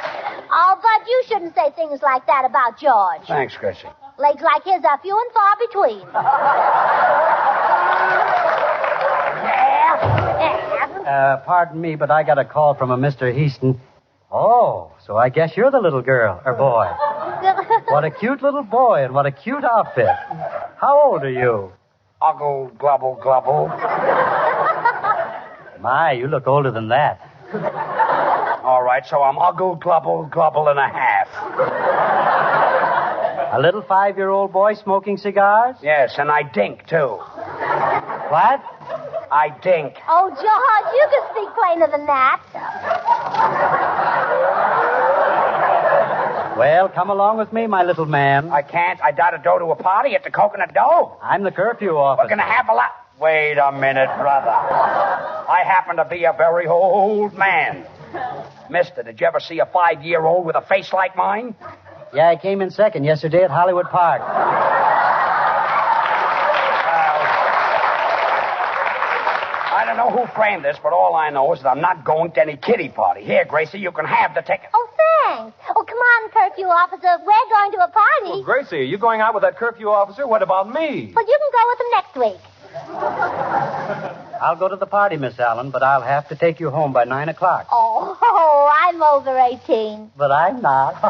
Oh, but you shouldn't say things like that about George. Thanks, Gracie. Legs like his are few and far between. Pardon me, but I got a call from a Mr. Heaston. Oh, so I guess you're the little girl, or boy. What a cute little boy, and what a cute outfit. How old are you? Uggle, glubble, glubble. My, you look older than that. All right, so I'm uggle, glubble, glubble and a half. A little 5-year-old boy smoking cigars? Yes, and I dink, too. What? I dink. Oh, George, you can speak plainer than that. Well, come along with me, my little man. I can't. I gotta go to a party at the Cocoanut Grove. I'm the curfew officer. We're gonna have a lot... Wait a minute, brother. I happen to be a very old man. Mister, did you ever see a 5-year-old with a face like mine? Yeah, I came in second yesterday at Hollywood Park. I don't know who framed this, but all I know is that I'm not going to any kiddie party. Here, Gracie, you can have the ticket. Oh, thanks. Oh, come on, curfew officer. We're going to a party. Well, Gracie, are you going out with that curfew officer? What about me? Well, you can go with him next week. I'll go to the party, Miss Allen, but I'll have to take you home by 9 o'clock. Oh, I'm over 18. But I'm not.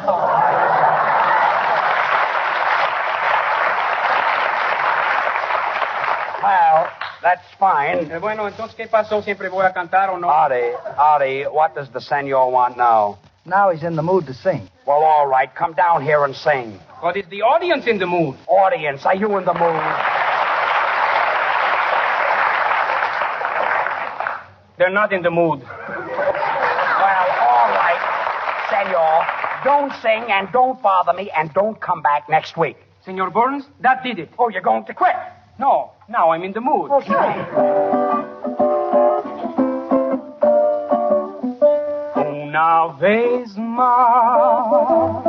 Well, that's fine. Bueno, entonces, ¿qué pasó? ¿Siempre voy a cantar o no? Artie, what does the senor want now? Now he's in the mood to sing. Well, all right, come down here and sing. But is the audience in the mood? Audience, are you in the mood? They're not in the mood. Well, all right, senor. Don't sing and don't bother me and don't come back next week. Senor Burns, that did it. Oh, you're going to quit? No, now I'm in the mood. Okay. Una vez más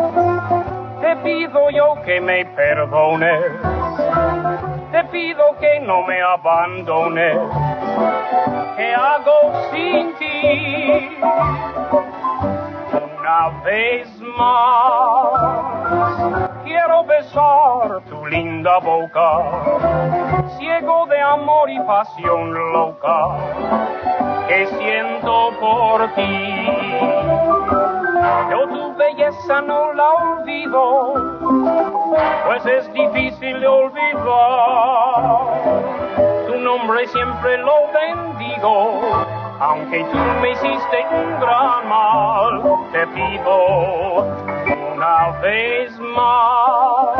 te pido yo que me perdones, te pido que no me abandones. ¿Qué hago sin ti? Una vez más quiero besar tu linda boca, ciego de amor y pasión loca que siento por ti. Yo tu belleza no la olvido, pues es difícil de olvidar. Tu nombre siempre lo bendigo, aunque tú me hiciste un gran mal. Te pido una vez más,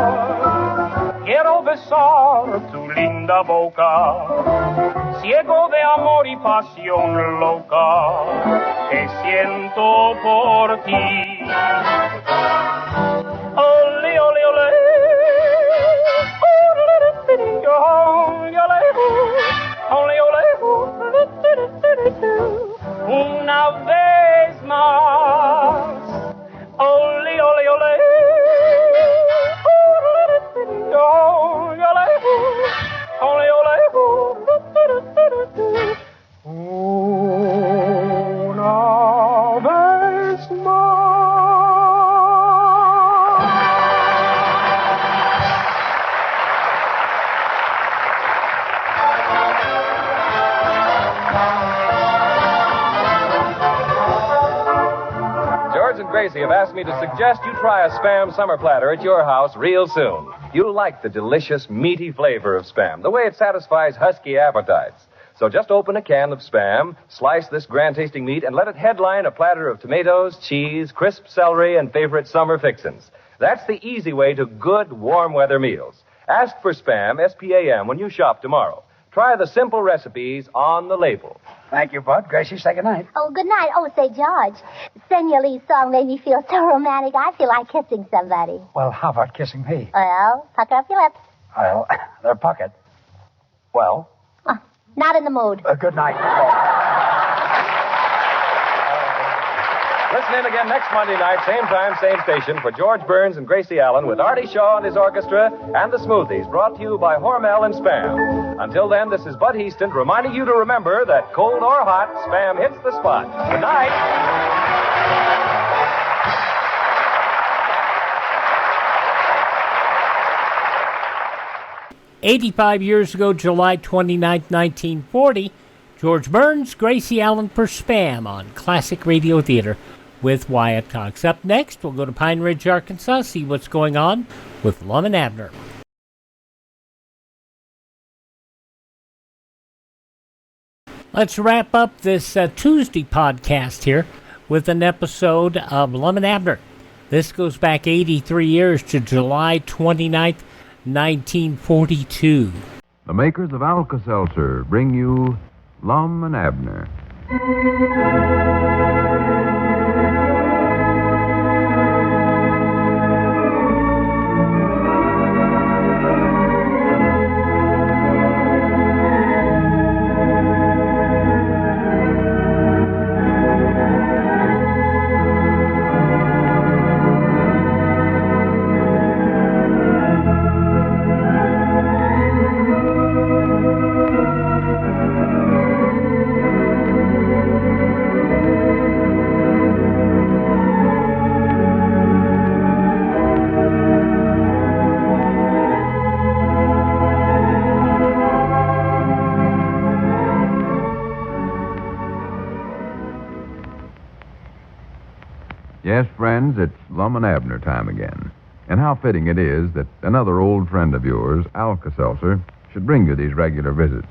quiero besar tu linda boca, ciego de amor y pasión loca que siento por ti. Ole, ole, ole. Ole, ole. Una vez más. Ole, ole, ole. Ole, ole. Una vez más. George and Gracie have asked me to suggest you try a Spam summer platter at your house real soon. You'll like the delicious, meaty flavor of Spam, the way it satisfies husky appetites. So just open a can of Spam, slice this grand-tasting meat, and let it headline a platter of tomatoes, cheese, crisp celery, and favorite summer fixins. That's the easy way to good, warm-weather meals. Ask for Spam, S-P-A-M, when you shop tomorrow. Try the simple recipes on the label. Thank you, Bud. Gracie, say goodnight. Oh, good night. Oh, say, George, Senor Lee's song made me feel so romantic. I feel like kissing somebody. Well, how about kissing me? Well, pucker up your lips. Well, they're puckered. Well? Not in the mood. Good night. Listen in again next Monday night, same time, same station, for George Burns and Gracie Allen with Artie Shaw and his orchestra and the Smoothies, brought to you by Hormel and Spam. Until then, this is Bud Heaston reminding you to remember that cold or hot, Spam hits the spot. Good night. 85 years ago, July 29, 1940, George Burns, Gracie Allen for Spam on Classic Radio Theater with Wyatt Cox. Up next, we'll go to Pine Ridge, Arkansas, see what's going on with Lum and Abner. Let's wrap up this Tuesday podcast here with an episode of Lum and Abner. This goes back 83 years to July 29th, 1942. The makers of Alka-Seltzer bring you Lum and Abner. Yes, friends, it's Lum and Abner time again. And how fitting it is that another old friend of yours, Alka-Seltzer, should bring you these regular visits.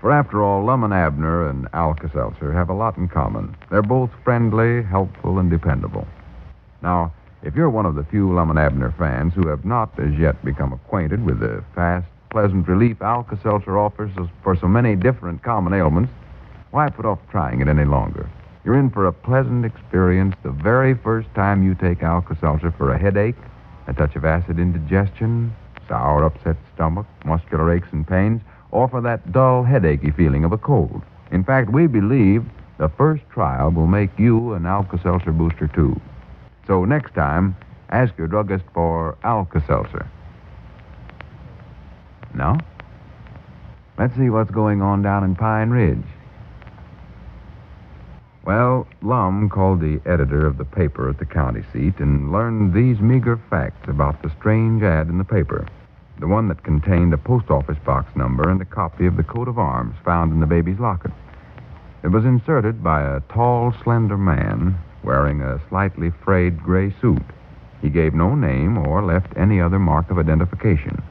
For after all, Lum and Abner and Alka-Seltzer have a lot in common. They're both friendly, helpful, and dependable. Now, if you're one of the few Lum and Abner fans who have not as yet become acquainted with the fast, pleasant relief Alka-Seltzer offers for so many different common ailments, why put off trying it any longer? You're in for a pleasant experience the very first time you take Alka-Seltzer for a headache, a touch of acid indigestion, sour upset stomach, muscular aches and pains, or for that dull headachy feeling of a cold. In fact, we believe the first trial will make you an Alka-Seltzer booster, too. So next time, Ask your druggist for Alka-Seltzer. No? Let's see what's going on down in Pine Ridge. Well, Lum called the editor of the paper at the county seat and learned these meager facts about the strange ad in the paper. The one that contained a post office box number and a copy of the coat of arms found in the baby's locket. It was inserted by a tall, slender man wearing a slightly frayed gray suit. He gave no name or left any other mark of identification.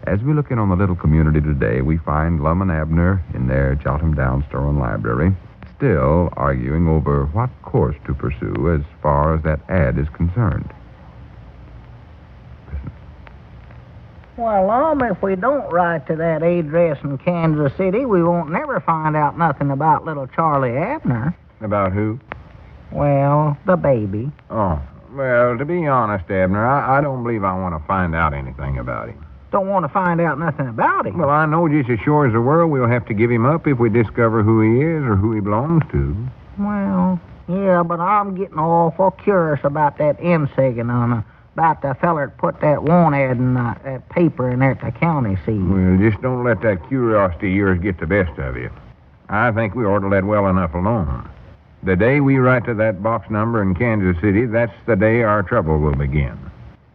As we look in on the little community today, we find Lum and Abner in their jot-em-down store and library, still arguing over what course to pursue as far as that ad is concerned. Well, if we don't write to that address in Kansas City, we won't never find out nothing about little Charlie Abner. About who? Well, the baby. Oh, well, to be honest, Abner, I don't believe I want to find out anything about him. Don't want to find out nothing about him. Well, I know just as sure as the world we'll have to give him up if we discover who he is or who he belongs to. Well, yeah, but I'm getting awful curious about that insigging on about the feller that put that want ad in that paper in there at the county seat. Well, just don't let that curiosity of yours get the best of you. I think we ought to let well enough alone. The day we write to that box number in Kansas City, that's the day our trouble will begin.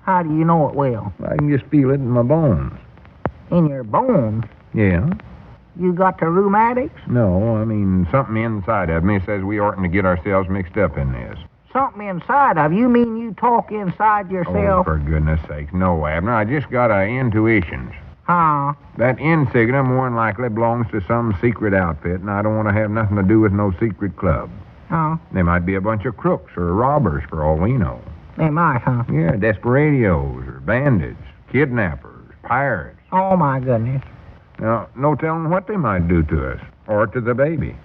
How do you know it will? I can just feel it in my bones. In your bones? Yeah? You got the rheumatics? No, I mean something inside of me says we oughtn't to get ourselves mixed up in this. Something inside of you? Mean you talk inside yourself? Oh, for goodness sake, no, Abner. I just got intuitions. Huh? That insignia more than likely belongs to some secret outfit, and I don't want to have nothing to do with no secret club. Huh? They might be a bunch of crooks or robbers, for all we know. They might, huh? Yeah, desperados or bandits, kidnappers, pirates. Oh, my goodness. Now, no telling what they might do to us, or to the baby.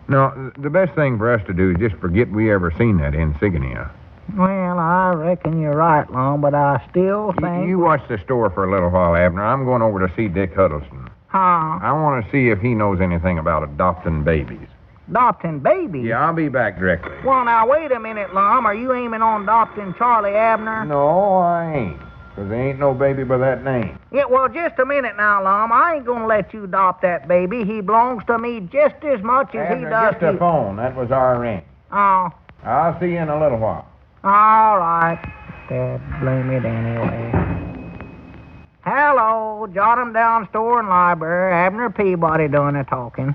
Now, the best thing for us to do is just forget we ever seen that insignia. Well, I reckon you're right, Lum, but I still think... You watch the store for a little while, Abner. I'm going over to see Dick Huddleston. Huh? I want to see if he knows anything about adopting babies. Adopting babies? Yeah, I'll be back directly. Well, now, wait a minute, Lum. Are you aiming on adopting Charlie Abner? No, I ain't. Because there ain't no baby by that name. Yeah, well, just a minute now, Lum. I ain't going to let you adopt that baby. He belongs to me just as much as Abner, he does just to a you. phone. That was our ring. Oh. I'll see you in a little while. All right. Dad, blame it anyway. Hello, Jot-em-Down Store and Library. Abner Peabody doing the talking.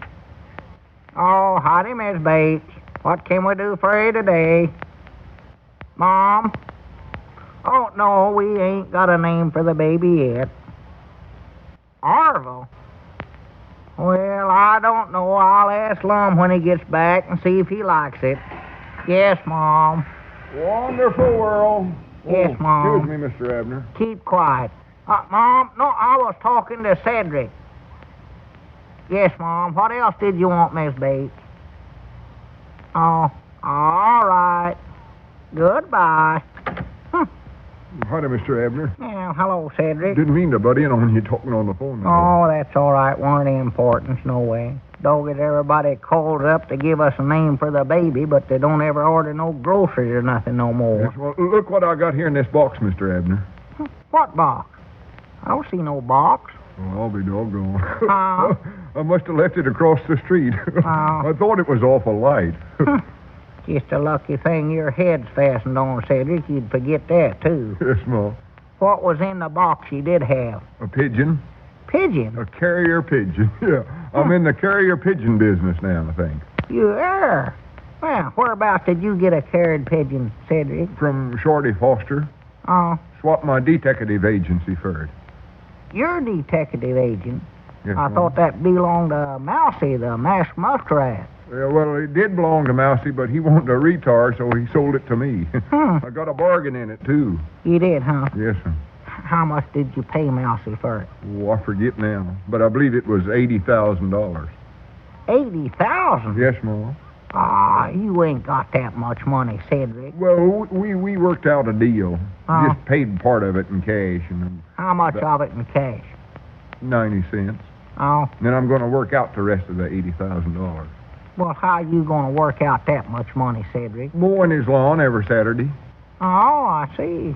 Oh, howdy, Miss Bates. What can we do for you today? Mom? Oh, no, we ain't got a name for the baby yet. Orville? Well, I don't know. I'll ask Lum when he gets back and see if he likes it. Yes, Mom. Wonderful world. Yes, Mom. Excuse me, Mr. Abner. Keep quiet. Mom, no, I was talking to Cedric. Yes, Mom. What else did you want, Miss Bates? Oh, all right. Goodbye. Howdy, Mr. Abner. Yeah, hello, Cedric. Didn't mean to butt in on you talking on the phone. Oh, that's all right. Weren't any importance, no way. Dogged everybody calls up to give us a name for the baby, but they don't ever order no groceries or nothing no more. Yes, well, look what I got here in this box, Mr. Abner. What box? I don't see no box. Well, I'll be doggone. I must have left it across the street. I thought it was awful light. Just a lucky thing your head's fastened on, Cedric. You'd forget that, too. Yes, Ma. What was in the box you did have? A pigeon. Pigeon? A carrier pigeon, yeah. I'm in the carrier pigeon business now, I think. You are? Well, whereabouts did you get a carried pigeon, Cedric? From Shorty Foster. Oh. Swapped my detective agency for it. You're a detective agent? Yes, I thought that belonged to Mousy, the masked muskrat. Yeah, well, it did belong to Mousy, but he wanted a retard, so he sold it to me. I got a bargain in it, too. You did, huh? Yes, sir. How much did you pay Mousy for it? Oh, I forget now, but I believe it was $80,000. $80,000? Yes, Mom. Ah, you ain't got that much money, Cedric. Well, we worked out a deal. Just paid part of it in cash. And how much of it in cash? 90 cents. Oh. Then I'm going to work out the rest of the $80,000. Well, how you going to work out that much money, Cedric? Mowing his lawn every Saturday. Oh, I see.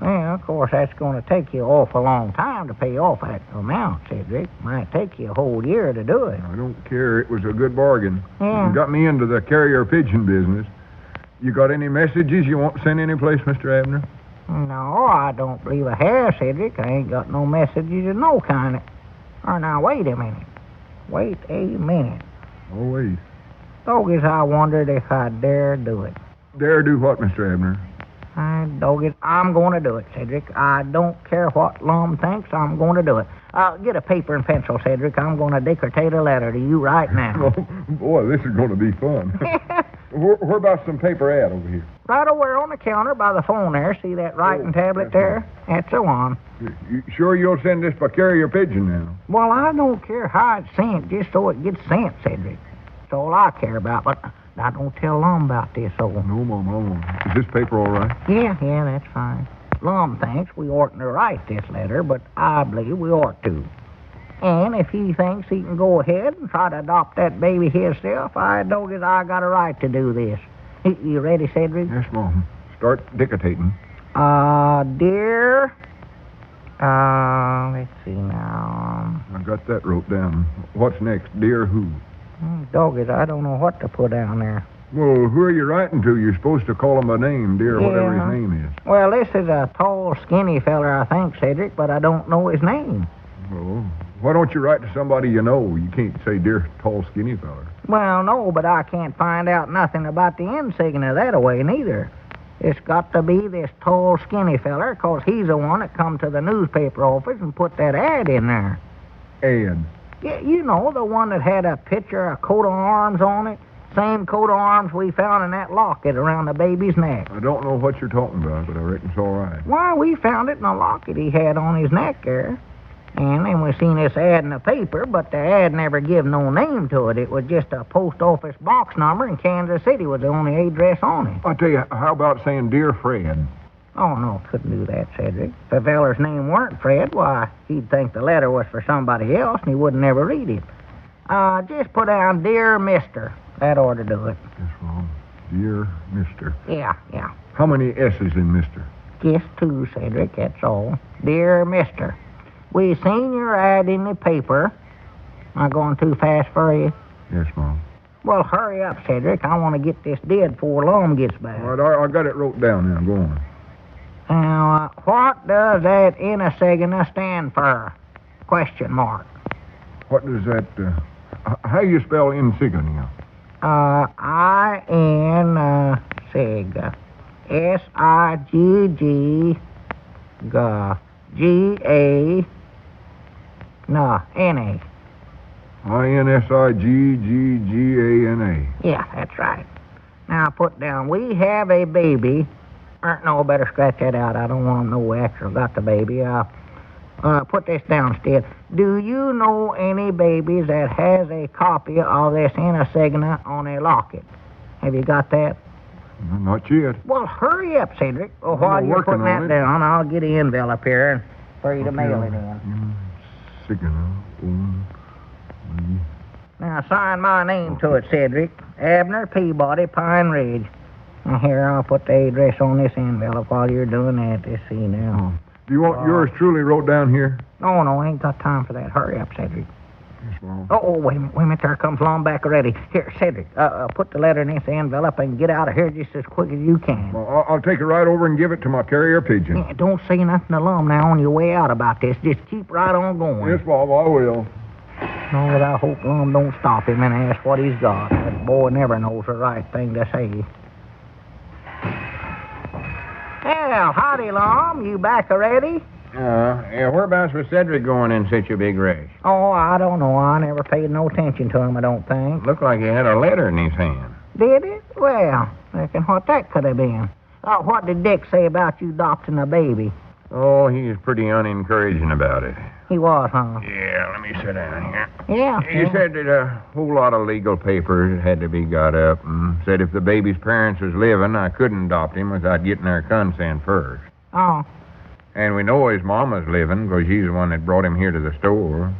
Well, of course, that's going to take you an awful long time to pay off that amount, Cedric. Might take you a whole year to do it. I don't care. It was a good bargain. Yeah. You got me into the carrier pigeon business. You got any messages you want sent any place, Mr. Abner? No, I don't believe I have, Cedric. I ain't got no messages of no kind. Now, wait a minute. Wait a minute. Oh, wait. Doggies, I wondered if I'd dare do it. Dare do what, Mr. Abner? Doggies, I'm going to do it, Cedric. I don't care what Lum thinks. I'm going to do it. Get a paper and pencil, Cedric. I'm going to dictate a letter to you right now. Oh, boy, this is going to be fun. Where about some paper at over here? Right over on the counter by the phone there. See that writing tablet there? That's the one. You sure you'll send this by carrier pigeon now? Well, I don't care how it's sent, just so it gets sent, Cedric. That's all I care about. But I don't tell Lum about this, so... No, Mom. Is this paper all right? Yeah, that's fine. Lum thinks we oughtn't to write this letter, but I believe we ought to. And if he thinks he can go ahead and try to adopt that baby himself, I got a right to do this. You ready, Cedric? Yes, Mom. Start dictating. Dear... let's see now. I got that wrote down. What's next? Dear who? Doggies, I don't know what to put down there. Well, who are you writing to? You're supposed to call him by name, dear, whatever his name is. Well, this is a tall, skinny feller, I think, Cedric, but I don't know his name. Well, why don't you write to somebody you know? You can't say, dear, tall, skinny feller. Well, no, but I can't find out nothing about the insignia that-a-way, neither. It's got to be this tall, skinny feller, 'cause he's the one that come to the newspaper office and put that ad in there. Ad? Yeah, you know, the one that had a picture of coat of arms on it. Same coat of arms we found in that locket around the baby's neck. I don't know what you're talking about, but I reckon it's all right. Why, we found it in a locket he had on his neck there. And then we seen this ad in the paper, but the ad never give no name to it. It was just a post office box number, and Kansas City was the only address on it. I'll tell you, how about saying, dear Fred? Oh, no, couldn't do that, Cedric. If the feller's name weren't Fred, why, he'd think the letter was for somebody else, and he wouldn't ever read it. Just put down, Dear Mister. That ought to do it. Yes, well, dear Mister. Yeah. How many S's in Mister? Just 2, Cedric, that's all. Dear Mister, we seen your ad in the paper. Am I going too fast for you? Yes, Mom. Well, hurry up, Cedric. I want to get this did before Lum gets back. All right, I got it wrote down now. Go on. Now, what does that insignia stand for? Question mark. What does that, how you spell insignia? Sig. S-I-G-G, G-A, no, N-A. I-N-S-I-G-G-G-A-N-A. Yeah, that's right. Now, put down, we have a baby. No, better scratch that out. I don't want to know we actually got the baby. Put this down instead. Do you know any babies that has a copy of this insignia on a locket? Have you got that? Not yet. Well, hurry up, Cedric. While you're putting that down, I'll get the envelope here for you to mail it in. Now, sign my name to it, Cedric. Abner Peabody, Pine Ridge. Now, here, I'll put the address on this envelope while you're doing that. Let's see now. Do you want yours truly wrote down here? No, I ain't got time for that. Hurry up, Cedric. Yes, Mom. Oh, wait a minute. There comes Lum back already. Here, Cedric, put the letter in this envelope and get out of here just as quick as you can. Well, I'll take it right over and give it to my carrier pigeon. Yeah, don't say nothing to Lum now on your way out about this. Just keep right on going. Yes, Mom, I will. No, but I hope Lum don't stop him and ask what he's got. That boy never knows the right thing to say. Well, howdy, Lum. You back already? Yeah, whereabouts was Cedric going in such a big rush? Oh, I don't know. I never paid no attention to him, I don't think. Looked like he had a letter in his hand. Did it? Well, reckon what that could have been. What did Dick say about you adopting a baby? Oh, he was pretty unencouraging about it. He was, huh? Yeah, let me sit down here. Yeah. He said that a whole lot of legal papers had to be got up, and said if the baby's parents was living, I couldn't adopt him without getting their consent first. Oh. And we know his mama's living, because she's the one that brought him here to the store.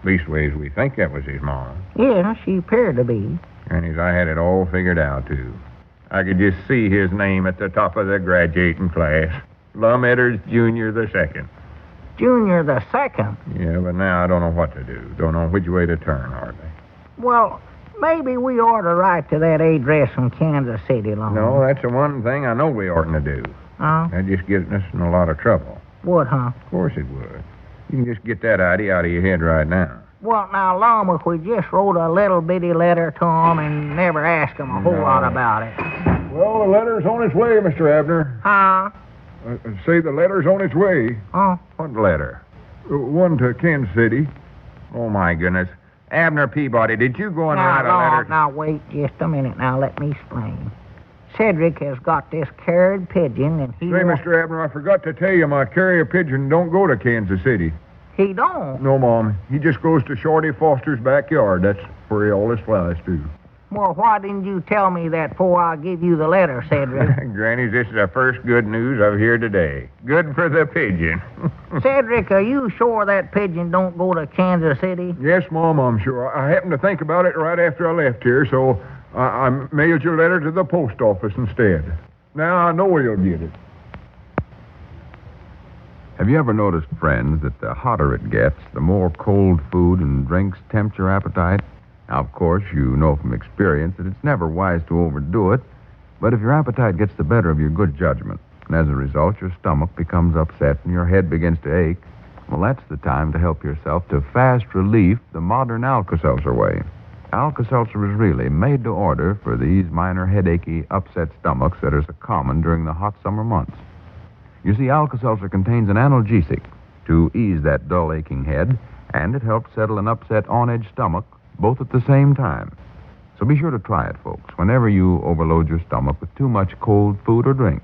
Leastways, we think that was his mama. Yeah, she appeared to be. And I had it all figured out, too. I could just see his name at the top of the graduating class. Lum Edders Jr. the Second. Junior the Second? Yeah, but now I don't know what to do. Don't know which way to turn, hardly. Well, maybe we ought to write to that address in Kansas City, Lum. No, that's the one thing I know we oughtn't to do. Oh? That'd just get us in a lot of trouble. Would, huh? Of course it would. You can just get that idea out of your head right now. Well, now, Lum, if we just wrote a little bitty letter to him and never asked him a whole lot about it. Well, the letter's on its way, Mr. Abner. Huh? Say the letter's on its way. Oh? What letter? One to Kansas City. Oh, my goodness. Abner Peabody, did you go and write a letter? Now, wait just a minute. Now, let me explain. Cedric has got this carried pigeon, and he... Say, Mr. Abner, I forgot to tell you my carrier pigeon don't go to Kansas City. He don't? No, Mom. He just goes to Shorty Foster's backyard. That's where he always flies to. Well, why didn't you tell me that before I give you the letter, Cedric? Granny, this is the first good news I've heard today. Good for the pigeon. Cedric, are you sure that pigeon don't go to Kansas City? Yes, Mom, I'm sure. I happened to think about it right after I left here, so I mailed your letter to the post office instead. Now I know you'll get it. Have you ever noticed, friends, that the hotter it gets, the more cold food and drinks tempt your appetite? Now, of course, you know from experience that it's never wise to overdo it, but if your appetite gets the better of your good judgment, and as a result your stomach becomes upset and your head begins to ache, well, that's the time to help yourself to fast relief the modern Alka-Seltzer way. Alka-Seltzer is really made to order for these minor headachy, upset stomachs that are so common during the hot summer months. You see, Alka-Seltzer contains an analgesic to ease that dull, aching head, and it helps settle an upset, on-edge stomach both at the same time. So be sure to try it, folks, whenever you overload your stomach with too much cold food or drink.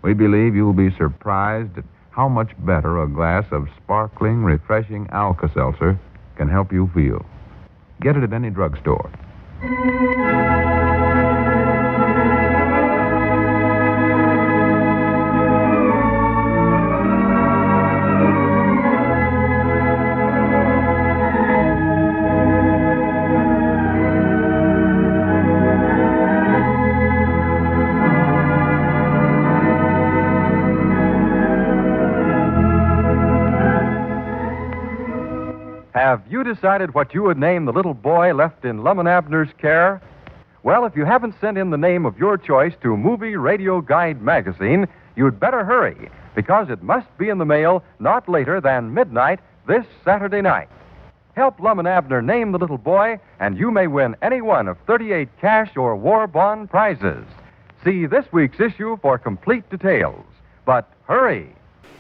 We believe you'll be surprised at how much better a glass of sparkling, refreshing Alka-Seltzer can help you feel. Get it at any drugstore. Have you decided what you would name the little boy left in Lum and Abner's care? Well, if you haven't sent in the name of your choice to Movie Radio Guide magazine, you'd better hurry, because it must be in the mail not later than midnight this Saturday night. Help Lum and Abner name the little boy, and you may win any one of 38 cash or war bond prizes. See this week's issue for complete details. But hurry!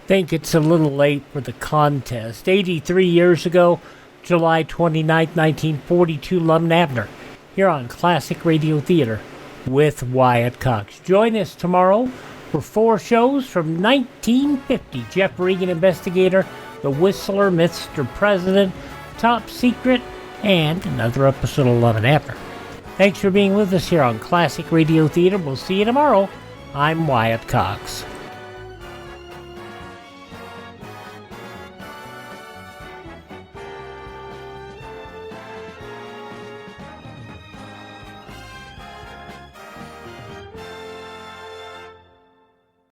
Think it's a little late for the contest. 83 years ago, July 29, 1942, Lum and Abner, here on Classic Radio Theater with Wyatt Cox. Join us tomorrow for 4 shows from 1950. Jeff Regan, Investigator, The Whistler, Mr. President, Top Secret, and another episode of Lum and Abner. Thanks for being with us here on Classic Radio Theater. We'll see you tomorrow. I'm Wyatt Cox.